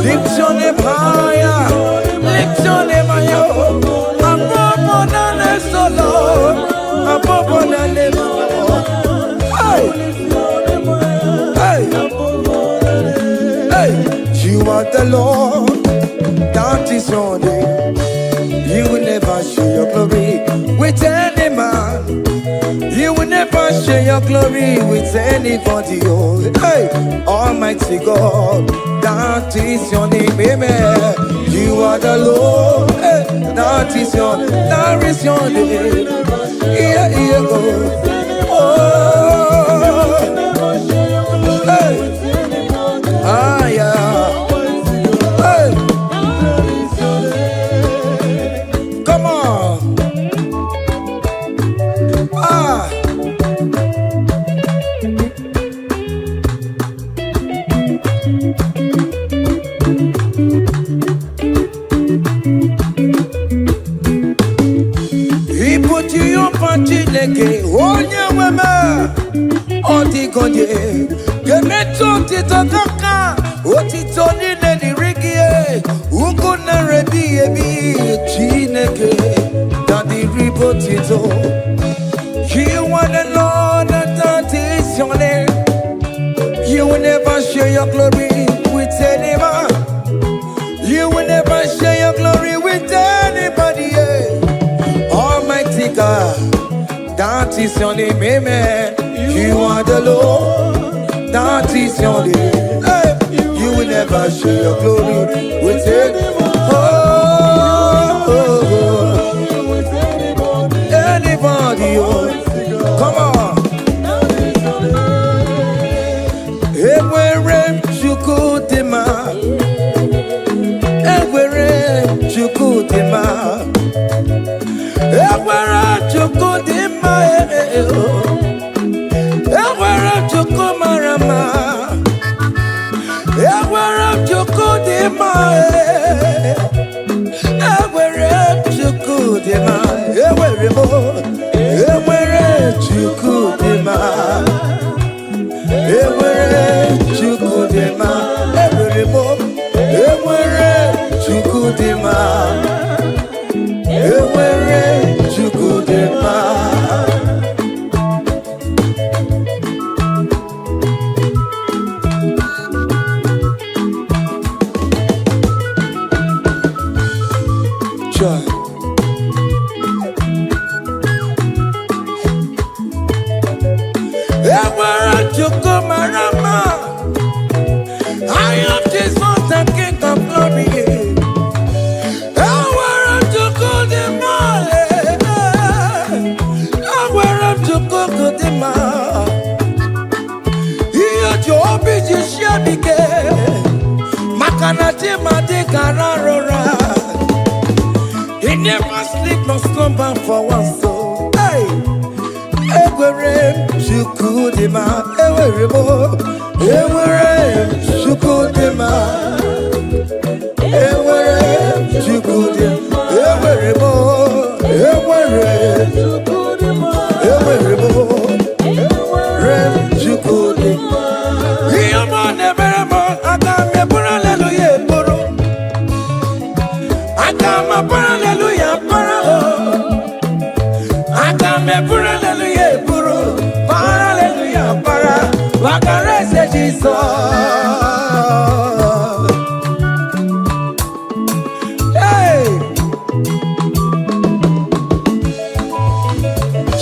Speaker 1: Lift your name, Maya. Lift your name, Maya. Above all the names, oh Lord. Above all the names, oh Lord. Hey, hey, you are the Lord, that is your name. You will never share your glory with any man. You will never share your glory with anybody. Oh, hey, Almighty God, that is your name, amen. You are the Lord, hey, that is your name, that is your name. Yeah, yeah, oh. Hey. Ah, yeah. Hey. Come on. Ah. He put you up on Chileke, onye wema, otikonye, gemeto titotoka, otitoni neliриgie, ukuna rebi ebi, Chineke, daddy ripotito. You are the Lord that is your name. You will never share your glory with any man. You will never share your glory with anybody. Almighty God, that is your name, amen. You are the Lord, that is your name. Hey, you will never share your glory with anyone. Anybody, oh. Come on. Ewere chukudima, ewere chukudima, ewere chukudima, ewere chukumarama, ewere chukudima, ewere chukudima, ewere mo, ewere chukudima. Ewere chukudima, ewere mo, ewere chukudima, ewere Sure. Ewara Chukwu Marama, I am Jesus, the King of Glory. Ewara Chukwu Dimale, Ewara Chukwu Dimale. Iyo Jobi Jishabike, Makanati Madikararora. He never sleep nor slumber for one soul. Hey, Ewerem Chukudima, Eweremo, Ewerem Chukudima, Ewerem Chukudima, Eweremo, Ewerem Eweremo, Ewerem Chukudima. Yama neveremo, Agame Hallelujah, Boro. Agama Hallelujah, Boro. Agame Hallelujah, Boro. Hallelujah, Boro. Wakarese Jesus. Hey,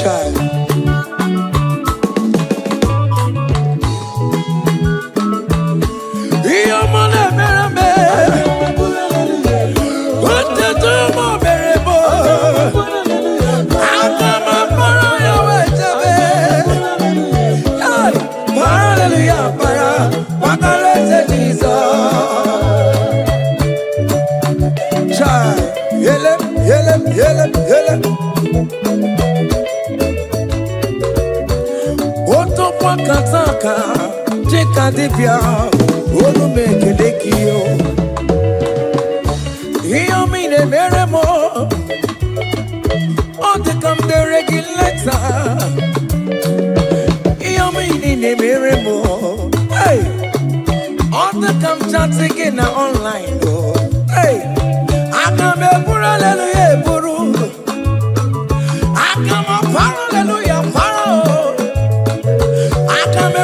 Speaker 1: child. Kataka, Jeka Divya, Olu Mekelekio. Hear me the meremo, on the come the regulator. Hear me the meremo, hey, on the come chat again online. Hey, I come a hallelujah, Buru. I come a hallelujah, Paro.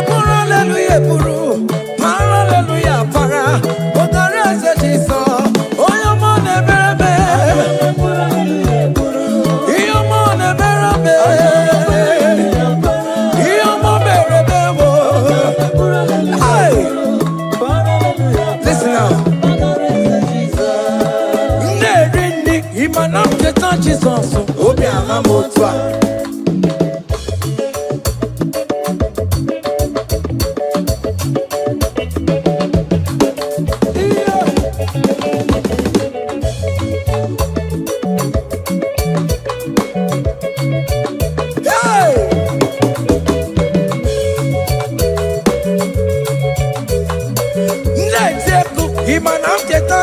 Speaker 1: Hallelujah, Buru. Hallelujah, Para. What the rest is Jesus. Oh, your man, baby. Your man, baby. Your man, baby. Hey, listen now. Nerini, he man up the touch is also. Obi Amamotwa.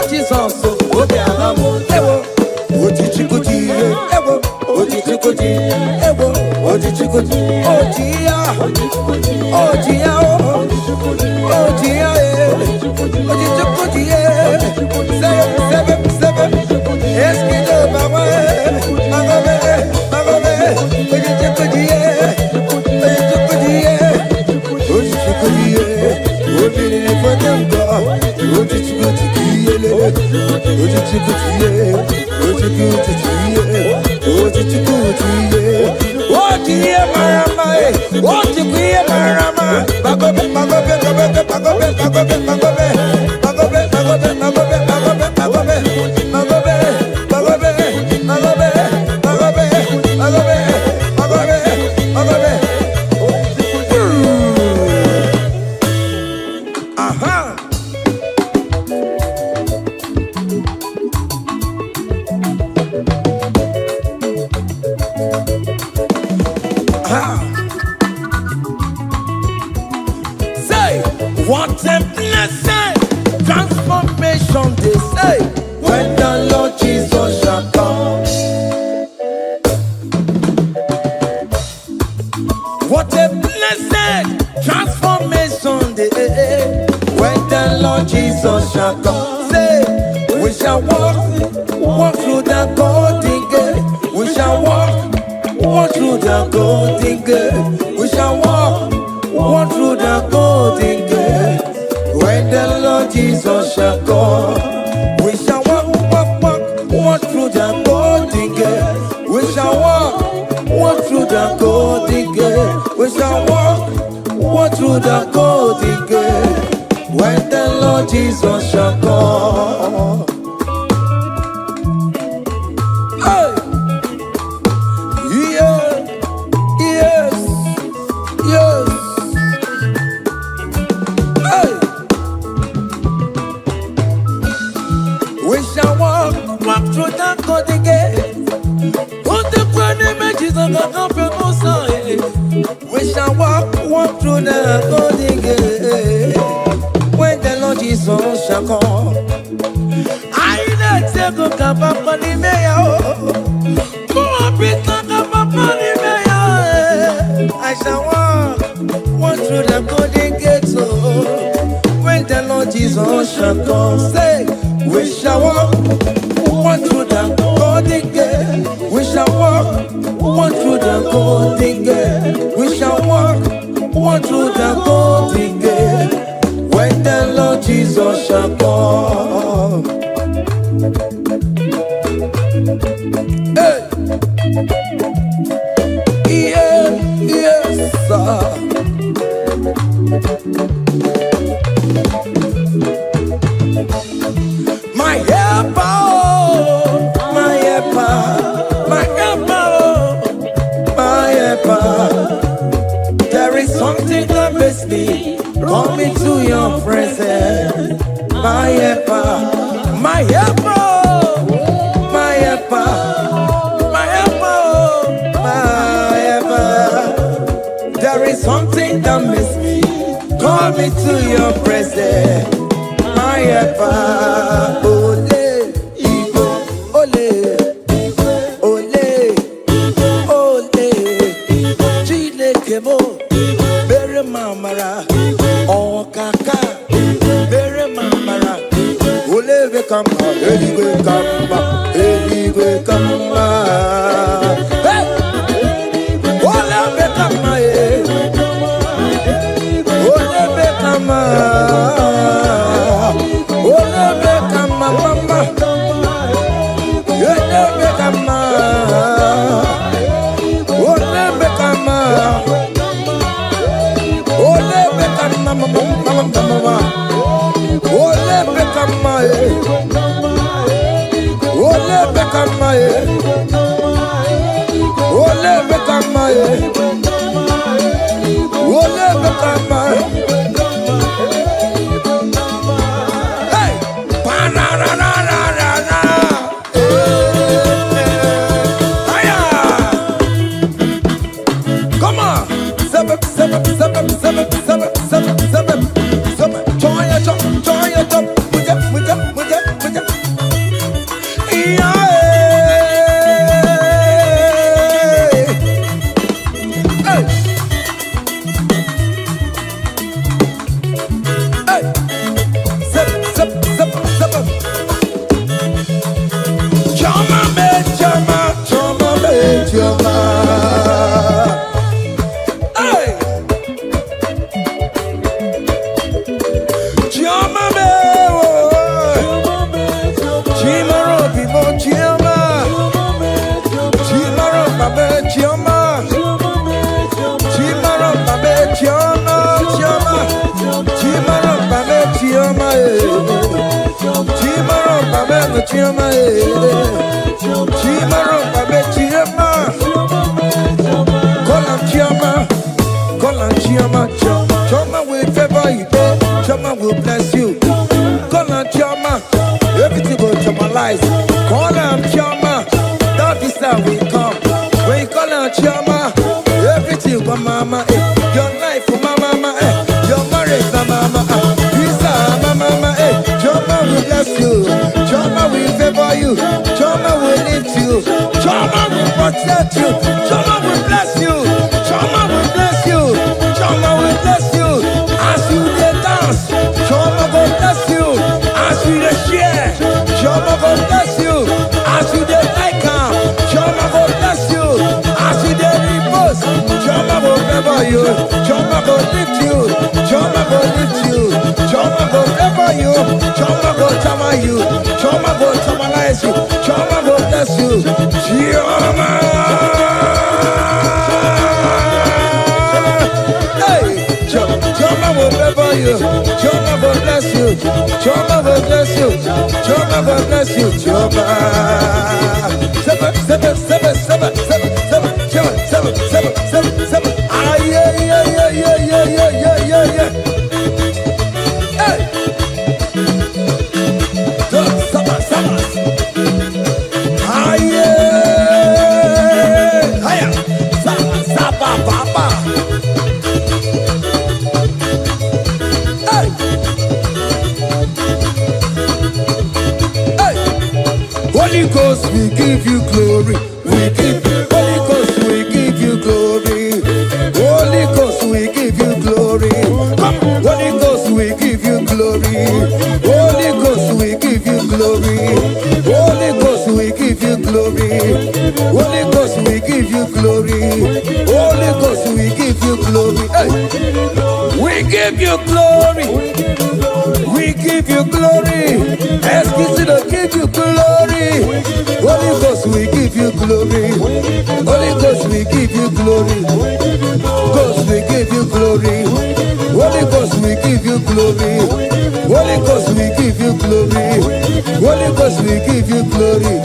Speaker 1: Jesus, Obi Alamu, Ewo, Oji Chikuti, Ewo, Oji Chikuti, Ewo, Oji Chikuti, Ojia, Ojia, Ojia, Oji Chikuti, seven, Eskido, Mama, Magobe, Oji Chikuti, Oji Chikuti, Oji for them, God, Oji Chikuti. What a blessing, transformation they say, when the Lord Jesus shall come. What a blessing, transformation they say, when the Lord Jesus shall come. Say, we shall walk through the golden gate. We shall walk through the golden gate. We shall walk through the golden gate. When the Lord Jesus shall come, we shall walk through the the golden gate. We shall walk through the golden gate. We shall walk through the golden gate. When the Lord Jesus shall come. Hey! Yeah! Yes! Yes! Hey! We shall walk through the golden gate. On the planet, Jesus will come from us. We shall walk through the golden gate. When the Lord Jesus shall come. I let you go come up on the mayor. Go up and talk up on the mayor. I shall walk through the golden gate. When the Lord Jesus shall come, say, we shall walk through the golden gate. We shall walk through the golden gate. We shall walk through the golden gate. When the Lord Jesus shall come. Hey! Yeah, yes, sir. My helper, oh, my helper, my helper, oh, my helper. There is something that makes me come into your presence. My helper, my helper, oh, my helper, my helper, oh, my helper. There is something that makes me come into your presence. My helper, ole, Igbo, ole, ole, ole, Chineke mo, bere mamara, okaka, bere mamara, ole we kamba, eligwe kamba, eligwe kamba, hey, ole we kamba, ole we kamba. Choma will favor you, Choma will bless you. Call on Choma, everything will chomalize. Call on Choma, that is how we come. When you call on Choma, everything for mama, your life for mama, your marriage for mama, visa mama, Choma will bless you, Choma will favor you, Choma will lift you, Choma will protect you, Choma will bless you, Choma will bless you, Choma will bless you. As you dey dance, Choma will bless you. As you dey share, Choma will bless you. As you dey like am, Choma will bless you. As you dey repost, Choma will favor you. Choma Jehovah go lift you. Jehovah go lift you. Jehovah go favor you. Jehovah go chama you. Jehovah go chamalize you. Jehovah go bless you. Jehovah. Hey, Jehovah will favor you. Jehovah will bless you. Jehovah will bless you. Jehovah will bless you. Jehovah. Seven, seven, seven, seven, seven, seven, seven, seven, seven, seven. Ah, yeah, yeah, yeah, yeah, yeah, yeah, yeah, yeah, yeah. Hey. Seven, seven. Ah, yeah. Hiya. Seven, seven, papa. Holy Ghost, we give you glory. We give Holy Ghost, we give you glory. Holy Ghost, we give you glory. Holy Ghost, we give you glory. Holy Ghost, we give you glory. Holy Ghost, we give you glory. Holy Ghost, we give you glory. Holy Ghost, we give you glory. Hey. We give you glory. We give you glory. Excuse to give you glory. Holy Ghost, we give you glory. Holy Ghost, we give you glory. Ghost, we give you glory. Holy Ghost, we give you glory. Holy Ghost, we give you glory. Holy Ghost, we give you glory.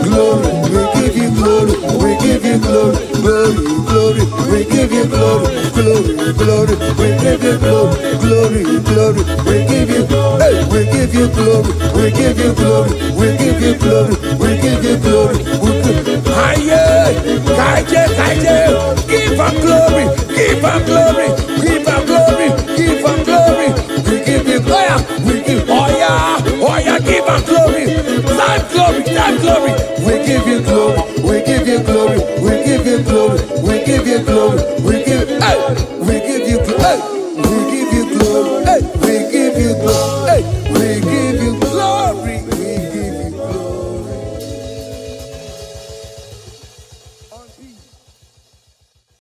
Speaker 1: Glory, we give you glory. We give you glory. Glory, glory, we give you glory. Glory, glory, we give you glory. Glory, glory, we give you glory. Hey, we give you glory. We give you glory. We give you glory. We give you glory. We give Aye, kaije, kaije. Give her glory. Give her glory. Give her glory. Give her glory. We give you glory. We give oh yeah, give her glory. Time glory, time glory. We give you glory. We give you glory. We give you glory. We give you glory. We give hey.